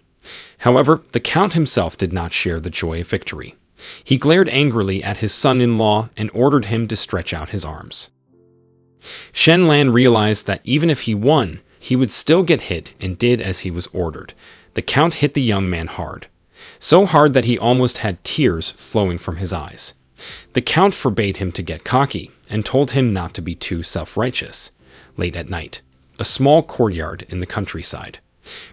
[SPEAKER 1] However, the Count himself did not share the joy of victory. He glared angrily at his son-in-law and ordered him to stretch out his arms. Shen Lan realized that even if he won, he would still get hit and did as he was ordered. The Count hit the young man hard. So hard that he almost had tears flowing from his eyes. The Count forbade him to get cocky and told him not to be too self-righteous. Late at night, a small courtyard in the countryside.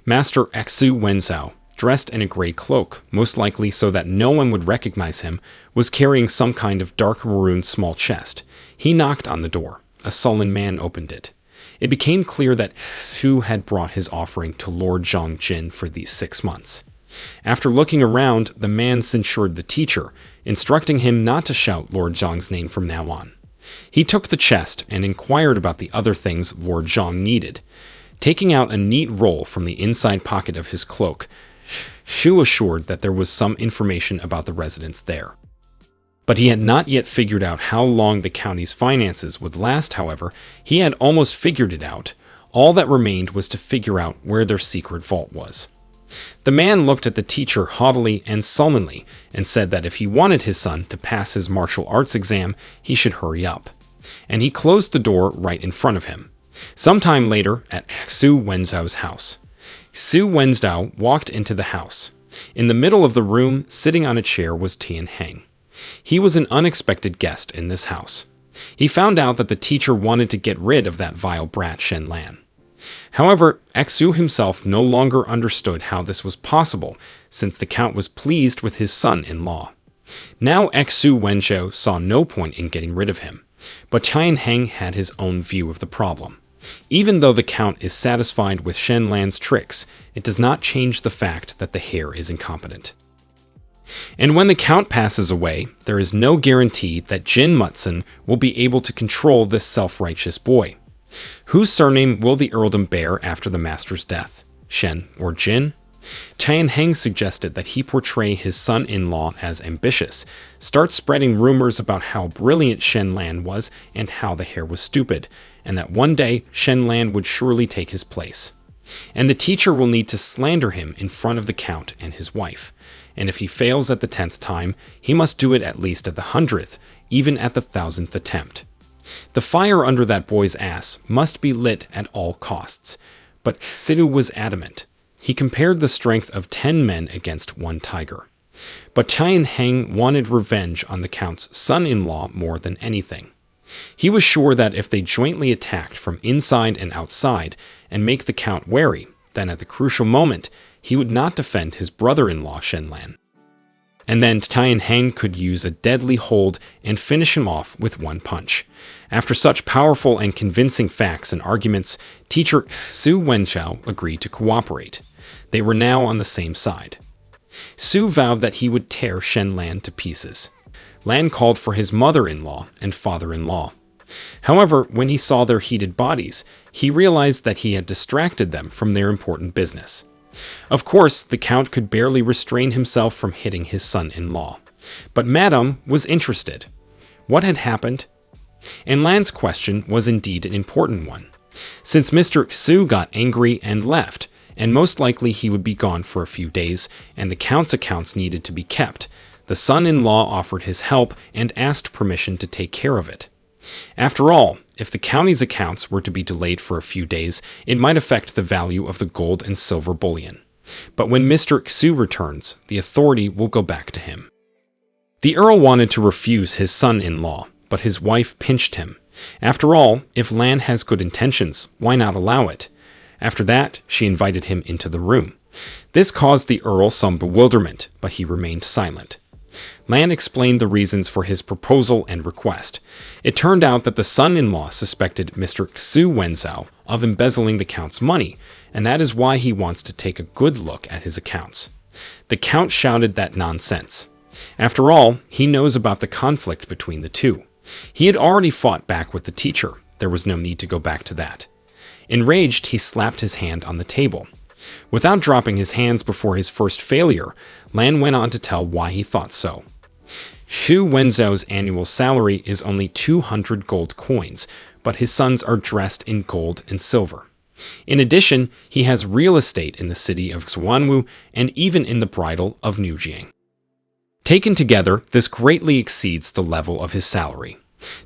[SPEAKER 1] Master Hexu Wenzhou, dressed in a gray cloak, most likely so that no one would recognize him, was carrying some kind of dark maroon small chest. He knocked on the door. A sullen man opened it. It became clear that Hu had brought his offering to Lord Zhang Jin for these 6 months. After looking around, the man censured the teacher, instructing him not to shout Lord Zhang's name from now on. He took the chest and inquired about the other things Lord Zhang needed. Taking out a neat roll from the inside pocket of his cloak, Shu assured that there was some information about the residents there. But he had not yet figured out how long the county's finances would last. However, he had almost figured it out. All that remained was to figure out where their secret vault was. The man looked at the teacher haughtily and sullenly and said that if he wanted his son to pass his martial arts exam, he should hurry up. And he closed the door right in front of him. Sometime later, at Hexu Wenzhou's house. Hexu Wenzhou walked into the house. In the middle of the room, sitting on a chair, was Tian Heng. He was an unexpected guest in this house. He found out that the teacher wanted to get rid of that vile brat Shen Lan. However, Hexu himself no longer understood how this was possible, since the Count was pleased with his son-in-law. Now Hexu Wenzhou saw no point in getting rid of him, but Tian Heng had his own view of the problem. Even though the Count is satisfied with Shen Lan's tricks, it does not change the fact that the heir is incompetent. And when the Count passes away, there is no guarantee that Jin Mutsun will be able to control this self-righteous boy. Whose surname will the earldom bear after the master's death? Shen or Jin? Tian Heng suggested that he portray his son-in-law as ambitious, start spreading rumors about how brilliant Shen Lan was and how the heir was stupid, and that one day Shen Lan would surely take his place. And the teacher will need to slander him in front of the Count and his wife, and if he fails at the 10th time, he must do it at least at the 100th, even at the 1000th attempt. The fire under that boy's ass must be lit at all costs, but Sidu was adamant. He compared the strength of 10 men against 1 tiger. But Tian Heng wanted revenge on the Count's son-in-law more than anything. He was sure that if they jointly attacked from inside and outside and make the Count wary, then at the crucial moment, he would not defend his brother-in-law Shen Lan. And then Tian Heng could use a deadly hold and finish him off with 1 punch. After such powerful and convincing facts and arguments, teacher Su Wenzhou agreed to cooperate. They were now on the same side. Su vowed that he would tear Shen Lan to pieces. Lan called for his mother-in-law and father-in-law. However, when he saw their heated bodies, he realized that he had distracted them from their important business. Of course, the Count could barely restrain himself from hitting his son-in-law. But Madame was interested. What had happened? And Lan's question was indeed an important one. Since Mr. Su got angry and left, and most likely he would be gone for a few days, and the Count's accounts needed to be kept, the son-in-law offered his help and asked permission to take care of it. After all, if the county's accounts were to be delayed for a few days, it might affect the value of the gold and silver bullion. But when Mr. Xu returns, the authority will go back to him. The Earl wanted to refuse his son-in-law, but his wife pinched him. After all, if Lan has good intentions, why not allow it? After that, she invited him into the room. This caused the Earl some bewilderment, but he remained silent. Lan explained the reasons for his proposal and request. It turned out that the son-in-law suspected Mr. Xu Wenzhou of embezzling the Count's money, and that is why he wants to take a good look at his accounts. The Count shouted that nonsense. After all, he knows about the conflict between the two. He had already fought back with the teacher. There was no need to go back to that. Enraged, he slapped his hand on the table. Without dropping his hands before his first failure, Lan went on to tell why he thought so. Xu Wenzhou's annual salary is only 200 gold coins, but his sons are dressed in gold and silver. In addition, he has real estate in the city of Xuanwu and even in the bridal of Nujiang. Taken together, this greatly exceeds the level of his salary.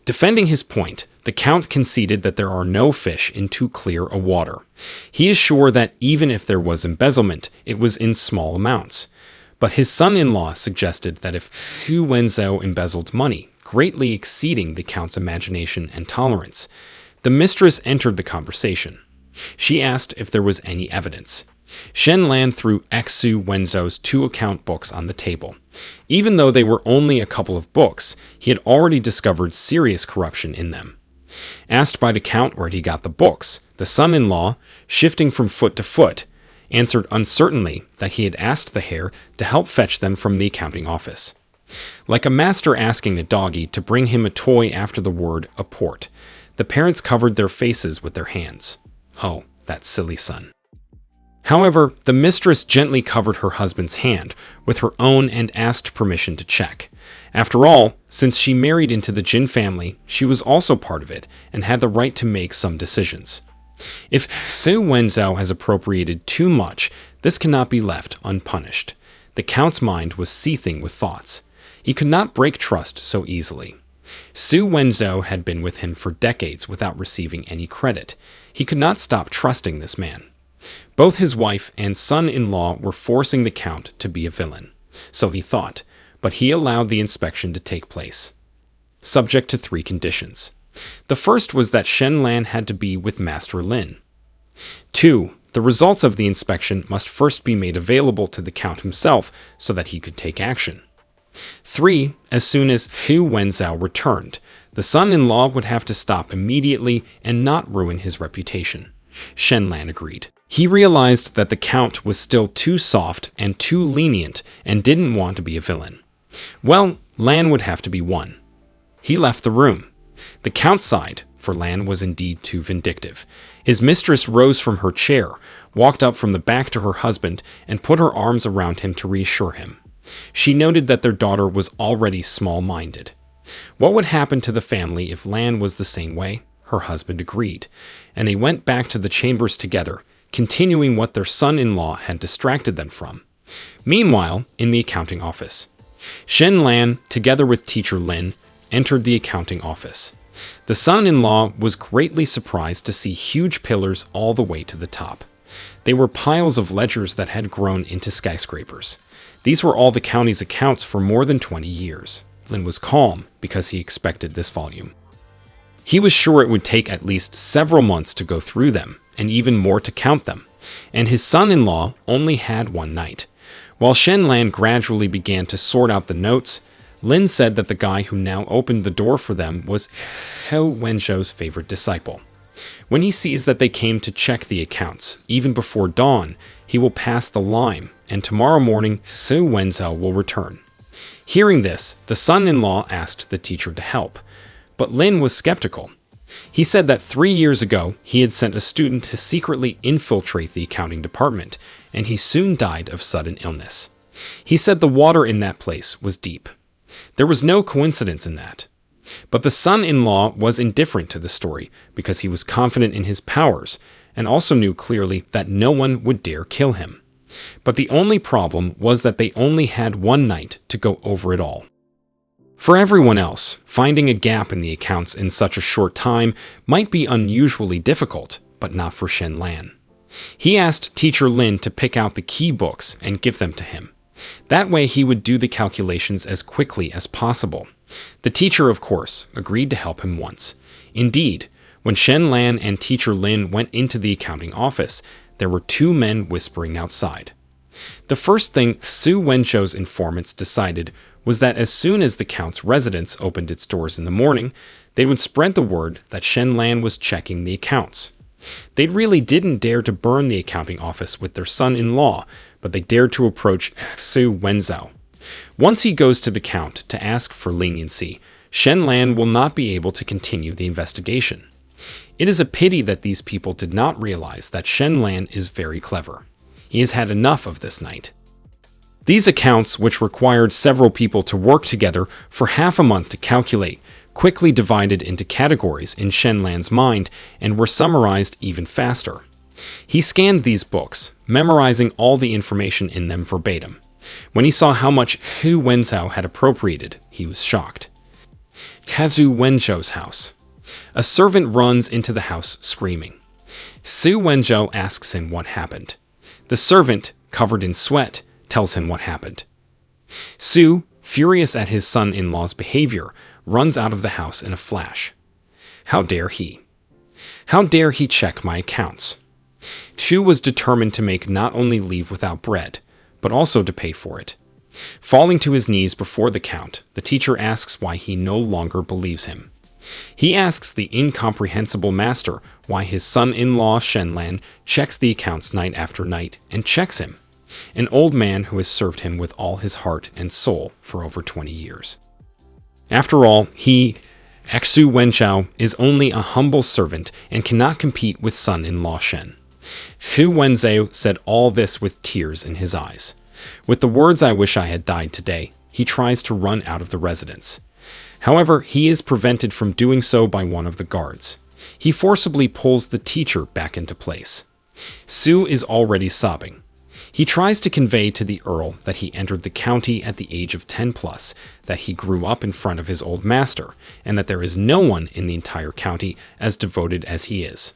[SPEAKER 1] Defending his point, the Count conceded that there are no fish in too clear a water. He is sure that even if there was embezzlement, it was in small amounts. But his son-in-law suggested that if Xu Wenzhou embezzled money, greatly exceeding the Count's imagination and tolerance, the mistress entered the conversation. She asked if there was any evidence. Shen Lan threw Xu Wenzhou's 2 account books on the table. Even though they were only a couple of books, he had already discovered serious corruption in them. Asked by the Count where he got the books, the son-in-law, shifting from foot to foot, answered uncertainly that he had asked the hare to help fetch them from the accounting office. Like a master asking a doggy to bring him a toy after the word apport, the parents covered their faces with their hands. Oh, that silly son. However, the mistress gently covered her husband's hand with her own and asked permission to check. After all, since she married into the Jin family, she was also part of it and had the right to make some decisions. If Xu Wenzhou has appropriated too much, this cannot be left unpunished. The Count's mind was seething with thoughts. He could not break trust so easily. Xu Wenzhou had been with him for decades without receiving any credit. He could not stop trusting this man. Both his wife and son-in-law were forcing the Count to be a villain. So he thought, but he allowed the inspection to take place. Subject to 3 conditions. The first was that Shen Lan had to be with Master Lin. 2. The results of the inspection must first be made available to the Count himself so that he could take action. 3. As soon as Hu Wenzhou returned, the son-in-law would have to stop immediately and not ruin his reputation. Shen Lan agreed. He realized that the Count was still too soft and too lenient and didn't want to be a villain. Well, Lan would have to be one. He left the room. The Count sighed, for Lan was indeed too vindictive. His mistress rose from her chair, walked up from the back to her husband, and put her arms around him to reassure him. She noted that their daughter was already small-minded. What would happen to the family if Lan was the same way? Her husband agreed, and they went back to the chambers together, continuing what their son-in-law had distracted them from. Meanwhile, in the accounting office, Shen Lan, together with teacher Lin, entered the accounting office. The son-in-law was greatly surprised to see huge pillars all the way to the top. They were piles of ledgers that had grown into skyscrapers. These were all the county's accounts for more than 20 years. Lin was calm because he expected this volume. He was sure it would take at least several months to go through them, and even more to count them, and his son-in-law only had one night. While Shen Lan gradually began to sort out the notes, Lin said that the guy who now opened the door for them was Hu Wenzhou's favorite disciple. When he sees that they came to check the accounts, even before dawn, he will pass the lime, and tomorrow morning, Hu Wenzhou will return. Hearing this, the son-in-law asked the teacher to help, but Lin was skeptical. He said that 3 years ago, he had sent a student to secretly infiltrate the accounting department, and he soon died of sudden illness. He said the water in that place was deep. There was no coincidence in that. But the son-in-law was indifferent to the story because he was confident in his powers and also knew clearly that no one would dare kill him. But the only problem was that they only had one night to go over it all. For everyone else, finding a gap in the accounts in such a short time might be unusually difficult, but not for Shen Lan. He asked teacher Lin to pick out the key books and give them to him. That way he would do the calculations as quickly as possible. The teacher, of course, agreed to help him once. Indeed, when Shen Lan and teacher Lin went into the accounting office, there were 2 men whispering outside. The first thing Hu Wenzhou's informants decided was that as soon as the Count's residence opened its doors in the morning, they would spread the word that Shen Lan was checking the accounts. They really didn't dare to burn the accounting office with their son-in-law, but they dared to approach Hu Wenzhou. Once he goes to the Count to ask for leniency, Shen Lan will not be able to continue the investigation. It is a pity that these people did not realize that Shen Lan is very clever. He has had enough of this night. These accounts, which required several people to work together for half a month to calculate, quickly divided into categories in Shen Lan's mind and were summarized even faster. He scanned these books, memorizing all the information in them verbatim. When he saw how much Hu Wenzhou had appropriated, he was shocked. Hu Wenzhou's house. A servant runs into the house screaming. Hu Wenzhou asks him what happened. The servant, covered in sweat, tells him what happened. Su, furious at his son-in-law's behavior, runs out of the house in a flash. How dare he? How dare he check my accounts? Chu was determined to make not only leave without bread, but also to pay for it. Falling to his knees before the Count, the teacher asks why he no longer believes him. He asks the incomprehensible master why his son-in-law Shen Lan checks the accounts night after night and checks him, an old man who has served him with all his heart and soul for over 20 years. After all, Hu Wenzhou is only a humble servant and cannot compete with son-in-law Shen. Hu Wenzhou said all this with tears in his eyes. With the words "I wish I had died today," he tries to run out of the residence. However, he is prevented from doing so by one of the guards. He forcibly pulls the teacher back into place. Su is already sobbing. He tries to convey to the Earl that he entered the county at the age of 10+, that he grew up in front of his old master, and that there is no one in the entire county as devoted as he is.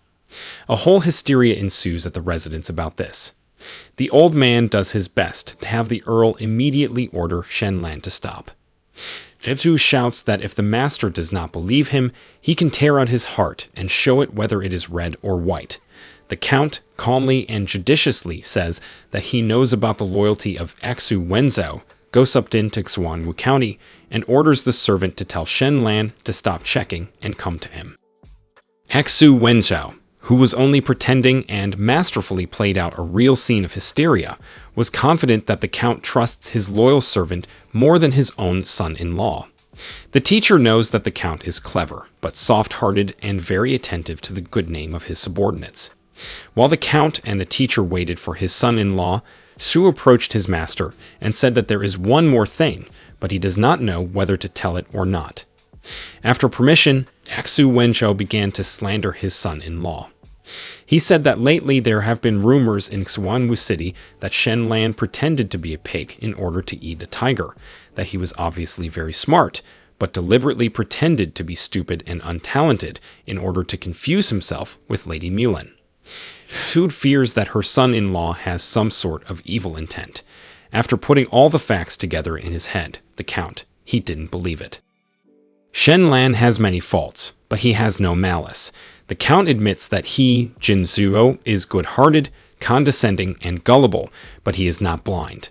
[SPEAKER 1] A whole hysteria ensues at the residence about this. The old man does his best to have the Earl immediately order Shen Lan to stop. Febzu shouts that if the master does not believe him, he can tear out his heart and show it whether it is red or white. The Count calmly and judiciously says that he knows about the loyalty of Hu Wenzhou goes up into Xuanwu County and orders the servant to tell Shen Lan to stop checking and come to him. Xu Wenzhao, who was only pretending and masterfully played out a real scene of hysteria, was confident that the Count trusts his loyal servant more than his own son-in-law. The teacher knows that the Count is clever, but soft-hearted and very attentive to the good name of his subordinates. While the Count and the teacher waited for his son-in-law, Xu approached his master and said that there is one more thing, but he does not know whether to tell it or not. After permission, Xu Wenzhou began to slander his son-in-law. He said that lately there have been rumors in Xuanwu City that Shen Lan pretended to be a pig in order to eat a tiger, that he was obviously very smart, but deliberately pretended to be stupid and untalented in order to confuse himself with Lady Mulan. Xu fears that her son-in-law has some sort of evil intent. After putting all the facts together in his head, the Count, he didn't believe it. Shen Lan has many faults, but he has no malice. The Count admits that he, Jin Zuo, is good-hearted, condescending, and gullible, but he is not blind.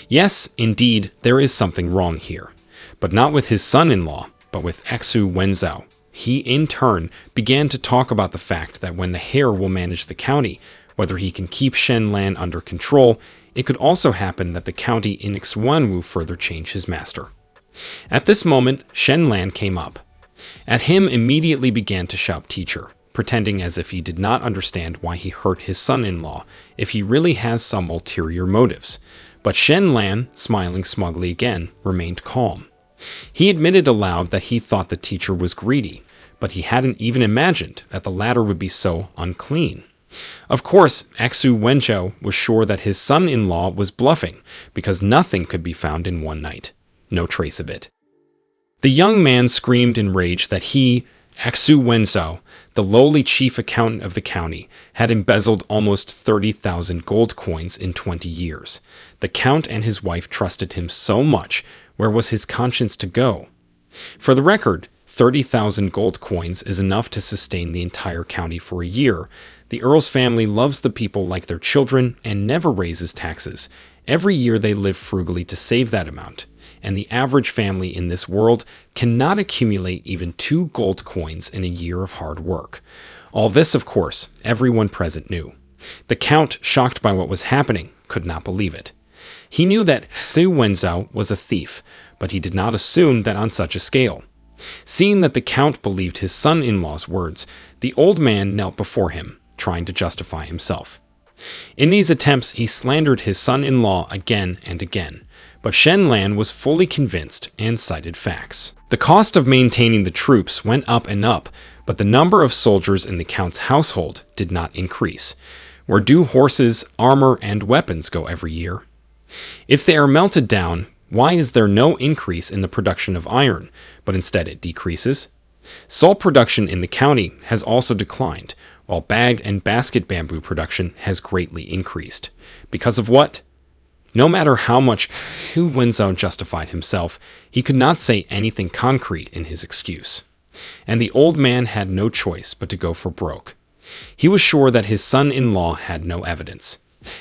[SPEAKER 1] Yes, indeed, there is something wrong here, but not with his son-in-law, but with Xu Wenzhou. He, in turn, began to talk about the fact that when the heir will manage the county, whether he can keep Shen Lan under control, it could also happen that the county in Xuanwu further change his master. At this moment, Shen Lan came up. At him immediately began to shout teacher, pretending as if he did not understand why he hurt his son-in-law, if he really has some ulterior motives. But Shen Lan, smiling smugly again, remained calm. He admitted aloud that he thought the teacher was greedy, but he hadn't even imagined that the latter would be so unclean. Of course, Xu Wenzhou was sure that his son-in-law was bluffing, because nothing could be found in one night. No trace of it. The young man screamed in rage that he, Xu Wenzhou, the lowly chief accountant of the county, had embezzled almost 30,000 gold coins in 20 years. The Count and his wife trusted him so much, where was his conscience to go? For the record, 30,000 gold coins is enough to sustain the entire county for a year. The Earl's family loves the people like their children and never raises taxes. Every year they live frugally to save that amount, and the average family in this world cannot accumulate even 2 gold coins in a year of hard work. All this, of course, everyone present knew. The Count, shocked by what was happening, could not believe it. He knew that Xu Wenzhou was a thief, but he did not assume that on such a scale. Seeing that the Count believed his son-in-law's words, the old man knelt before him, trying to justify himself. In these attempts, he slandered his son-in-law again and again, but Shen Lan was fully convinced and cited facts. The cost of maintaining the troops went up and up, but the number of soldiers in the Count's household did not increase. Where do horses, armor, and weapons go every year? If they are melted down, why is there no increase in the production of iron, but instead it decreases? Salt production in the county has also declined, while bag and basket bamboo production has greatly increased. Because of what? No matter how much Xu Wenzhou justified himself, he could not say anything concrete in his excuse. And the old man had no choice but to go for broke. He was sure that his son-in-law had no evidence.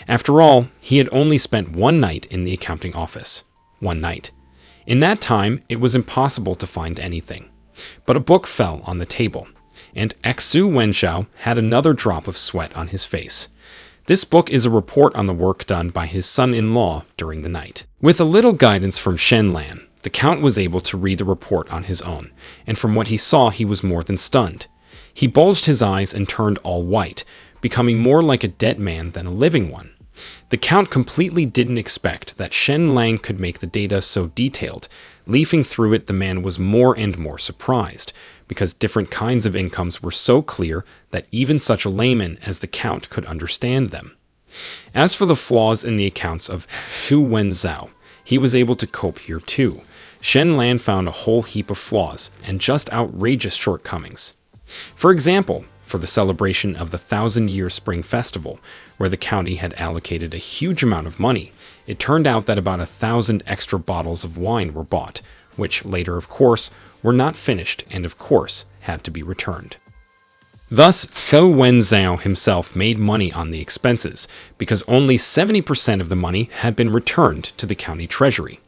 [SPEAKER 1] After all, he had only spent one night in the accounting office. One night. In that time, it was impossible to find anything. But a book fell on the table, and Xu Wenzhou had another drop of sweat on his face. This book is a report on the work done by his son-in-law during the night. With a little guidance from Shen Lan, the Count was able to read the report on his own, and from what he saw, he was more than stunned. He bulged his eyes and turned all white, becoming more like a dead man than a living one. The Count completely didn't expect that Shen Lan could make the data so detailed. Leafing through it, the man was more and more surprised, because different kinds of incomes were so clear that even such a layman as the Count could understand them. As for the flaws in the accounts of Xu Wenzhou, he was able to cope here too. Shen Lan found a whole heap of flaws and just outrageous shortcomings. For example, for the celebration of the 1,000-year Spring Festival, where the county had allocated a huge amount of money, it turned out that about 1,000 extra bottles of wine were bought, which later, of course, were not finished and, of course, had to be returned. Thus, Zhou Wenzhou himself made money on the expenses, because only 70% of the money had been returned to the county treasury.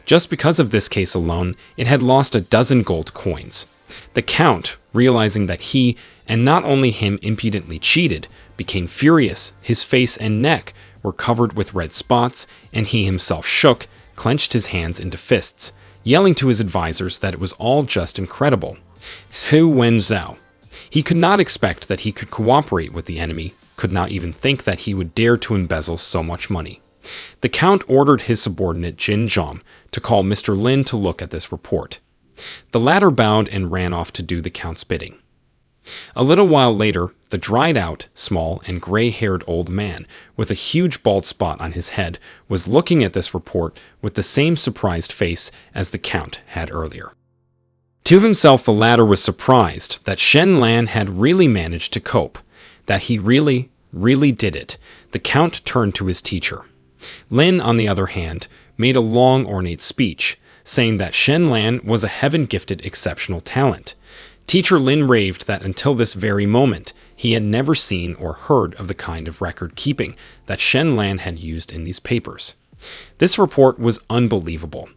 [SPEAKER 1] Just because of this case alone, it had lost a dozen gold coins. The Count, realizing that he, and not only him, impudently cheated, became furious. His face and neck were covered with red spots, and he himself shook, clenched his hands into fists, yelling to his advisors that it was all just incredible. Zhou Wenzhou. He could not expect that he could cooperate with the enemy, could not even think that he would dare to embezzle so much money. The Count ordered his subordinate Jin Zhong to call Mr. Lin to look at this report. The latter bowed and ran off to do the Count's bidding. A little while later, the dried-out, small, and gray-haired old man, with a huge bald spot on his head, was looking at this report with the same surprised face as the Count had earlier. To himself, the latter was surprised that Shen Lan had really managed to cope, that he really did it. The Count turned to his teacher. Lin, on the other hand, made a long, ornate speech, saying that Shen Lan was a heaven-gifted exceptional talent. Teacher Lin raved that until this very moment, he had never seen or heard of the kind of record-keeping that Shen Lan had used in these papers. This report was unbelievable.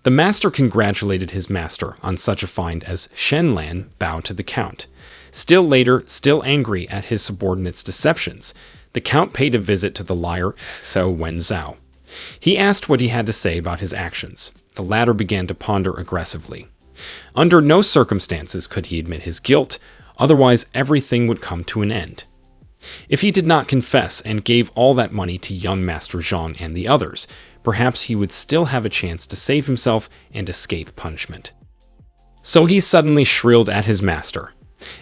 [SPEAKER 1] The master congratulated his master on such a find as Shen Lan bowed to the Count. Still later, still angry at his subordinate's deceptions, the Count paid a visit to the liar Zhou Wenzhou. He asked what he had to say about his actions. The latter began to ponder aggressively. Under no circumstances could he admit his guilt, otherwise everything would come to an end. If he did not confess and gave all that money to young Master Zhang and the others, perhaps he would still have a chance to save himself and escape punishment. So he suddenly shrilled at his master,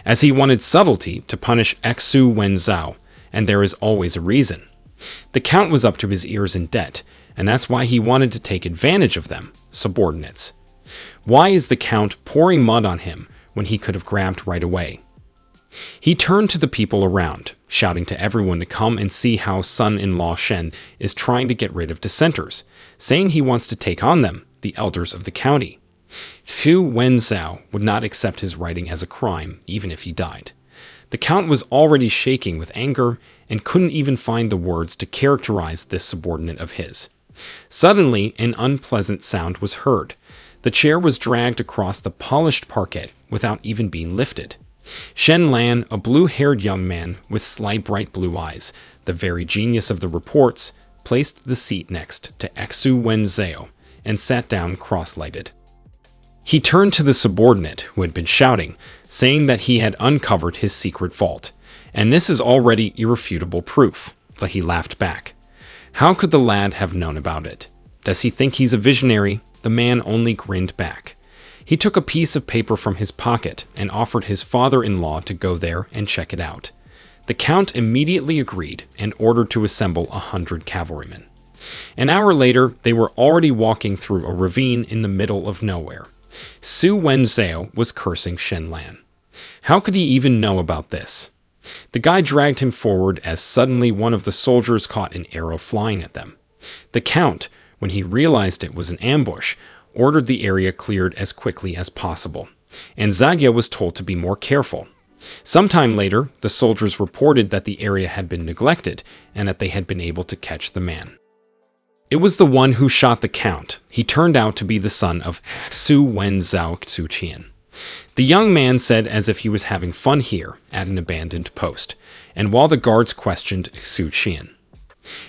[SPEAKER 1] as he wanted subtlety to punish Zhou Wenzhou, and there is always a reason. The Count was up to his ears in debt, and that's why he wanted to take advantage of them, subordinates. Why is the Count pouring mud on him when he could have grabbed right away? He turned to the people around, shouting to everyone to come and see how son-in-law Shen is trying to get rid of dissenters, saying he wants to take on them, the elders of the county. Zhou Wenzhou would not accept his writing as a crime, even if he died. The Count was already shaking with anger and couldn't even find the words to characterize this subordinate of his. Suddenly, an unpleasant sound was heard. The chair was dragged across the polished parquet without even being lifted. Shen Lan, a blue-haired young man with sly bright blue eyes, the very genius of the reports, placed the seat next to Zhou Wenzhou and sat down cross-legged. He turned to the subordinate who had been shouting, saying that he had uncovered his secret vault, and this is already irrefutable proof, but he laughed back. How could the lad have known about it? Does he think he's a visionary? The man only grinned back. He took a piece of paper from his pocket and offered his father-in-law to go there and check it out. The Count immediately agreed and ordered to assemble 100 cavalrymen. An hour later, they were already walking through a ravine in the middle of nowhere. Zhou Wenzhou was cursing Shen Lan. How could he even know about this? The guy dragged him forward as suddenly one of the soldiers caught an arrow flying at them. The Count, when he realized it was an ambush, ordered the area cleared as quickly as possible, and Zagya was told to be more careful. Sometime later, the soldiers reported that the area had been neglected and that they had been able to catch the man. It was the one who shot the Count. He turned out to be the son of Zhou Wenzhou Xuqian. The young man said as if he was having fun here at an abandoned post, and while the guards questioned Xuqian.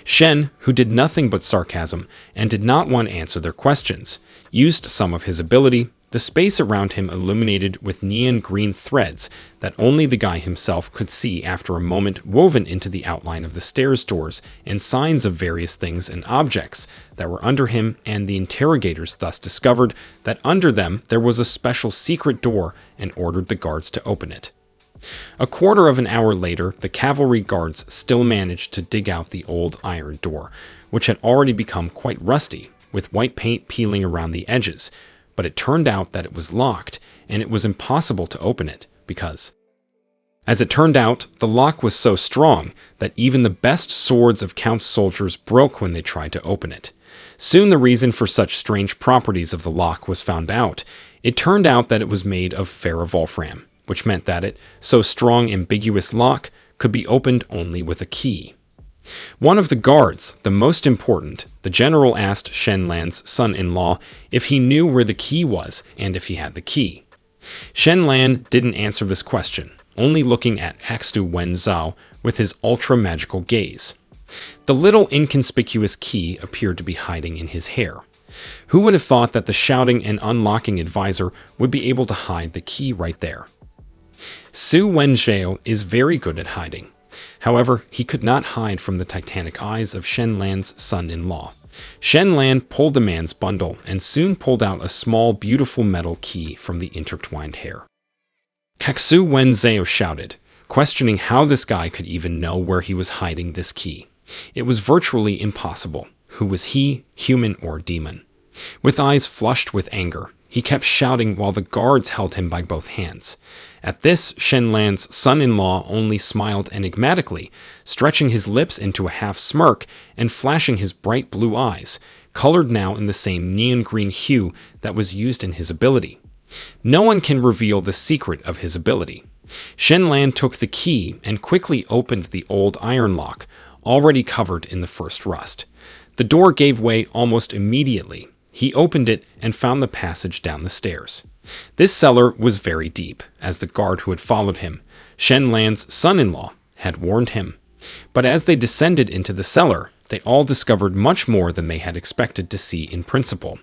[SPEAKER 1] Shen, who did nothing but sarcasm and did not want to answer their questions, used some of his ability, the space around him illuminated with neon green threads that only the guy himself could see after a moment, woven into the outline of the stairs doors and signs of various things and objects that were under him, and the interrogators thus discovered that under them there was a special secret door and ordered the guards to open it. A quarter of an hour later, the cavalry guards still managed to dig out the old iron door, which had already become quite rusty, with white paint peeling around the edges, but it turned out that it was locked, and it was impossible to open it, because, as it turned out, the lock was so strong that even the best swords of Count's soldiers broke when they tried to open it. Soon the reason for such strange properties of the lock was found out. It turned out that it was made of ferrovolfram, which meant that it, so strong ambiguous lock, could be opened only with a key. One of the guards, the most important, the general asked Shen Lan's son-in-law if he knew where the key was and if he had the key. Shen Lan didn't answer this question, only looking at Xu Wenzhao with his ultra-magical gaze. The little inconspicuous key appeared to be hiding in his hair. Who would have thought that the shouting and unlocking advisor would be able to hide the key right there? Xu Wenzhao is very good at hiding. However, he could not hide from the titanic eyes of Shen Lan's son-in-law. Shen Lan pulled the man's bundle and soon pulled out a small, beautiful metal key from the intertwined hair. Xu Wenzhao shouted, questioning how this guy could even know where he was hiding this key. It was virtually impossible. Who was he, human or demon? With eyes flushed with anger, he kept shouting while the guards held him by both hands. At this, Shen Lan's son-in-law only smiled enigmatically, stretching his lips into a half smirk and flashing his bright blue eyes, colored now in the same neon green hue that was used in his ability. No one can reveal the secret of his ability. Shen Lan took the key and quickly opened the old iron lock, already covered in the first rust. The door gave way almost immediately. He opened it and found the passage down the stairs. This cellar was very deep, as the guard who had followed him, Shen Lan's son-in-law, had warned him. But as they descended into the cellar, they all discovered much more than they had expected to see in principle.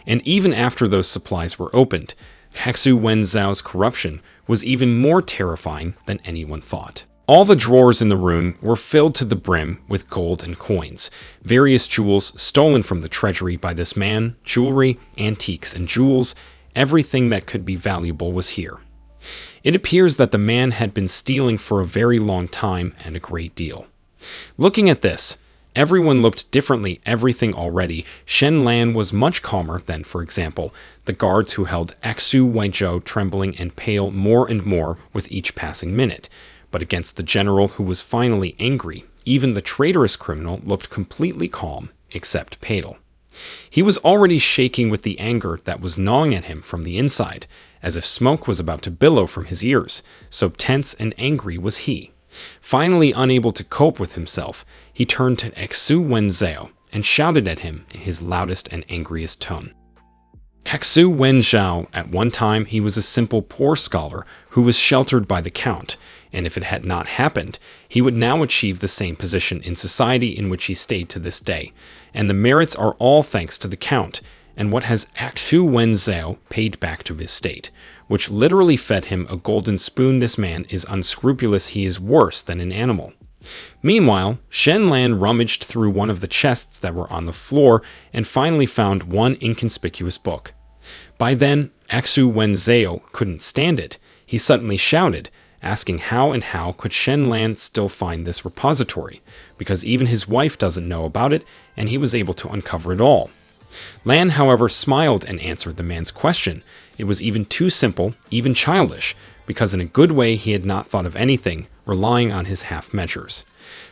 [SPEAKER 1] And even after those supplies were opened, Xu Wenzhao's corruption was even more terrifying than anyone thought. All the drawers in the room were filled to the brim with gold and coins, various jewels stolen from the treasury by this man, jewelry, antiques, and jewels. Everything that could be valuable was here. It appears that the man had been stealing for a very long time and a great deal. Looking at this, everyone looked differently. Everything already. Shen Lan was much calmer than, for example, the guards who held Xu Wenzhao trembling and pale more and more with each passing minute. But against the general who was finally angry, even the traitorous criminal looked completely calm, except pale. He was already shaking with the anger that was gnawing at him from the inside, as if smoke was about to billow from his ears, so tense and angry was he. Finally unable to cope with himself, he turned to Xu Wenzhao and shouted at him in his loudest and angriest tone. Xu Wenzhao, at one time he was a simple poor scholar who was sheltered by the count, and if it had not happened, he would now achieve the same position in society in which he stayed to this day, and the merits are all thanks to the count, and what has Xu Wenzhao paid back to his state, which literally fed him a golden spoon. This man is unscrupulous. He is worse than an animal. Meanwhile, Shen Lan rummaged through one of the chests that were on the floor and finally found one inconspicuous book. By then, Xu Wenzhao couldn't stand it. He suddenly shouted, asking how could Shen Lan still find this repository, because even his wife doesn't know about it, and he was able to uncover it all. Lan, however, smiled and answered the man's question. It was even too simple, even childish, because in a good way he had not thought of anything, relying on his half measures.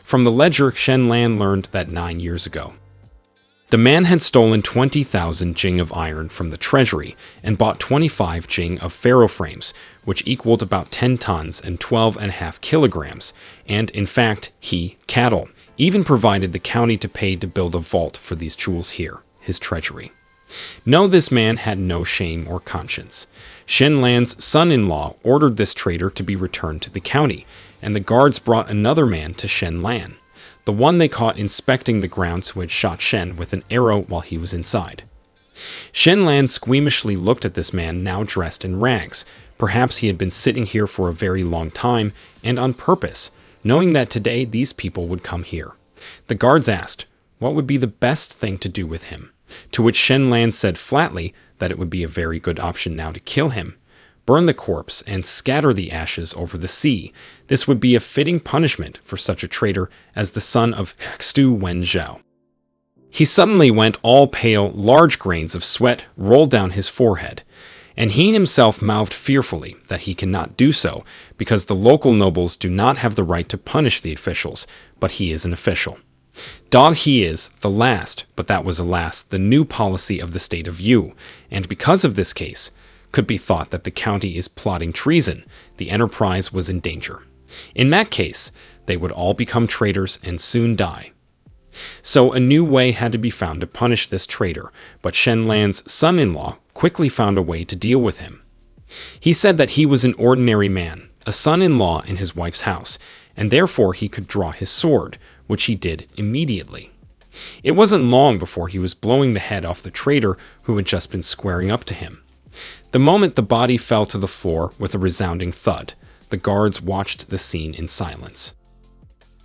[SPEAKER 1] From the ledger, Shen Lan learned that 9 years ago, the man had stolen 20,000 jing of iron from the treasury and bought 25 jing of ferro frames, which equaled about 10 tons and 12.5 kilograms, and in fact, he, cattle, even provided the county to pay to build a vault for these jewels here, his treasury. No, this man had no shame or conscience. Shen Lan's son-in-law ordered this traitor to be returned to the county, and the guards brought another man to Shen Lan, the one they caught inspecting the grounds who had shot Shen with an arrow while he was inside. Shen Lan squeamishly looked at this man now dressed in rags. Perhaps he had been sitting here for a very long time, and on purpose, knowing that today these people would come here. The guards asked what would be the best thing to do with him, to which Shen Lan said flatly that it would be a very good option now to kill him, burn the corpse, and scatter the ashes over the sea. This would be a fitting punishment for such a traitor as the son of Xu Wenzhao. He suddenly went all pale, large grains of sweat rolled down his forehead, and he himself mouthed fearfully that he cannot do so, because the local nobles do not have the right to punish the officials, but he is an official. Dog he is, the last, but that was alas, the new policy of the state of Yu, and because of this case, could be thought that the county is plotting treason, the enterprise was in danger. In that case, they would all become traitors and soon die. So a new way had to be found to punish this traitor, but Shenlan's son-in-law quickly found a way to deal with him. He said that he was an ordinary man, a son-in-law in his wife's house, and therefore he could draw his sword, which he did immediately. It wasn't long before he was blowing the head off the traitor who had just been squaring up to him. The moment the body fell to the floor with a resounding thud, the guards watched the scene in silence.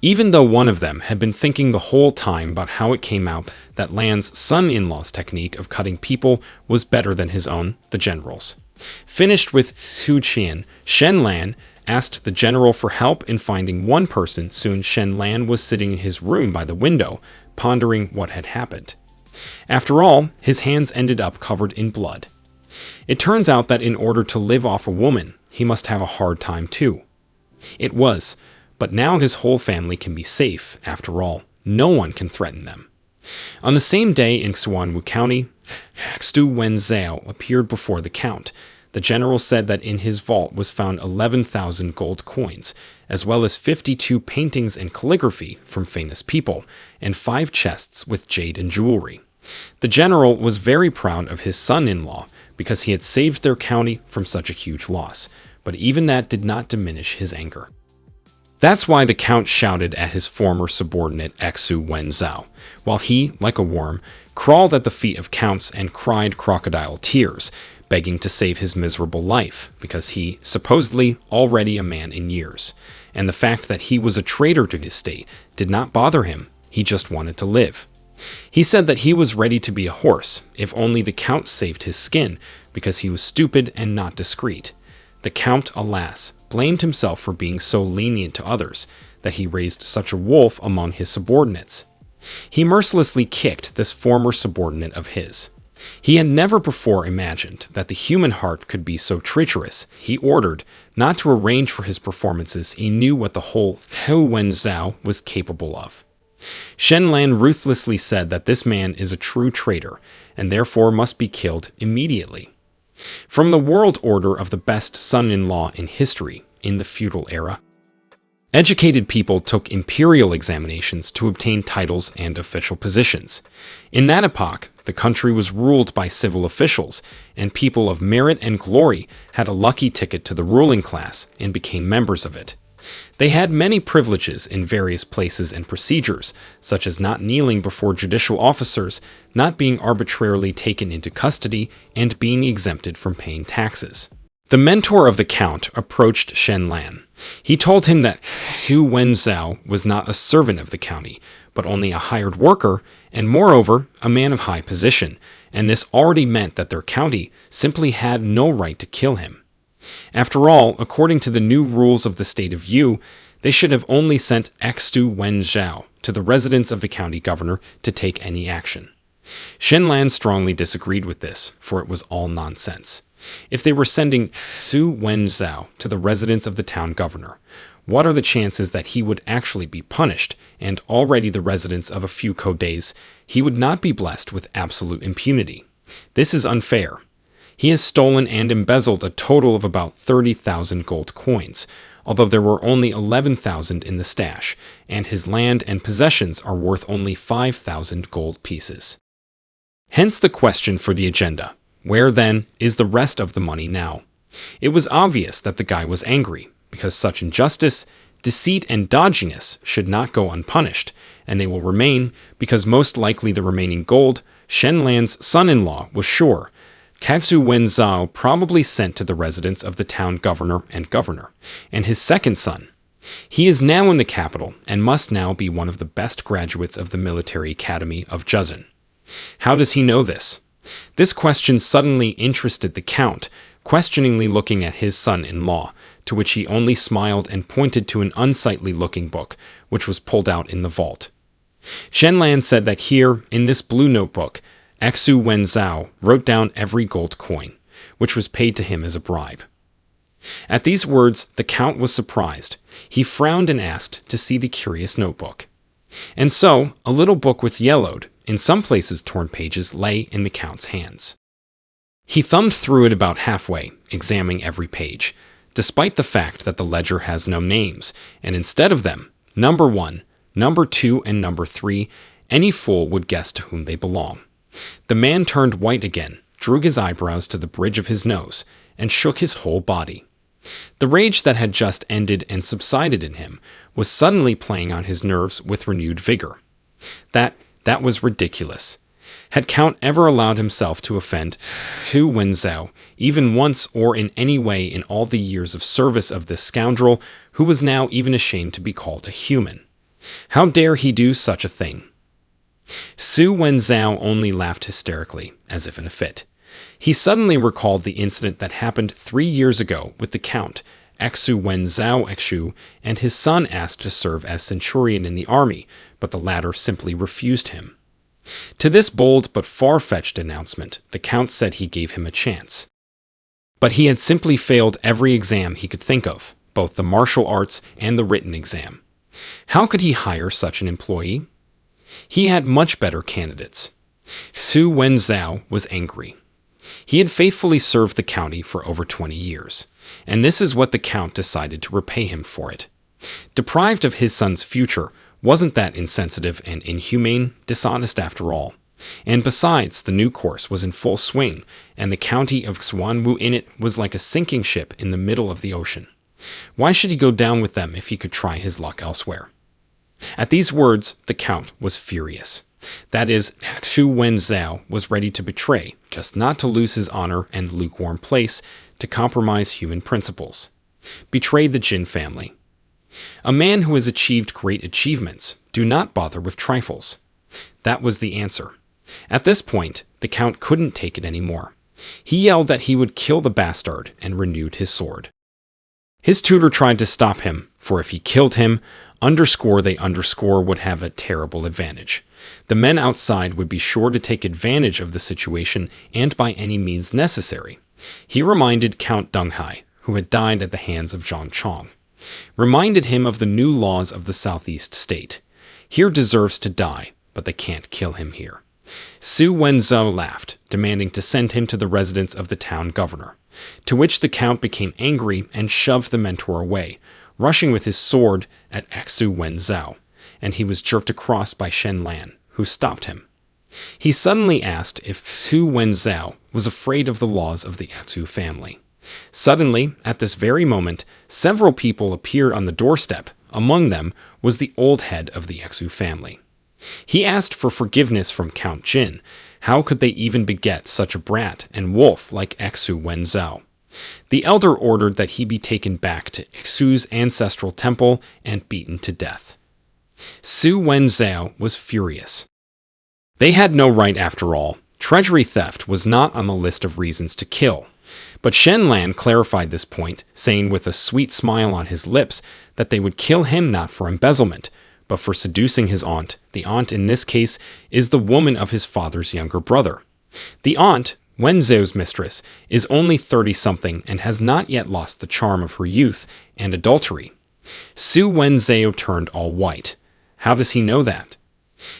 [SPEAKER 1] Even though one of them had been thinking the whole time about how it came out that Lan's son-in-law's technique of cutting people was better than his own, the general's. Finished with Su Qian, Shen Lan asked the general for help in finding one person. Soon Shen Lan was sitting in his room by the window, pondering what had happened. After all, his hands ended up covered in blood. It turns out that in order to live off a woman, he must have a hard time too. It was, but now his whole family can be safe. After all, no one can threaten them. On the same day in Xuanwu County, Xu Wenzhao appeared before the count. The general said that in his vault was found 11,000 gold coins, as well as 52 paintings and calligraphy from famous people, and 5 chests with jade and jewelry. The general was very proud of his son-in-law because he had saved their county from such a huge loss, but even that did not diminish his anger. That's why the count shouted at his former subordinate Xu Wenzhao, while he, like a worm, crawled at the feet of counts and cried crocodile tears, begging to save his miserable life, because he, supposedly already a man in years, and the fact that he was a traitor to his state did not bother him, he just wanted to live. He said that he was ready to be a horse, if only the count saved his skin, because he was stupid and not discreet. The count, alas, blamed himself for being so lenient to others, that he raised such a wolf among his subordinates. He mercilessly kicked this former subordinate of his. He had never before imagined that the human heart could be so treacherous. He ordered not to arrange for his performances. He knew what the whole Xu Wenzhao was capable of. Shen Lan ruthlessly said that this man is a true traitor, and therefore must be killed immediately. From the world order of the best son-in-law in history, in the feudal era, educated people took imperial examinations to obtain titles and official positions. In that epoch, the country was ruled by civil officials, and people of merit and glory had a lucky ticket to the ruling class and became members of it. They had many privileges in various places and procedures, such as not kneeling before judicial officers, not being arbitrarily taken into custody, and being exempted from paying taxes. The mentor of the count approached Shen Lan. He told him that Xu Wenzhao was not a servant of the county, but only a hired worker, and moreover, a man of high position, and this already meant that their county simply had no right to kill him. After all, according to the new rules of the state of Yu, they should have only sent Xu Wenzhao to the residence of the county governor to take any action. Shen Lan strongly disagreed with this, for it was all nonsense. If they were sending Xu Wenzhao to the residence of the town governor, what are the chances that he would actually be punished, and already the residence of a few days, he would not be blessed with absolute impunity? This is unfair. He has stolen and embezzled a total of about 30,000 gold coins, although there were only 11,000 in the stash, and his land and possessions are worth only 5,000 gold pieces. Hence the question for the agenda. Where, then, is the rest of the money now? It was obvious that the guy was angry, because such injustice, deceit, and dodginess should not go unpunished, and they will remain, because most likely the remaining gold, Shen Lan's son-in-law was sure, Xu Wenzhao probably sent to the residence of the town governor and his second son. He is now in the capital, and must now be one of the best graduates of the military academy of Juzhen. How does he know this? This question suddenly interested the count, questioningly looking at his son-in-law, to which he only smiled and pointed to an unsightly-looking book, which was pulled out in the vault. Shen Lan said that here, in this blue notebook, Xu Wenzhao wrote down every gold coin, which was paid to him as a bribe. At these words, the count was surprised. He frowned and asked to see the curious notebook. And so, a little book with yellowed, in some places torn pages lay in the count's hands. He thumbed through it about halfway, examining every page, despite the fact that the ledger has no names, and instead of them, number 1, number 2, and number 3, any fool would guess to whom they belong. The man turned white again, drew his eyebrows to the bridge of his nose, and shook his whole body. The rage that had just ended and subsided in him was suddenly playing on his nerves with renewed vigor. That was ridiculous. Had Count ever allowed himself to offend Hu Wenzhou, even once or in any way in all the years of service of this scoundrel, who was now even ashamed to be called a human? How dare he do such a thing? Su Wenzhou only laughed hysterically, as if in a fit. He suddenly recalled the incident that happened 3 years ago with the Count, Xu Wenzhou Xu, and his son asked to serve as centurion in the army, but the latter simply refused him. To this bold but far-fetched announcement, the Count said he gave him a chance. But he had simply failed every exam he could think of, both the martial arts and the written exam. How could he hire such an employee? He had much better candidates. Su Wenzhou was angry. He had faithfully served the county for over 20 years, and this is what the Count decided to repay him for it. Deprived of his son's future, wasn't that insensitive and inhumane, dishonest after all? And besides, the new course was in full swing, and the county of Xuanwu in it was like a sinking ship in the middle of the ocean. Why should he go down with them if he could try his luck elsewhere? At these words, the Count was furious. That is, Xu Wenzhou was ready to betray, just not to lose his honor and lukewarm place, to compromise human principles. Betray the Jin family. A man who has achieved great achievements, do not bother with trifles. That was the answer. At this point, the Count couldn't take it anymore. He yelled that he would kill the bastard and renewed his sword. His tutor tried to stop him, for if he killed him, they would have a terrible advantage. The men outside would be sure to take advantage of the situation and by any means necessary. He reminded Count Donghai, who had died at the hands of Zhang Chong. Reminded him of the new laws of the southeast state. Here deserves to die, but they can't kill him here. Su Wenzhou laughed, demanding to send him to the residence of the town governor, to which the Count became angry and shoved the mentor away, rushing with his sword at Xu Wenzhou, and he was jerked across by Shen Lan, who stopped him. He suddenly asked if Xu Wenzhou was afraid of the laws of the Xu family. Suddenly, at this very moment, several people appeared on the doorstep. Among them was the old head of the Xu family. He asked for forgiveness from Count Jin. How could they even beget such a brat and wolf like Xu Wenzhou? The elder ordered that he be taken back to Xu's ancestral temple and beaten to death. Su Wenzhou was furious. They had no right after all. Treasury theft was not on the list of reasons to kill. But Shen Lan clarified this point, saying with a sweet smile on his lips that they would kill him not for embezzlement, but for seducing his aunt. The aunt in this case is the woman of his father's younger brother. The aunt, Wenzhou's mistress, is only 30-something and has not yet lost the charm of her youth and adultery. Su Wenzhou turned all white. How does he know that?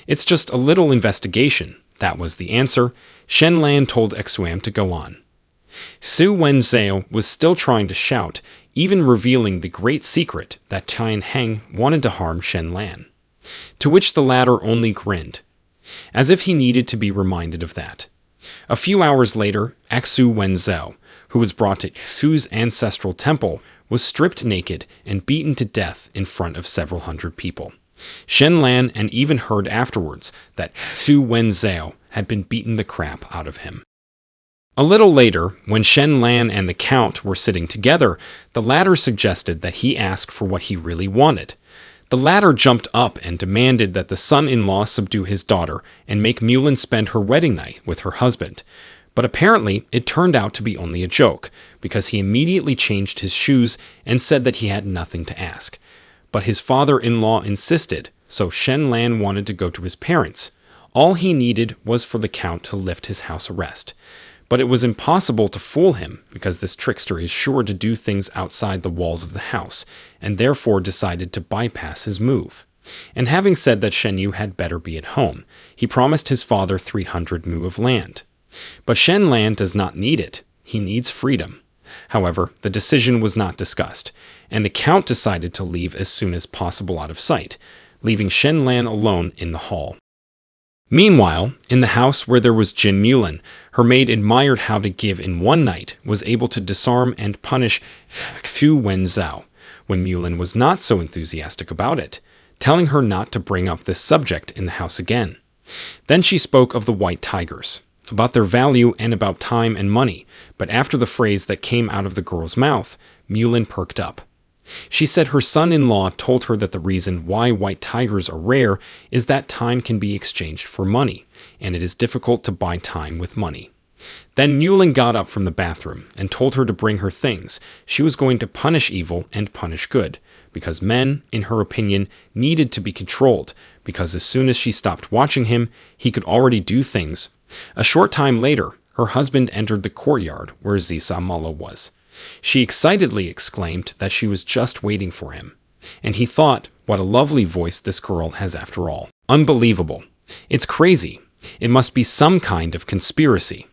[SPEAKER 1] It's just a little investigation. That was the answer. Shen Lan told Xuan to go on. Su Wenzhou was still trying to shout, even revealing the great secret that Tian Heng wanted to harm Shen Lan, to which the latter only grinned, as if he needed to be reminded of that. A few hours later, Xu Wenzhou, who was brought to Xu's ancestral temple, was stripped naked and beaten to death in front of several hundred people. Shen Lan and even heard afterwards that Xu Wenzhou had been beaten the crap out of him. A little later, when Shen Lan and the Count were sitting together, the latter suggested that he ask for what he really wanted. The latter jumped up and demanded that the son-in-law subdue his daughter and make Mulan spend her wedding night with her husband. But apparently, it turned out to be only a joke, because he immediately changed his shoes and said that he had nothing to ask. But his father-in-law insisted, so Shen Lan wanted to go to his parents. All he needed was for the Count to lift his house arrest. But it was impossible to fool him, because this trickster is sure to do things outside the walls of the house, and therefore decided to bypass his move. And having said that Shen Yu had better be at home, he promised his father 300 mu of land. But Shen Lan does not need it. He needs freedom. However, the decision was not discussed, and the Count decided to leave as soon as possible out of sight, leaving Shen Lan alone in the hall. Meanwhile, in the house where there was Jin Mulan, her maid admired how to give in one night was able to disarm and punish Fu Wenzhao, when Mulan was not so enthusiastic about it, telling her not to bring up this subject in the house again. Then she spoke of the white tigers, about their value and about time and money, but after the phrase that came out of the girl's mouth, Mulan perked up. She said her son-in-law told her that the reason why white tigers are rare is that time can be exchanged for money, and it is difficult to buy time with money. Then Mulan got up from the bathroom and told her to bring her things. She was going to punish evil and punish good, because men, in her opinion, needed to be controlled, because as soon as she stopped watching him, he could already do things. A short time later, her husband entered the courtyard where Zisa Mala was. She excitedly exclaimed that she was just waiting for him. And he thought, what a lovely voice this girl has after all. Unbelievable. It's crazy. It must be some kind of conspiracy.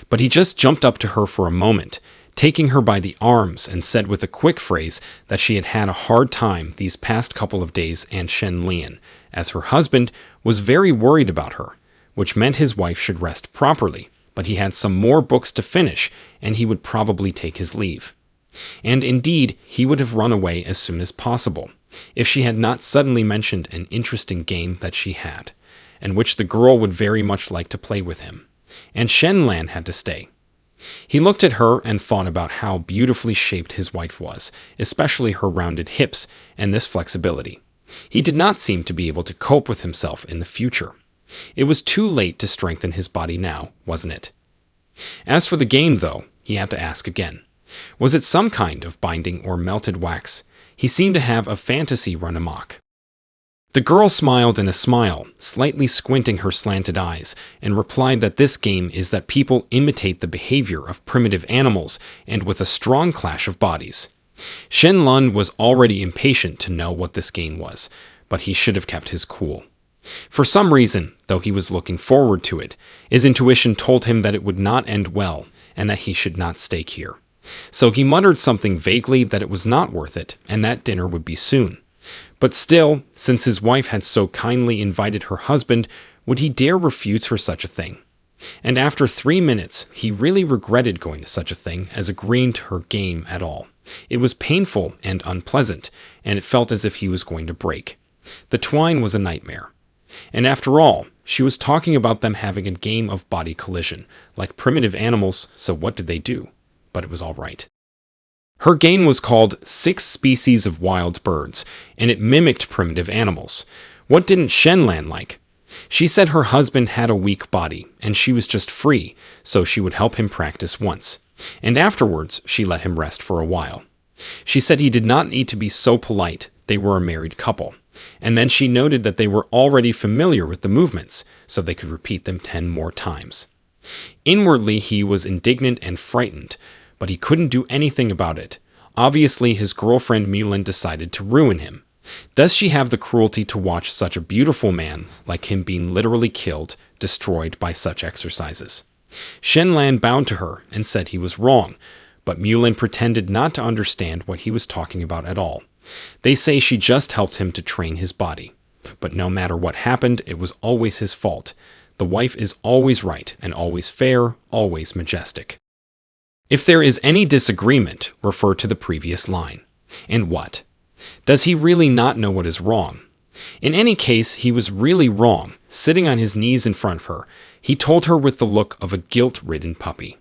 [SPEAKER 1] But he just jumped up to her for a moment, taking her by the arms, and said with a quick phrase that she had had a hard time these past couple of days and Shen Lian, as her husband was very worried about her, which meant his wife should rest properly. But he had some more books to finish, and he would probably take his leave. And indeed, he would have run away as soon as possible, if she had not suddenly mentioned an interesting game that she had, and which the girl would very much like to play with him. And Shen Lan had to stay. He looked at her and thought about how beautifully shaped his wife was, especially her rounded hips and this flexibility. He did not seem to be able to cope with himself in the future. It was too late to strengthen his body now, wasn't it? As for the game, though, he had to ask again. Was it some kind of binding or melted wax? He seemed to have a fantasy run amok. The girl smiled in a smile, slightly squinting her slanted eyes, and replied that this game is that people imitate the behavior of primitive animals and with a strong clash of bodies. Shen Lun was already impatient to know what this game was, but he should have kept his cool. For some reason, though he was looking forward to it, his intuition told him that it would not end well and that he should not stay here. So he muttered something vaguely that it was not worth it and that dinner would be soon. But still, since his wife had so kindly invited her husband, would he dare refuse her such a thing? And after 3 minutes, he really regretted going to such a thing as agreeing to her game at all. It was painful and unpleasant, and it felt as if he was going to break. The twine was a nightmare. And after all, she was talking about them having a game of body collision, like primitive animals, so what did they do? But it was all right. Her game was called 6 Species of Wild Birds, and it mimicked primitive animals. What didn't Shen Lan like? She said her husband had a weak body, and she was just free, so she would help him practice once. And afterwards, she let him rest for a while. She said he did not need to be so polite, they were a married couple. And then she noted that they were already familiar with the movements, so they could repeat them 10 more times. Inwardly, he was indignant and frightened, but he couldn't do anything about it. Obviously, his girlfriend Mulan decided to ruin him. Does she have the cruelty to watch such a beautiful man like him being literally killed, destroyed by such exercises? Shen Lan bowed to her and said he was wrong, but Mulan pretended not to understand what he was talking about at all. They say she just helped him to train his body. But no matter what happened, it was always his fault. The wife is always right and always fair, always majestic. If there is any disagreement, refer to the previous line. And what? Does he really not know what is wrong? In any case, he was really wrong. Sitting on his knees in front of her, he told her with the look of a guilt-ridden puppy.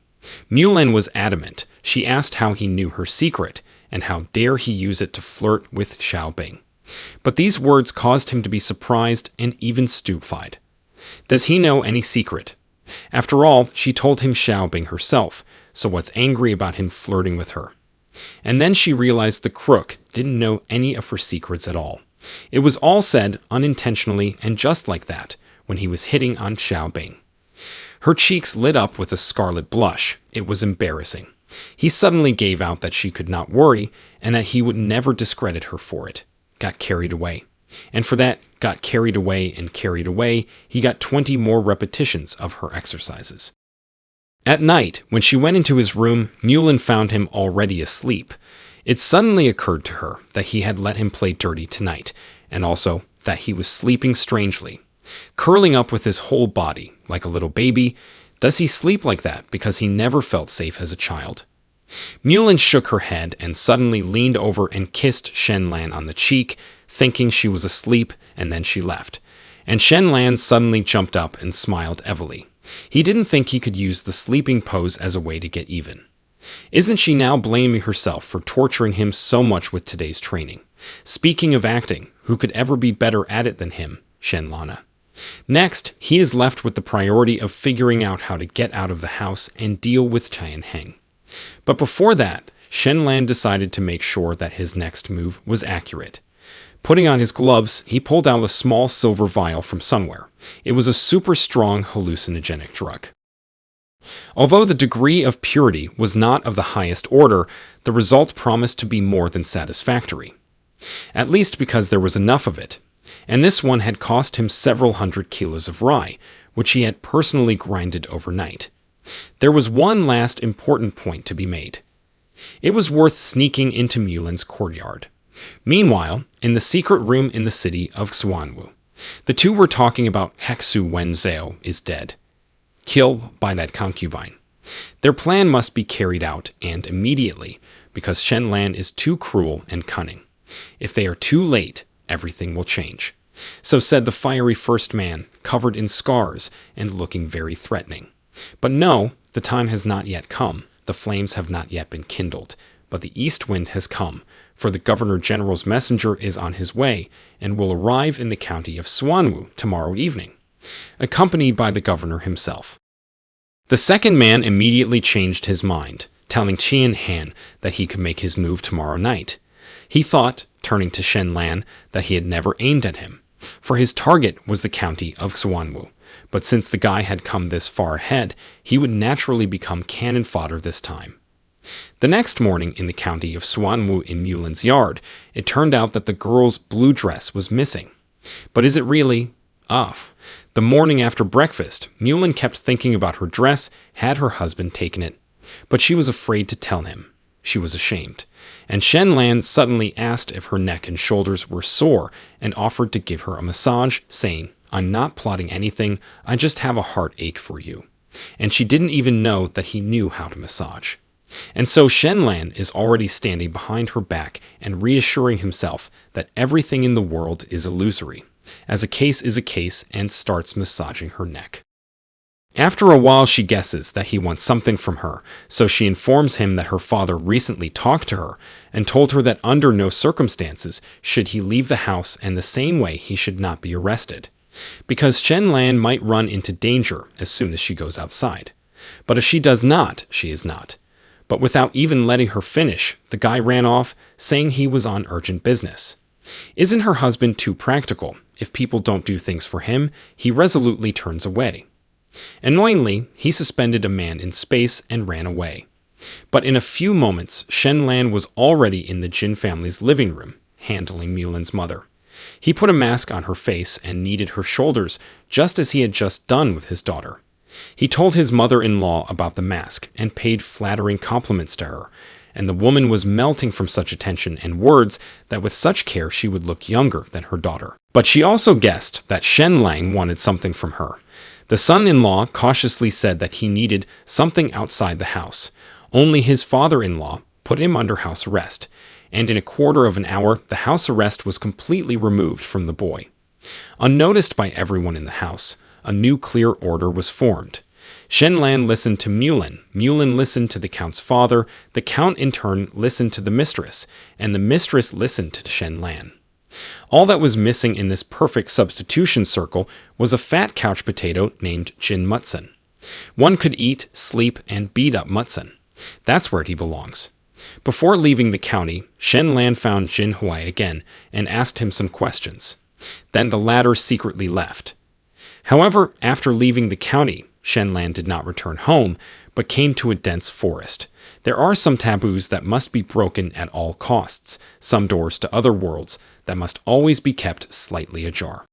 [SPEAKER 1] Mulan was adamant. She asked how he knew her secret, and how dare he use it to flirt with Xiaobing. But these words caused him to be surprised and even stupefied. Does he know any secret? After all, she told him Xiaobing herself, so what's angry about him flirting with her? And then she realized the crook didn't know any of her secrets at all. It was all said unintentionally and just like that, when he was hitting on Xiaobing. Her cheeks lit up with a scarlet blush. It was embarrassing. He suddenly gave out that she could not worry, and that he would never discredit her for it. Got carried away. And for that, got carried away and carried away, he got 20 more repetitions of her exercises. At night, when she went into his room, Mulan found him already asleep. It suddenly occurred to her that he had let him play dirty tonight, and also that he was sleeping strangely, curling up with his whole body, like a little baby. Does he sleep like that because he never felt safe as a child? Mulan shook her head and suddenly leaned over and kissed Shenlan on the cheek, thinking she was asleep, and then she left. And Shenlan suddenly jumped up and smiled evilly. He didn't think he could use the sleeping pose as a way to get even. Isn't she now blaming herself for torturing him so much with today's training? Speaking of acting, who could ever be better at it than him, Shenlana? Next, he is left with the priority of figuring out how to get out of the house and deal with Tianheng. But before that, Shenlan decided to make sure that his next move was accurate. Putting on his gloves, he pulled out a small silver vial from somewhere. It was a super strong hallucinogenic drug. Although the degree of purity was not of the highest order, the result promised to be more than satisfactory. At least because there was enough of it. And this one had cost him several hundred kilos of rye, which he had personally grinded overnight. There was one last important point to be made. It was worth sneaking into Mulan's courtyard. Meanwhile, in the secret room in the city of Xuanwu, the two were talking about Hexu Wenzhou is dead, killed by that concubine. Their plan must be carried out, and immediately, because Shenlan is too cruel and cunning. If they are too late, everything will change. So said the fiery first man, covered in scars and looking very threatening. But no, the time has not yet come. The flames have not yet been kindled. But the east wind has come, for the Governor-General's messenger is on his way and will arrive in the county of Xuanwu tomorrow evening, accompanied by the governor himself. The second man immediately changed his mind, telling Qian Han that he could make his move tomorrow night. He thought, turning to Shenlan, that he had never aimed at him, for his target was the county of Xuanwu. But since the guy had come this far ahead, he would naturally become cannon fodder this time. The next morning in the county of Xuanwu in Mulan's yard, it turned out that the girl's blue dress was missing. But is it really? The morning after breakfast, Mulan kept thinking about her dress. Had her husband taken it? But she was afraid to tell him. She was ashamed. And Shenlan suddenly asked if her neck and shoulders were sore and offered to give her a massage, saying, "I'm not plotting anything, I just have a heartache for you." And she didn't even know that he knew how to massage. And so Shenlan is already standing behind her back and reassuring himself that everything in the world is illusory, as a case is a case, and starts massaging her neck. After a while she guesses that he wants something from her, so she informs him that her father recently talked to her and told her that under no circumstances should he leave the house, and the same way he should not be arrested, because Shenlan might run into danger as soon as she goes outside. But if she does not, she is not. But without even letting her finish, the guy ran off, saying he was on urgent business. Isn't her husband too practical? If people don't do things for him, he resolutely turns away. Annoyingly, he suspended a man in space and ran away. But in a few moments, Shenlan was already in the Jin family's living room, handling Mulan's mother. He put a mask on her face and kneaded her shoulders, just as he had just done with his daughter. He told his mother-in-law about the mask and paid flattering compliments to her, and the woman was melting from such attention and words that with such care she would look younger than her daughter. But she also guessed that Shenlang wanted something from her. The son-in-law cautiously said that he needed something outside the house. Only his father-in-law put him under house arrest, and in a quarter of an hour the house arrest was completely removed from the boy. Unnoticed by everyone in the house, a new clear order was formed. Shenlan listened to Mulan, Mulan listened to the Count's father, the Count in turn listened to the mistress, and the mistress listened to Shenlan. All that was missing in this perfect substitution circle was a fat couch potato named Jin Mutsun. One could eat, sleep, and beat up Mutsun. That's where he belongs. Before leaving the county, Shenlan found Jin Huai again and asked him some questions. Then the latter secretly left. However, after leaving the county, Shenlan did not return home, but came to a dense forest. There are some taboos that must be broken at all costs, some doors to other worlds that must always be kept slightly ajar.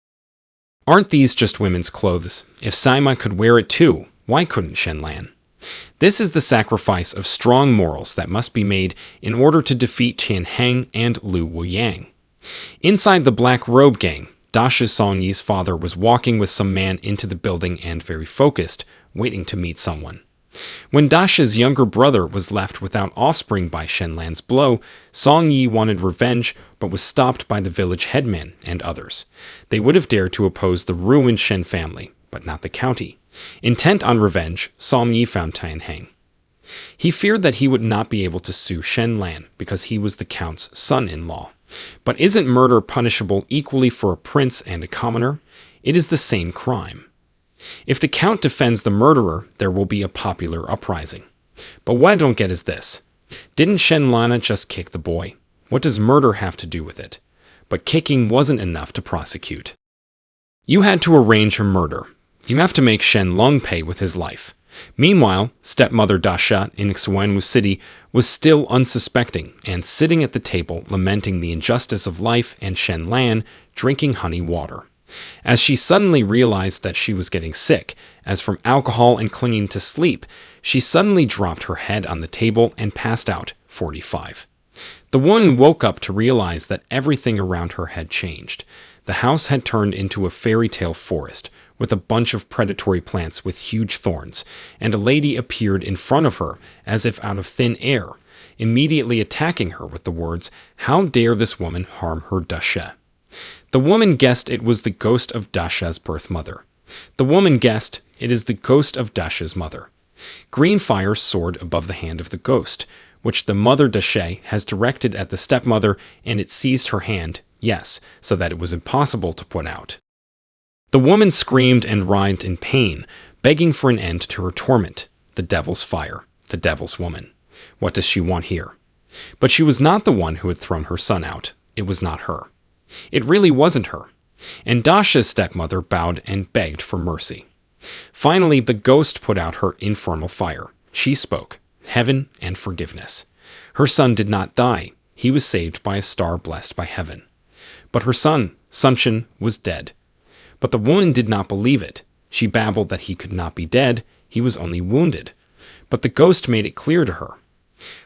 [SPEAKER 1] Aren't these just women's clothes? If Saima could wear it too, why couldn't Shenlan? This is the sacrifice of strong morals that must be made in order to defeat Tian Heng and Lu Wuyang. Inside the Black Robe Gang, Dasha Song Yi's father was walking with some man into the building and very focused, waiting to meet someone. When Dasha's younger brother was left without offspring by Shenlan's blow, Song Yi wanted revenge but was stopped by the village headman and others. They would have dared to oppose the ruined Shen family, but not the county. Intent on revenge, Song Yi found Tian Heng. He feared that he would not be able to sue Shenlan because he was the count's son-in-law. But isn't murder punishable equally for a prince and a commoner? It is the same crime. If the count defends the murderer, there will be a popular uprising. But what I don't get is this. Didn't Shenlana just kick the boy? What does murder have to do with it? But kicking wasn't enough to prosecute. You had to arrange her murder. You have to make Shen Long pay with his life. Meanwhile, stepmother Dasha in Xuanwu City was still unsuspecting and sitting at the table lamenting the injustice of life and Shen Lan drinking honey water. As she suddenly realized that she was getting sick, as from alcohol and clinging to sleep, she suddenly dropped her head on the table and passed out, 45. The woman woke up to realize that everything around her had changed. The house had turned into a fairy tale forest, with a bunch of predatory plants with huge thorns, and a lady appeared in front of her as if out of thin air, immediately attacking her with the words, "How dare this woman harm her Dasha?" The woman guessed it was the ghost of Dasha's birth mother. The woman guessed it is the ghost of Dasha's mother. Green fire soared above the hand of the ghost, which the mother Dasha has directed at the stepmother, and it seized her hand, yes, so that it was impossible to put out. The woman screamed and writhed in pain, begging for an end to her torment. The devil's fire, the devil's woman. What does she want here? But she was not the one who had thrown her son out. It was not her. It really wasn't her. And Dasha's stepmother bowed and begged for mercy. Finally, the ghost put out her infernal fire. She spoke, heaven and forgiveness. Her son did not die. He was saved by a star blessed by heaven. But her son, Sunshin, was dead. But the woman did not believe it. She babbled that he could not be dead, he was only wounded. But the ghost made it clear to her.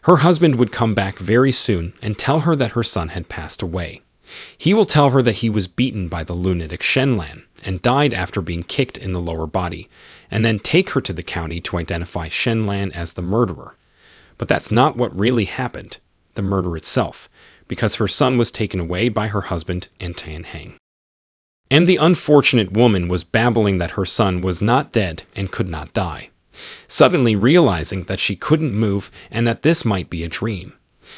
[SPEAKER 1] Her husband would come back very soon and tell her that her son had passed away. He will tell her that he was beaten by the lunatic Shenlan and died after being kicked in the lower body, and then take her to the county to identify Shenlan as the murderer. But that's not what really happened, the murder itself, because her son was taken away by her husband and Tian Heng. And the unfortunate woman was babbling that her son was not dead and could not die, suddenly realizing that she couldn't move and that this might be a dream.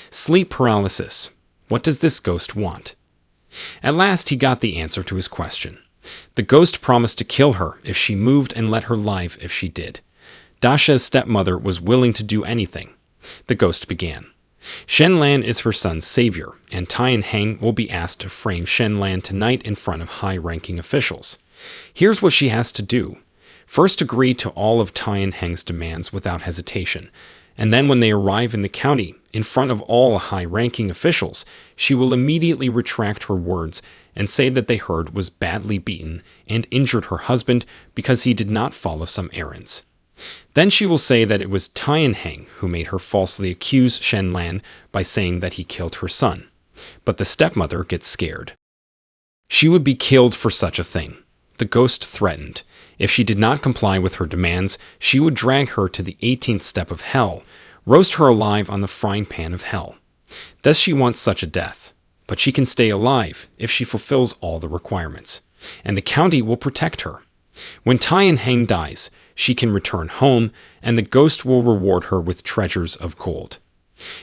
[SPEAKER 1] Sleep paralysis. What does this ghost want? At last he got the answer to his question. The ghost promised to kill her if she moved and let her live if she did. Dasha's stepmother was willing to do anything. The ghost began. Shenlan is her son's savior, and Tian Heng will be asked to frame Shenlan tonight in front of high-ranking officials. Here's what she has to do. First, agree to all of Tian Heng's demands without hesitation, and then when they arrive in the county, in front of all high-ranking officials, she will immediately retract her words and say that they heard was badly beaten and injured her husband because he did not follow some errands. Then she will say that it was Tian Heng who made her falsely accuse Shenlan by saying that he killed her son. But the stepmother gets scared. She would be killed for such a thing. The ghost threatened. If she did not comply with her demands, she would drag her to the 18th step of hell, roast her alive on the frying pan of hell. Does she want such a death? But she can stay alive if she fulfills all the requirements, and the county will protect her. When Tian Heng dies, she can return home, and the ghost will reward her with treasures of gold.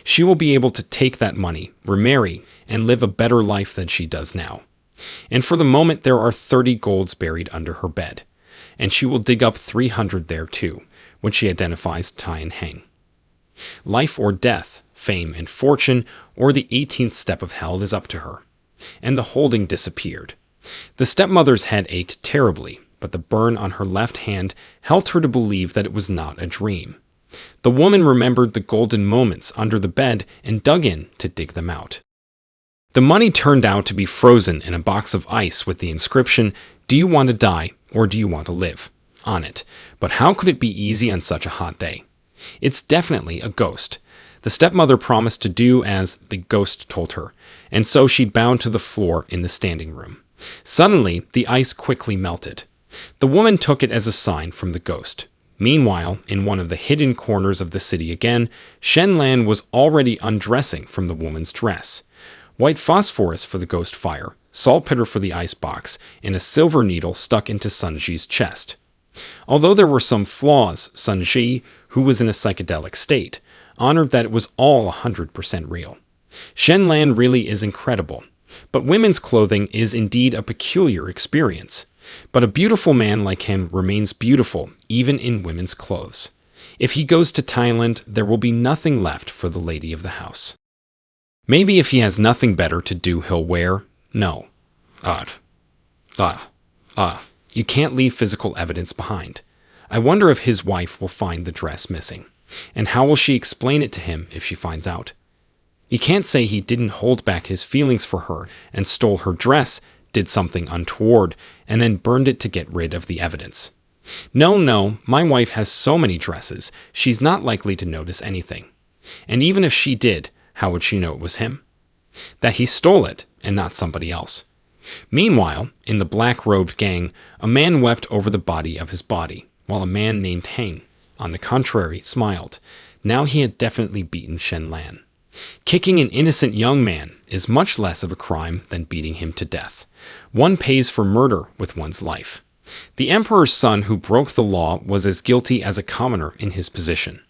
[SPEAKER 1] She will be able to take that money, remarry, and live a better life than she does now. And for the moment there are 30 golds buried under her bed, and she will dig up 300 there too, when she identifies Tian Heng. Life or death, fame and fortune, or the 18th step of hell is up to her. And the holding disappeared. The stepmother's head ached terribly, but the burn on her left hand helped her to believe that it was not a dream. The woman remembered the golden moments under the bed and dug in to dig them out. The money turned out to be frozen in a box of ice with the inscription, "Do you want to die or do you want to live?" on it, but how could it be easy on such a hot day? It's definitely a ghost. The stepmother promised to do as the ghost told her, and so she bowed to the floor in the standing room. Suddenly, the ice quickly melted. The woman took it as a sign from the ghost. Meanwhile, in one of the hidden corners of the city again, Shenlan was already undressing from the woman's dress. White phosphorus for the ghost fire, saltpeter for the icebox, and a silver needle stuck into Sunji's chest. Although there were some flaws, Sunji, who was in a psychedelic state, honored that it was all 100% real. Shenlan really is incredible, but women's clothing is indeed a peculiar experience. But a beautiful man like him remains beautiful even in women's clothes. If he goes to Thailand, there will be nothing left for the lady of the house. Maybe if he has nothing better to do, he'll wear... No. You can't leave physical evidence behind. I wonder if his wife will find the dress missing. And how will she explain it to him if she finds out? He can't say he didn't hold back his feelings for her and stole her dress, did something untoward, and then burned it to get rid of the evidence. No, my wife has so many dresses, she's not likely to notice anything. And even if she did, how would she know it was him? That he stole it, and not somebody else. Meanwhile, in the black-robed gang, a man wept over the body of his body, while a man named Hang, on the contrary, smiled. Now he had definitely beaten Shenlan. Kicking an innocent young man is much less of a crime than beating him to death. One pays for murder with one's life. The emperor's son who broke the law was as guilty as a commoner in his position.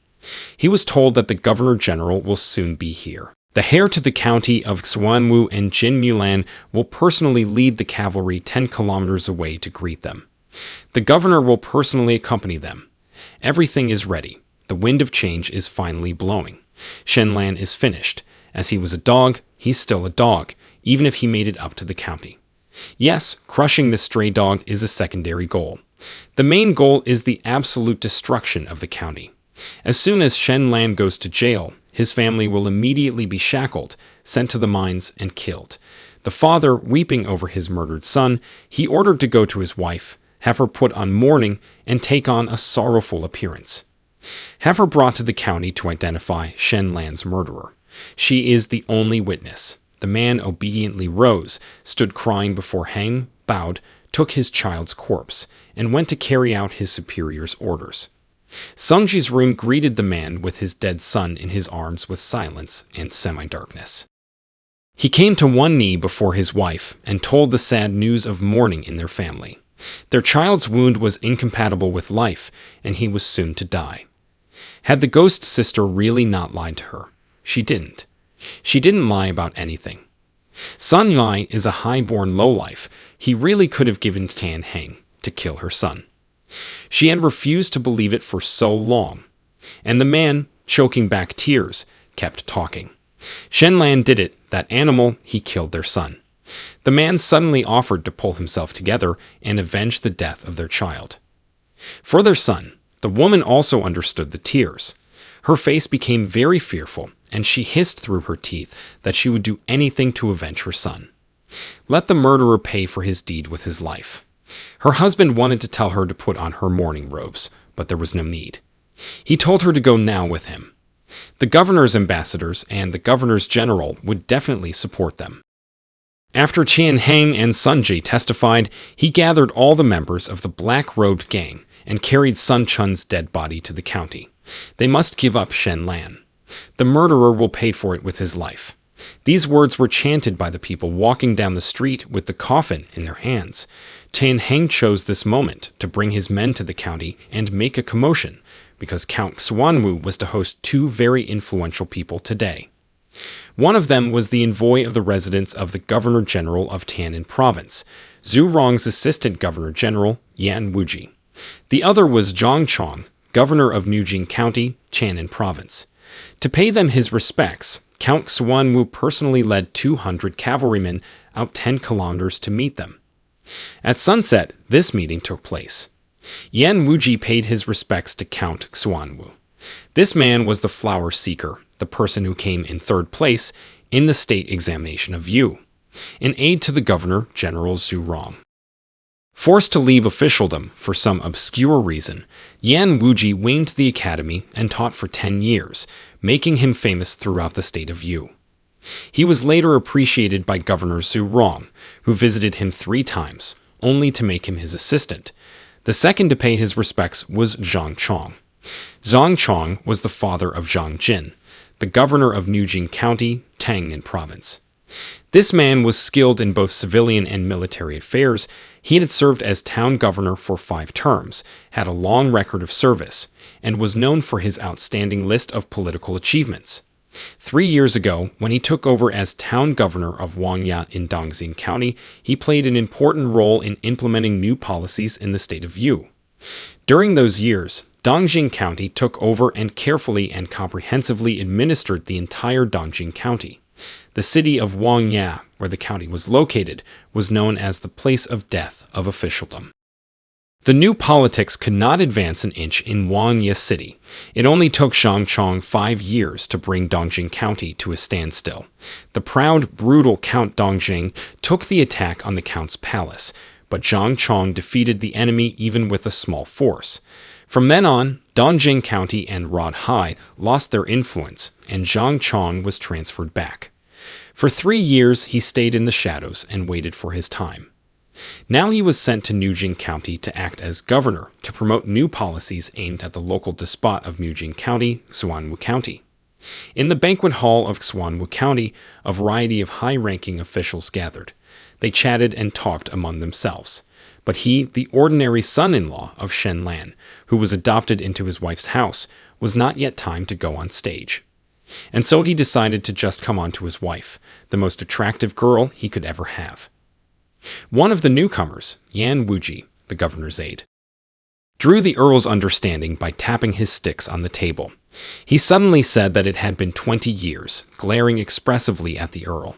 [SPEAKER 1] He was told that the governor-general will soon be here. The heir to the county of Xuanwu and Jin Mulan will personally lead the cavalry 10 kilometers away to greet them. The governor will personally accompany them. Everything is ready. The wind of change is finally blowing. Shenlan is finished. As he was a dog, he's still a dog, even if he made it up to the county. Yes, crushing the stray dog is a secondary goal. The main goal is the absolute destruction of the county. As soon as Shenlan goes to jail, his family will immediately be shackled, sent to the mines, and killed. The father, weeping over his murdered son, he ordered to go to his wife, have her put on mourning, and take on a sorrowful appearance. Have her brought to the county to identify Shenlan's murderer. She is the only witness. The man obediently rose, stood crying before Hang, bowed, took his child's corpse, and went to carry out his superior's orders. Sungji's room greeted the man with his dead son in his arms with silence and semi-darkness. He came to one knee before his wife and told the sad news of mourning in their family. Their child's wound was incompatible with life, and he was soon to die. Had the ghost sister really not lied to her? She didn't. She didn't lie about anything. Sun Yai is a high-born lowlife. He really could have given Tan Hang to kill her son. She had refused to believe it for so long. And the man, choking back tears, kept talking. Shenlan did it, that animal, he killed their son. The man suddenly offered to pull himself together and avenge the death of their child. For their son, the woman also understood the tears. Her face became very fearful, and she hissed through her teeth that she would do anything to avenge her son. Let the murderer pay for his deed with his life. Her husband wanted to tell her to put on her mourning robes, but there was no need. He told her to go now with him. The governor's ambassadors and the governor's general would definitely support them. After Qian Hang and Sunji testified, he gathered all the members of the black-robed gang and carried Sun Chun's dead body to the county. They must give up Shenlan. The murderer will pay for it with his life. These words were chanted by the people walking down the street with the coffin in their hands. Tan Hang chose this moment to bring his men to the county and make a commotion, because Count Xuanwu was to host 2 very influential people today. One of them was the envoy of the residence of the Governor-General of Tianan Province, Zhu Rong's Assistant Governor-General, Yan Wuji. The other was Zhang Chong, Governor of Nujing County, Tianan Province. To pay them his respects, Count Xuanwu personally led 200 cavalrymen out 10 kilometers to meet them. At sunset, this meeting took place. Yan Wuji paid his respects to Count Xuanwu. This man was the flower seeker, the person who came in 3rd place in the state examination of Yu, an aide to the Governor, General Zhu Rong. Forced to leave officialdom for some obscure reason, Yan Wuji went to the academy and taught for 10 years, making him famous throughout the state of Yu. He was later appreciated by Governor Zhu Rong, who visited him 3 times, only to make him his assistant. The second to pay his respects was Zhang Chong. Zhang Chong was the father of Zhang Jin, the governor of Nujing County, Tangnan Province. This man was skilled in both civilian and military affairs. He had served as town governor for 5 terms, had a long record of service, and was known for his outstanding list of political achievements. 3 years ago, when he took over as town governor of Wangya in Dongxing County, he played an important role in implementing new policies in the state of Yu. During those years, Dongxing County took over and carefully and comprehensively administered the entire Dongxing County. The city of Wangya, where the county was located, was known as the place of death of officialdom. The new politics could not advance an inch in Wangya City. It only took Zhang Chong 5 years to bring Dongxing County to a standstill. The proud, brutal Count Dongxing took the attack on the Count's palace, but Zhang Chong defeated the enemy even with a small force. From then on, Dongxing County and Rodhai lost their influence, and Zhang Chong was transferred back. For 3 years, he stayed in the shadows and waited for his time. Now he was sent to Nujing County to act as governor to promote new policies aimed at the local despot of Nujing County, Xuanwu County. In the banquet hall of Xuanwu County, a variety of high-ranking officials gathered. They chatted and talked among themselves. But he, the ordinary son-in-law of Shen Lan, who was adopted into his wife's house, was not yet time to go on stage. And so he decided to just come on to his wife, the most attractive girl he could ever have. One of the newcomers, Yan Wuji, the governor's aide, drew the earl's understanding by tapping his sticks on the table. He suddenly said that it had been 20 years, glaring expressively at the earl.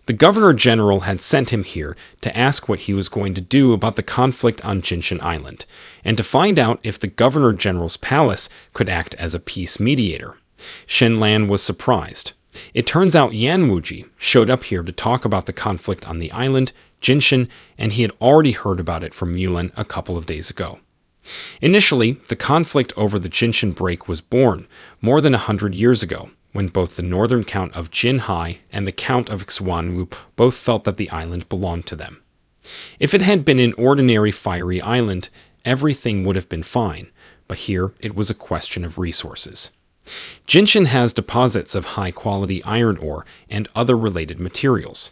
[SPEAKER 1] The governor-general had sent him here to ask what he was going to do about the conflict on Jinshan Island, and to find out if the governor-general's palace could act as a peace mediator. Shen Lan was surprised. It turns out Yan Wuji showed up here to talk about the conflict on the island, Jinshan, and he had already heard about it from Mulan a couple of days ago. Initially, the conflict over the Jinshan break was born more than 100 years ago, when both the northern count of Jinhai and the count of Xuanwu both felt that the island belonged to them. If it had been an ordinary fiery island, everything would have been fine, but here it was a question of resources. Jinshan has deposits of high-quality iron ore and other related materials.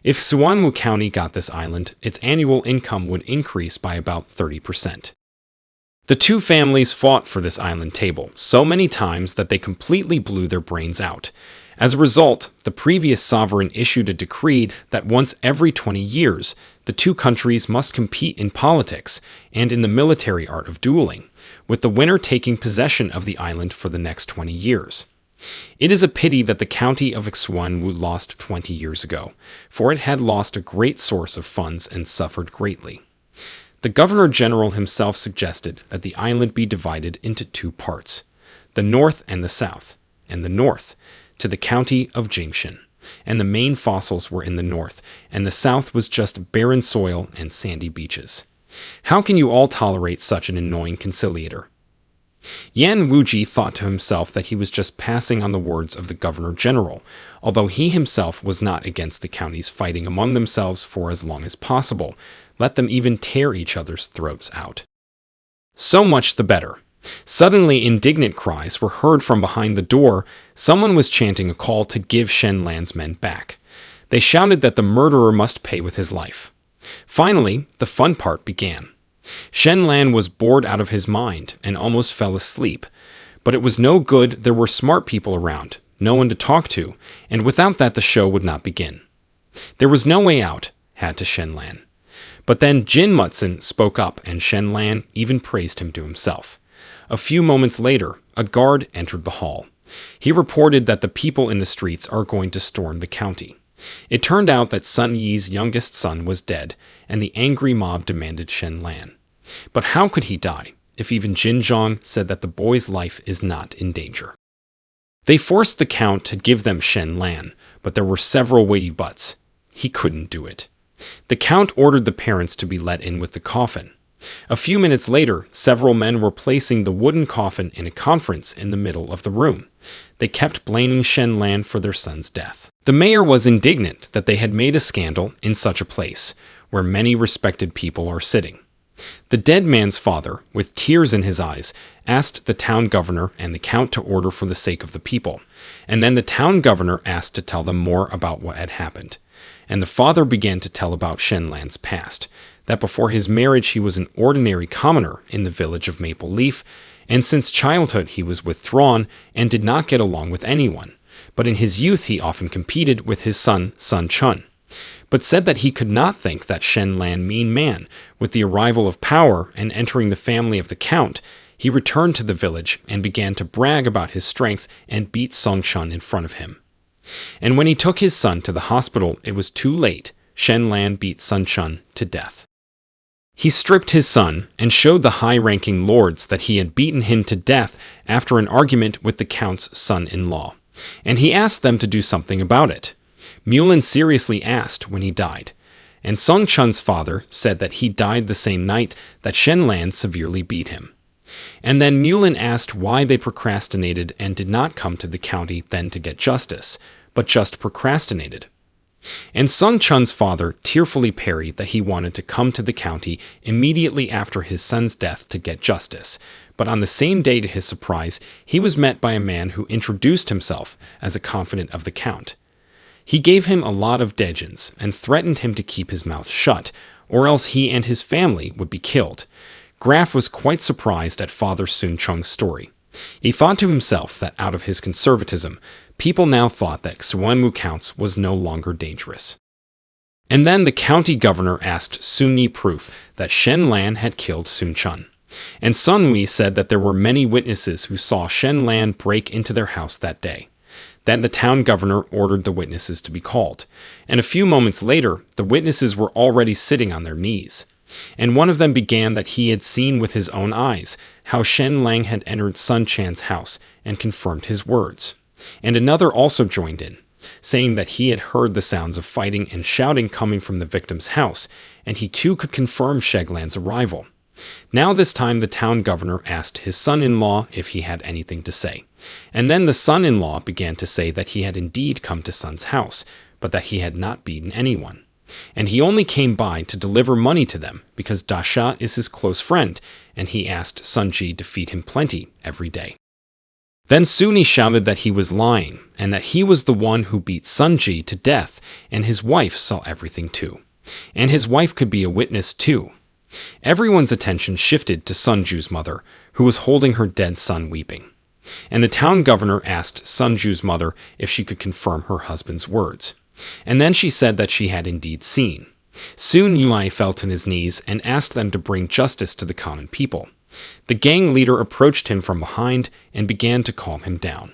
[SPEAKER 1] If Xuanwu County got this island, its annual income would increase by about 30%. The two families fought for this island table so many times that they completely blew their brains out. As a result, the previous sovereign issued a decree that once every 20 years, the two countries must compete in politics and in the military art of dueling, with the winner taking possession of the island for the next 20 years. It is a pity that the county of Xuanwu lost 20 years ago, for it had lost a great source of funds and suffered greatly. The governor-general himself suggested that the island be divided into 2 parts, the north and the south, and the north to the county of Jingshan, and the main fossils were in the north, and the south was just barren soil and sandy beaches. How can you all tolerate such an annoying conciliator? Yan Wuji thought to himself that he was just passing on the words of the governor-general, although he himself was not against the counties fighting among themselves for as long as possible. Let them even tear each other's throats out. So much the better. Suddenly, indignant cries were heard from behind the door. Someone was chanting a call to give Shen Lan's men back. They shouted that the murderer must pay with his life. Finally, the fun part began. Shen Lan was bored out of his mind and almost fell asleep. But it was no good. There were smart people around, no one to talk to, and without that the show would not begin. There was no way out, had to Shen Lan. But then Jin Mutsun spoke up, and Shen Lan even praised him to himself. A few moments later, a guard entered the hall. He reported that the people in the streets are going to storm the county. It turned out that Sun Yi's youngest son was dead, and the angry mob demanded Shen Lan. But how could he die, if even Jin Zhang said that the boy's life is not in danger? They forced the count to give them Shen Lan, but there were several weighty buts. He couldn't do it. The count ordered the parents to be let in with the coffin. A few minutes later, several men were placing the wooden coffin in a conference in the middle of the room. They kept blaming Shen Lan for their son's death. The mayor was indignant that they had made a scandal in such a place, where many respected people are sitting. The dead man's father, with tears in his eyes, asked the town governor and the count to order for the sake of the people, and then the town governor asked to tell them more about what had happened. And the father began to tell about Shen Lan's past, that before his marriage he was an ordinary commoner in the village of Maple Leaf, and since childhood he was withdrawn and did not get along with anyone. But in his youth he often competed with his son, Sun Chun, but said that he could not think that Shen Lan mean man. With the arrival of power and entering the family of the count, he returned to the village and began to brag about his strength and beat Song Chun in front of him. And when he took his son to the hospital, it was too late. Shen Lan beat Sun Chun to death. He stripped his son and showed the high-ranking lords that he had beaten him to death after an argument with the count's son-in-law, and he asked them to do something about it. Mulin seriously asked when he died, and Song Chun's father said that he died the same night that Shen Lan severely beat him. And then Mulin asked why they procrastinated and did not come to the county then to get justice, but just procrastinated. And Sung Chun's father tearfully parried that he wanted to come to the county immediately after his son's death to get justice, but on the same day, to his surprise, he was met by a man who introduced himself as a confidant of the count. He gave him a lot of dejins and threatened him to keep his mouth shut, or else he and his family would be killed. Graf was quite surprised at Father Sun Chung's story. He thought to himself that out of his conservatism, people now thought that Xuanwu counts was no longer dangerous. And then the county governor asked Sun Yi proof that Shen Lan had killed Sun Chun. And Sun Wei said that there were many witnesses who saw Shen Lan break into their house that day. Then the town governor ordered the witnesses to be called, and a few moments later, the witnesses were already sitting on their knees. And one of them began that he had seen with his own eyes how Shen Lang had entered Sun Chan's house and confirmed his words. And another also joined in, saying that he had heard the sounds of fighting and shouting coming from the victim's house, and he too could confirm Sheglan's arrival. Now this time the town governor asked his son-in-law if he had anything to say. And then the son-in-law began to say that he had indeed come to Sun's house, but that he had not beaten anyone. And he only came by to deliver money to them, because Dasha is his close friend, and he asked Sunji to feed him plenty every day. Then Suni shouted that he was lying, and that he was the one who beat Sunji to death, and his wife saw everything too. And his wife could be a witness too. Everyone's attention shifted to Sunju's mother, who was holding her dead son weeping. And the town governor asked Sunju's mother if she could confirm her husband's words. And then she said that she had indeed seen. Soon Yui fell to his knees and asked them to bring justice to the common people. The gang leader approached him from behind and began to calm him down.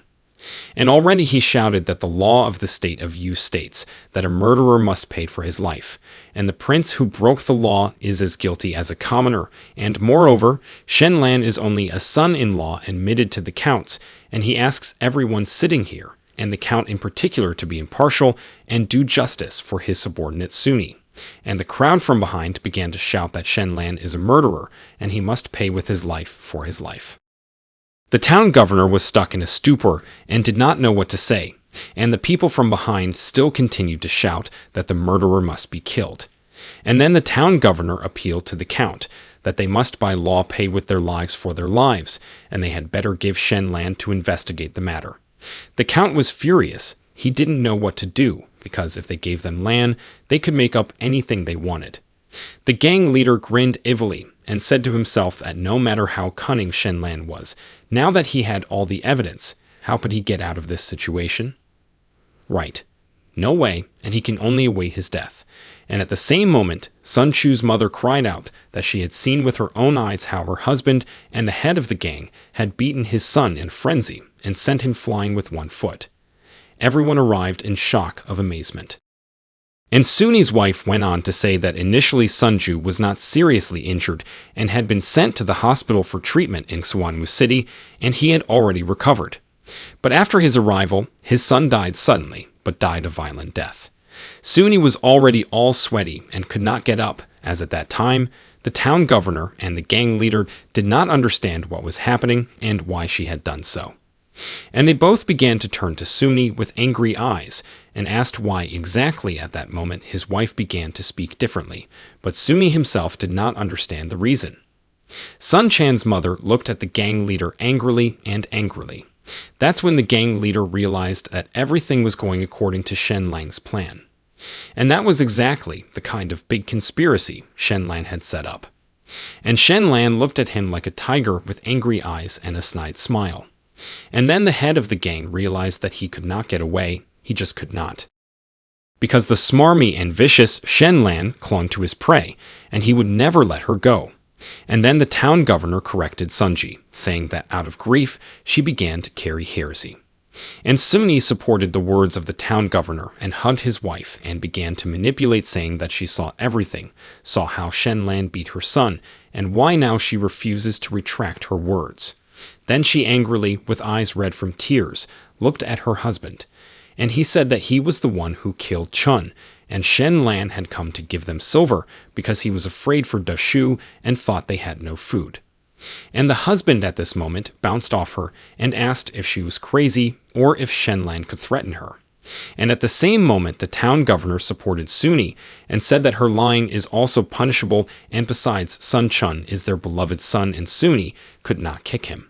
[SPEAKER 1] And already he shouted that the law of the state of Yu states that a murderer must pay for his life, and the prince who broke the law is as guilty as a commoner, and moreover, Shen Lan is only a son-in-law admitted to the counts, and he asks everyone sitting here, and the count in particular, to be impartial and do justice for his subordinate Suni. And the crowd from behind began to shout that Shen Lan is a murderer, and he must pay with his life for his life. The town governor was stuck in a stupor and did not know what to say, and the people from behind still continued to shout that the murderer must be killed. And then the town governor appealed to the count that they must by law pay with their lives for their lives, and they had better give Shen Lan to investigate the matter. The count was furious. He didn't know what to do, because if they gave them Lan, they could make up anything they wanted. The gang leader grinned evilly and said to himself that no matter how cunning Shen Lan was, now that he had all the evidence, how could he get out of this situation? Right. No way, and he can only await his death. And at the same moment, Sun Chu's mother cried out that she had seen with her own eyes how her husband and the head of the gang had beaten his son in a frenzy and sent him flying with one foot. Everyone arrived in shock of amazement. And Suni's wife went on to say that initially Sunju was not seriously injured and had been sent to the hospital for treatment in Xuanwu City, and he had already recovered. But after his arrival, his son died suddenly, but died a violent death. Suni was already all sweaty and could not get up, as at that time, the town governor and the gang leader did not understand what was happening and why she had done so. And they both began to turn to Suni with angry eyes and asked why exactly at that moment his wife began to speak differently, but Suni himself did not understand the reason. Sun Chan's mother looked at the gang leader angrily and angrily. That's when the gang leader realized that everything was going according to Shen Lang's plan. And that was exactly the kind of big conspiracy Shen Lang had set up. And Shen Lang looked at him like a tiger with angry eyes and a snide smile. And then the head of the gang realized that he could not get away, he just could not. Because the smarmy and vicious Shen Lang clung to his prey, and he would never let her go. And then the town governor corrected Sunji, saying that out of grief, she began to carry heresy. And Suni supported the words of the town governor and hugged his wife and began to manipulate, saying that she saw everything, saw how Shen Lang beat her son, and why now she refuses to retract her words. Then she angrily, with eyes red from tears, looked at her husband, and he said that he was the one who killed Chun, and Shen Lang had come to give them silver because he was afraid for Dashu and thought they had no food. And the husband at this moment bounced off her and asked if she was crazy or if Shen Lang could threaten her. And at the same moment, the town governor supported Suni and said that her lying is also punishable, and besides, Sun Chun is their beloved son and Suni could not kick him.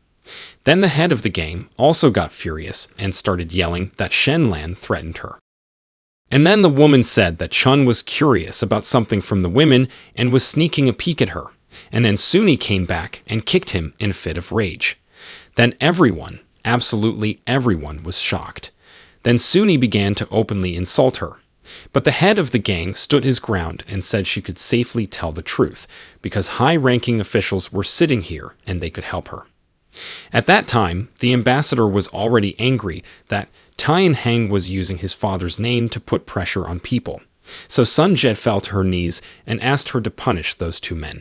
[SPEAKER 1] Then the head of the gang also got furious and started yelling that Shen Lang threatened her. And then the woman said that Chun was curious about something from the women and was sneaking a peek at her. And then Suni came back and kicked him in a fit of rage. Then everyone, absolutely everyone, was shocked. Then Suni began to openly insult her. But the head of the gang stood his ground and said she could safely tell the truth, because high-ranking officials were sitting here and they could help her. At that time, the ambassador was already angry that Tian Heng was using his father's name to put pressure on people. So Sun Jet fell to her knees and asked her to punish those two men.